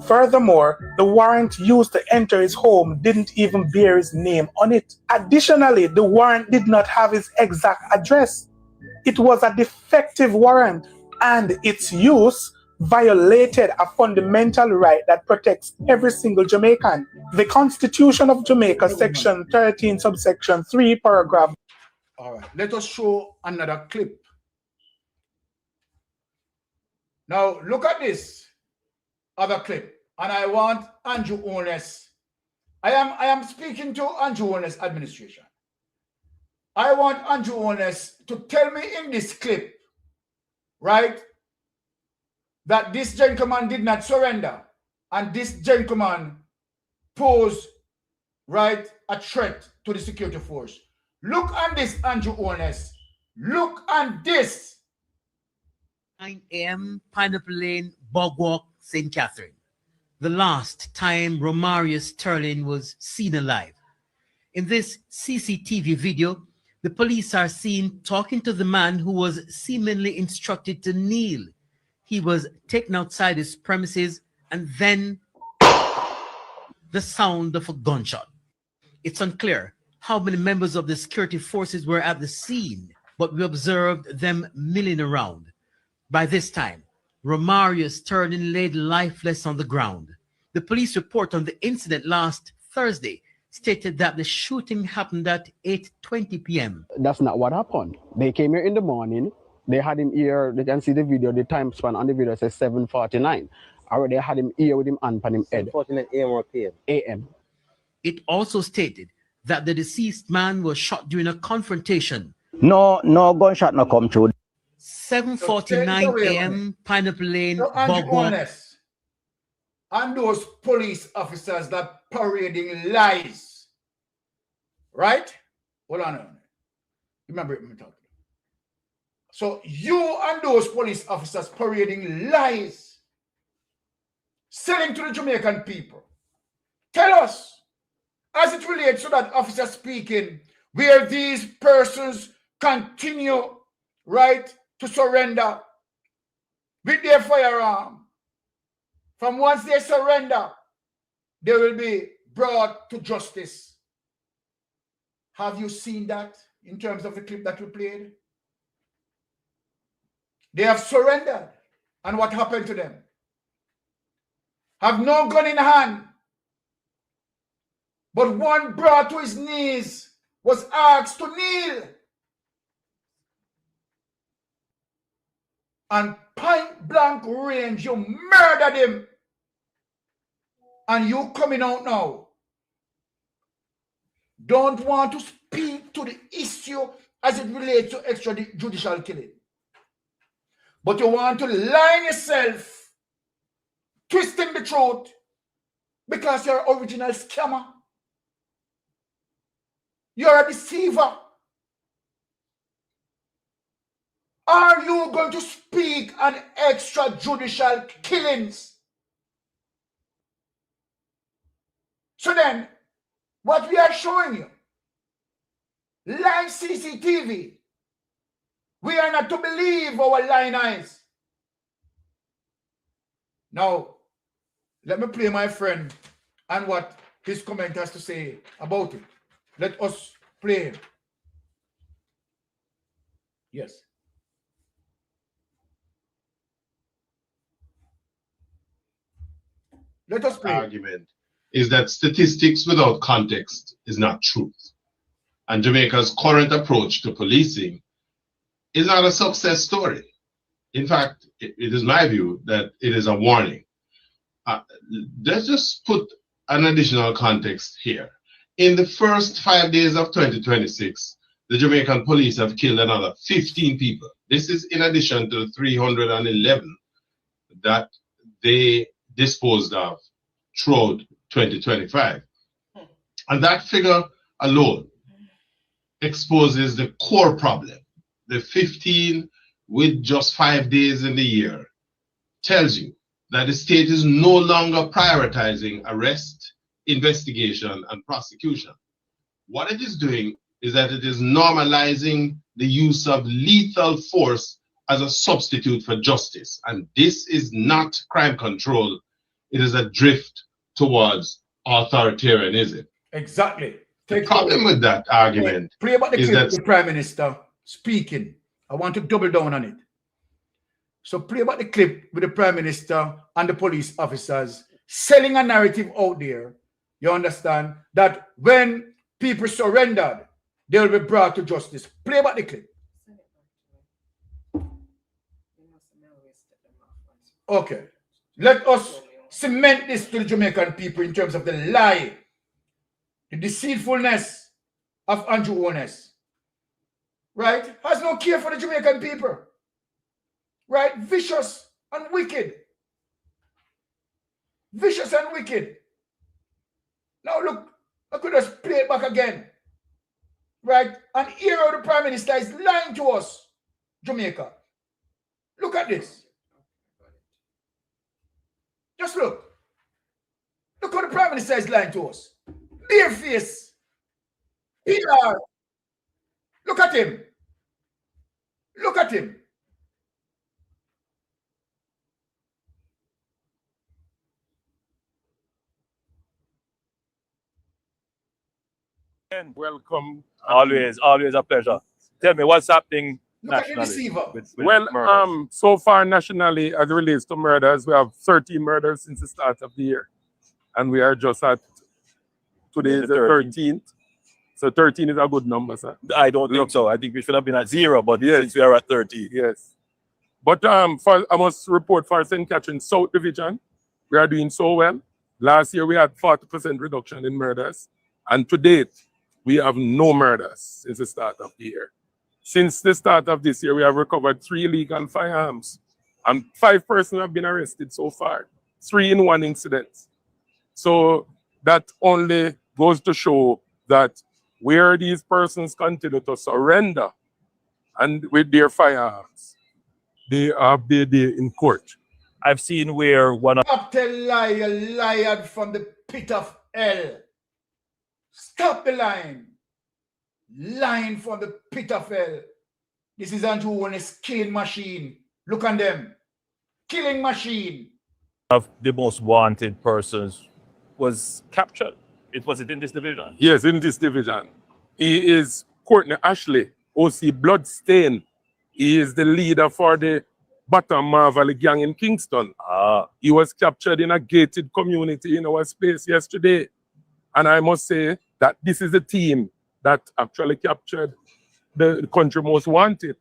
Furthermore, the warrant used to enter his home didn't even bear his name on it. Additionally, the warrant did not have his exact address. It was a defective warrant, and its use violated a fundamental right that protects every single Jamaican. The Constitution of Jamaica, Section 13, subsection 3, paragraph. All right, let us show another clip. Now, look at this other clip, and I want Andrew Holness. I am speaking to Andrew Holness administration. I want Andrew Holness to tell me in this clip, right, that this gentleman did not surrender, and this gentleman posed, right, a threat to the security force. Look at this, Andrew Holness. Look at this. 9 a.m., Pineapple Lane, Bogwalk, St. Catherine. The last time Romario Sterling was seen alive. In this CCTV video, the police are seen talking to the man who was seemingly instructed to kneel. He was taken outside his premises, and then the sound of a gunshot. It's unclear how many members of the security forces were at the scene, but we observed them milling around. By this time, Romario Sterling laid lifeless on the ground. The police report on the incident last Thursday stated that the shooting happened at 8:20 p.m. That's not what happened. They came here in the morning. They had him here. They can see the video. The time span on the video says 7:49. Already had him here with him hand on him head. 7:49 a.m. or p.m. A.m. It also stated that the deceased man was shot during a confrontation. No gunshot no come through. 7:49 a.m. Pineapple Lane, Bogwalk. And those police officers that parading lies, right? Hold on a minute. Remember me talking. So you and those police officers parading lies, selling to the Jamaican people. Tell us, as it relates to that officer speaking, where these persons continue, right, to surrender with their firearm. From once they surrender, they will be brought to justice. Have you seen that in terms of the clip that we played? They have surrendered. And what happened to them? Have no gun in hand. But one brought to his knees, was asked to kneel. And point blank range, you murdered him. And you coming out now. Don't want to speak to the issue as it relates to extrajudicial killing. But you want to line yourself, twisting the truth, because you're an original scammer. You're a deceiver. Are you going to speak on extrajudicial killings? So then, what we are showing you, live CCTV, we are not to believe our lying eyes. Now, let me play my friend and what his comment has to say about it. Let us play him. Yes. Let us play. Argument is that statistics without context is not truth. And Jamaica's current approach to policing is not a success story. In fact, it is my view that it is a warning. Let's just put an additional context here. In the first 5 days of 2026, the Jamaican police have killed another 15 people. This is in addition to the 311 that they disposed of throughout 2025. And that figure alone exposes the core problem. The 15 with just 5 days in the year tells you that the state is no longer prioritizing arrest, investigation, and prosecution. What it is doing is that it is normalizing the use of lethal force as a substitute for justice. And this is not crime control. It is a drift towards authoritarianism. Exactly. The problem with that argument play about the is clip that of the Prime Minister speaking. I want to double down on it. So play about the clip with the Prime Minister and the police officers selling a narrative out there. You understand that when people surrendered, they will be brought to justice. Play about the clip. Okay. Let us cement this to the Jamaican people in terms of the lie, the deceitfulness of Andrew Honest. Right? Has no care for the Jamaican people. Right? Vicious and wicked. Vicious and wicked. Now look, I could just play it back again. Right? And here how the Prime Minister is lying to us, Jamaica. Look at this. Just look. Look how the Prime Minister is lying to us. Bare face. PR. Look at him. Look at him. Welcome. Always a pleasure. Tell me what's happening nationally. Well, so far nationally, as it relates to murders, we have 13 murders since the start of the year. And we are just at, today is the 13th. So 13 is a good number, sir. I don't think so. I think we should have been at 0, but yes, since we are at 30. Yes. But I must report for St. Catherine South Division, we are doing so well. Last year, we had 40% reduction in murders. And to date, we have no murders since the start of the year. Since the start of this year, we have recovered 3 illegal firearms. And 5 persons have been arrested so far. 3 in 1 incident. So that only goes to show that where these persons continue to surrender and with their firearms, they are in court. I've seen where one of... Stop the liar from the pit of hell. Stop the lying. Lying from the pit of hell. This is Andrew Honest's killing machine. Look on them. Killing machine. Of the most wanted persons was captured. Was it in this division? Yes, in this division. He is Courtney Ashley, OC Bloodstain. He is the leader for the Bottom Marvel gang in Kingston. He was captured in a gated community in our space yesterday. And I must say that this is the team that actually captured the country most wanted.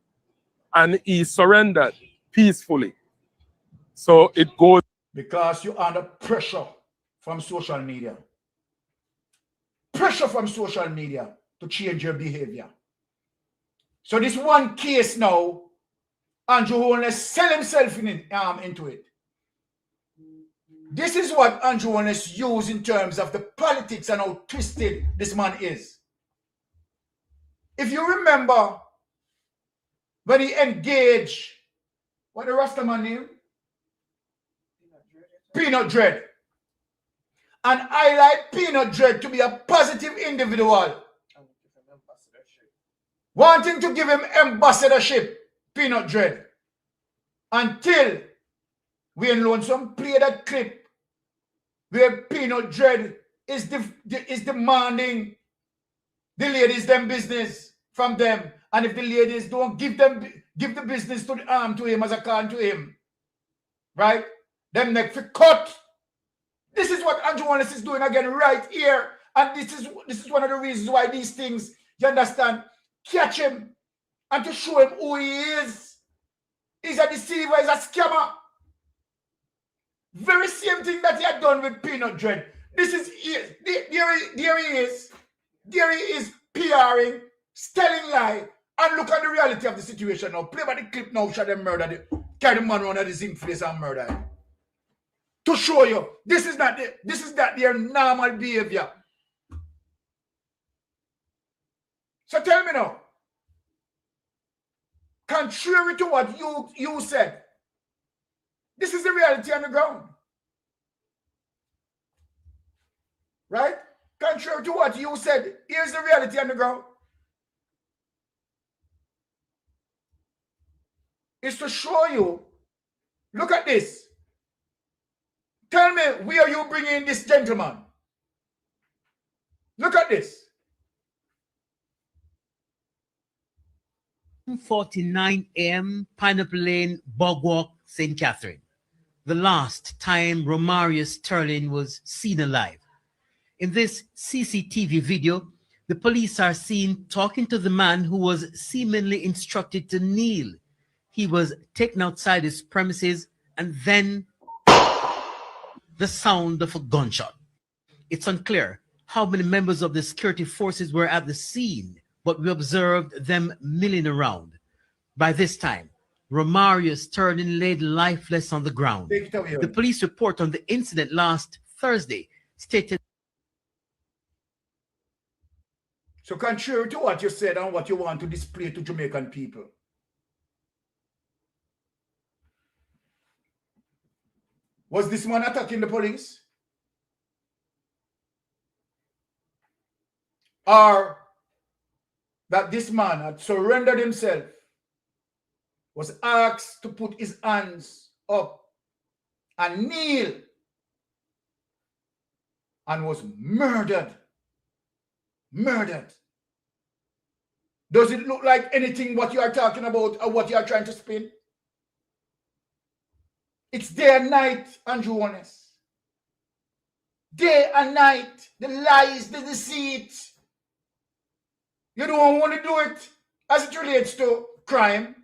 And he surrendered peacefully. So it goes. Because you're under pressure from social media. Pressure from social media to change your behavior. So this one case now, Andrew Holness sell himself into it. This is what Andrew Holness used in terms of the politics and how twisted this man is. If you remember when he engaged, what the Rastaman name? Peanut Dread. And highlight Peanut Dread to be a positive individual. Wanting to give him ambassadorship, Peanut Dread. Until Wayne Lonesome played that clip where Peanut Dread is demanding the ladies them business from them. And if the ladies don't give the business to him as a can to him, right? Them neck for cut. This is what Andrew Holness is doing again right here. And this is one of the reasons why these things, you understand, catch him and to show him who he is. He's a deceiver, he's a scammer. Very same thing that he had done with Peanut Dread. This is, there he is. There he is PRing, telling lie. And look at the reality of the situation now. Play by the clip now, show them murder. Carry the man around at the zinc place and murder him. To show you, this is not their normal behavior. So tell me now, contrary to what you said, this is the reality on the ground. Right? Contrary to what you said, here's the reality on the ground. It's to show you, look at this. Tell me where you bring in this gentleman. Look at this. 2:49 a.m. Pineapple Lane, Bogwalk, St. Catherine. The last time Romarius Sterling was seen alive. In this CCTV video, the police are seen talking to the man who was seemingly instructed to kneel. He was taken outside his premises and then the sound of a gunshot. It's unclear how many members of the security forces were at the scene, but we observed them milling around. By this time, Romarius Sterling laid lifeless on the ground. The police report on the incident last Thursday stated. So contrary to what you said and what you want to display to Jamaican people, was this man attacking the police? Or that this man had surrendered himself, was asked to put his hands up and kneel, and was murdered? Murdered. Does it look like anything what you are talking about or what you are trying to spin? It's day and night, Andrew Holness. Day and night. The lies, the deceit. You don't want to do it as it relates to crime.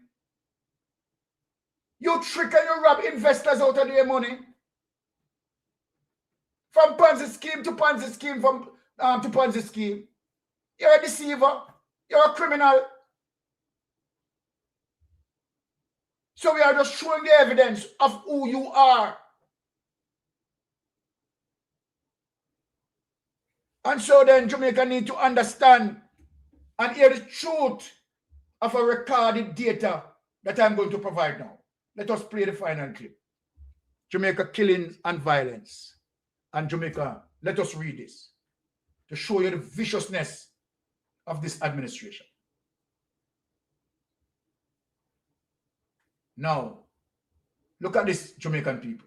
You trick and you rob investors out of their money. From Ponzi scheme to Ponzi scheme, from to Ponzi scheme. You're a deceiver. You're a criminal. So we are just showing the evidence of who you are. And so then Jamaica need to understand and hear the truth of a recorded data that I'm going to provide now. Let us play the final clip. Jamaica killings and violence. And Jamaica, let us read this to show you the viciousness of this administration. Now, look at this, Jamaican people.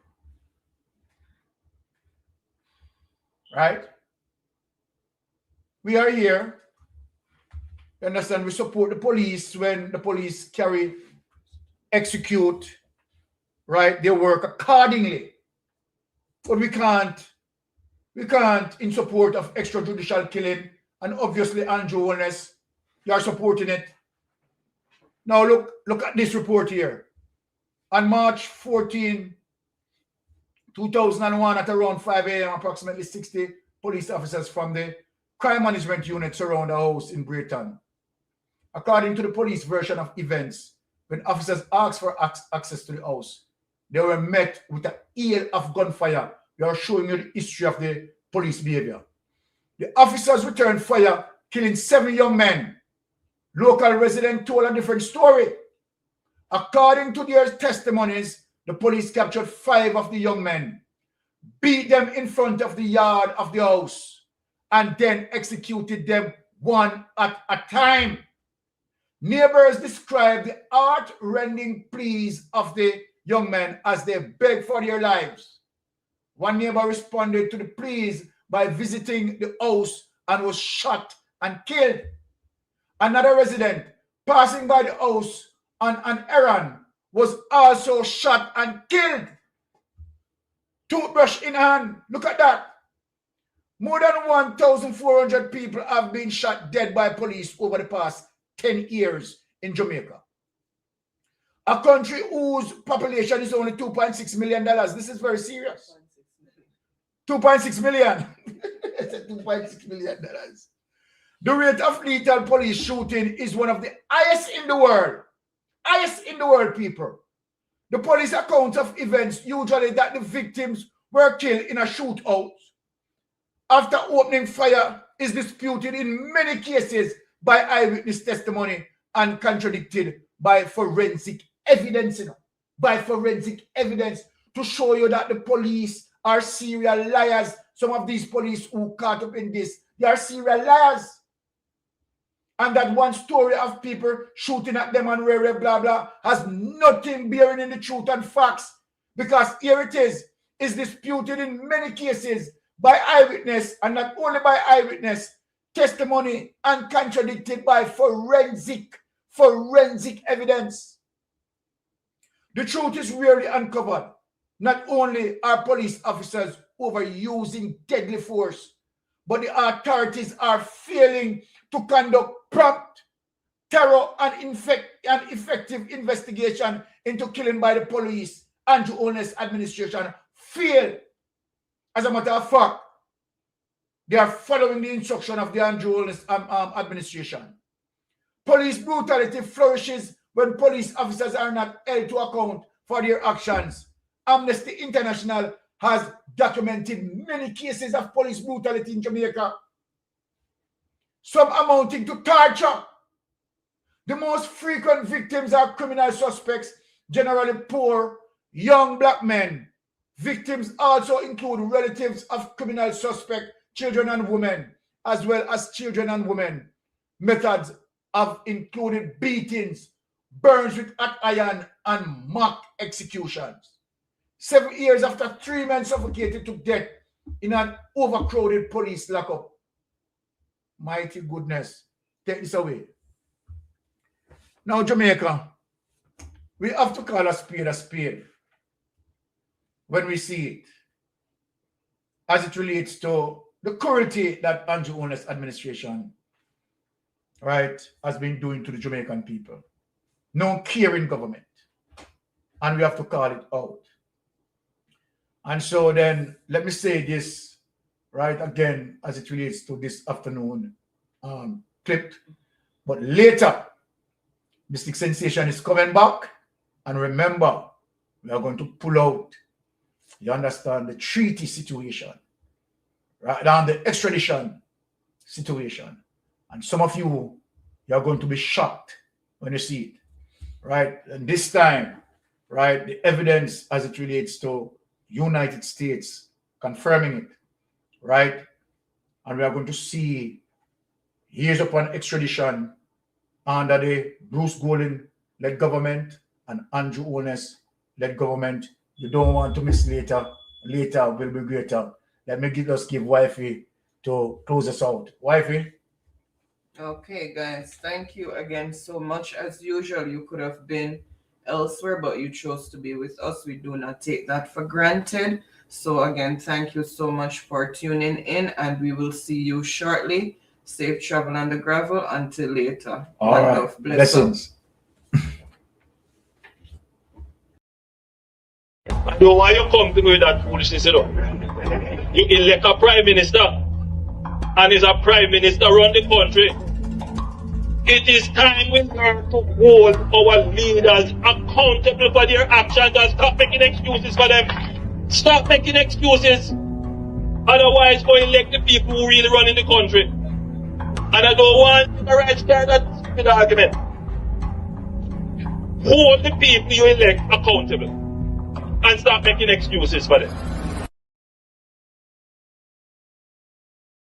right? We are here. You understand? We support the police when the police execute, right, their work accordingly. But we can't, in support of extrajudicial killing, and obviously Andrew Holness, you are supporting it. Now look at this report here. On March 14, 2001, at around 5 a.m., approximately 60 police officers from the crime management unit surround a house in Brayton. According to the police version of events, when officers asked for access to the house, they were met with a hail of gunfire. We are showing you the history of the police behavior. The officers returned fire, killing 7 young men. Local residents told a different story. According to their testimonies, the police captured 5 of the young men, beat them in front of the yard of the house, and then executed them one at a time. Neighbors described the heart-rending pleas of the young men as they begged for their lives. One neighbor responded to the pleas by visiting the house and was shot and killed. Another resident passing by the house on an errand was also shot and killed. Toothbrush in hand. Look at that. More than 1,400 people have been shot dead by police over the past 10 years in Jamaica. A country whose population is only $2.6 million. This is very serious. 2.6 million. It's $2.6 million. The rate of lethal police shooting is one of the highest in the world. Highest in the world, people. The police account of events usually that the victims were killed in a shootout after opening fire is disputed in many cases by eyewitness testimony and contradicted by forensic evidence. By forensic evidence to show you that the police are serial liars. Some of these police who caught up in this, they are serial liars. And that one story of people shooting at them and rare blah blah has nothing bearing in the truth and facts, because here it is disputed in many cases by eyewitness, and not only by eyewitness testimony, and contradicted by forensic evidence. The truth is rarely uncovered. Not only are police officers overusing deadly force, but the authorities are failing to conduct prompt, thorough, and effective investigation into killing by the police. Andrew Holness administration failed. As a matter of fact, they are following the instruction of the Andrew Holness administration. Police brutality flourishes when police officers are not held to account for their actions. Amnesty International has documented many cases of police brutality in Jamaica, some amounting to torture. The most frequent victims are criminal suspects, generally poor, young black men. Victims also include relatives of criminal suspects, children and women, as well as children and women. Methods have included beatings, burns with hot iron, and mock executions. 7 years after 3 men suffocated to death in an overcrowded police lockup. Mighty goodness, take this away. Now, Jamaica, we have to call a spade when we see it, as it relates to the cruelty that Andrew Holness administration, right, has been doing to the Jamaican people. No caring government. And we have to call it out. And so then, let me say this, right, again, as it relates to this afternoon clip. But later, Mystic Sensation is coming back. And remember, we are going to pull out, you understand, the treaty situation, right down the extradition situation. And some of you are going to be shocked when you see it, right? And this time, right, the evidence as it relates to United States confirming it, right? And we are going to see years upon extradition under the Bruce Golding-led government and Andrew Holness-led government. You don't want to miss later. Later will be greater. let me just give Wifey to close us out. Wifey? Okay, guys, thank you again so much. As usual, you could have been elsewhere, but you chose to be with us. We do not take that for granted. So again, thank you so much for tuning in, and we will see you shortly. Safe travel on the gravel. Until later. All right. Blessings. I know why you come to me with that foolishness, you know. You elect a prime minister, and is a prime minister run the country. It is time we learn to hold our leaders accountable for their actions and stop making excuses for them. Stop making excuses. Otherwise, go elect the people who really run in the country. And I don't want the right start that stupid argument. Hold the people you elect accountable and stop making excuses for them.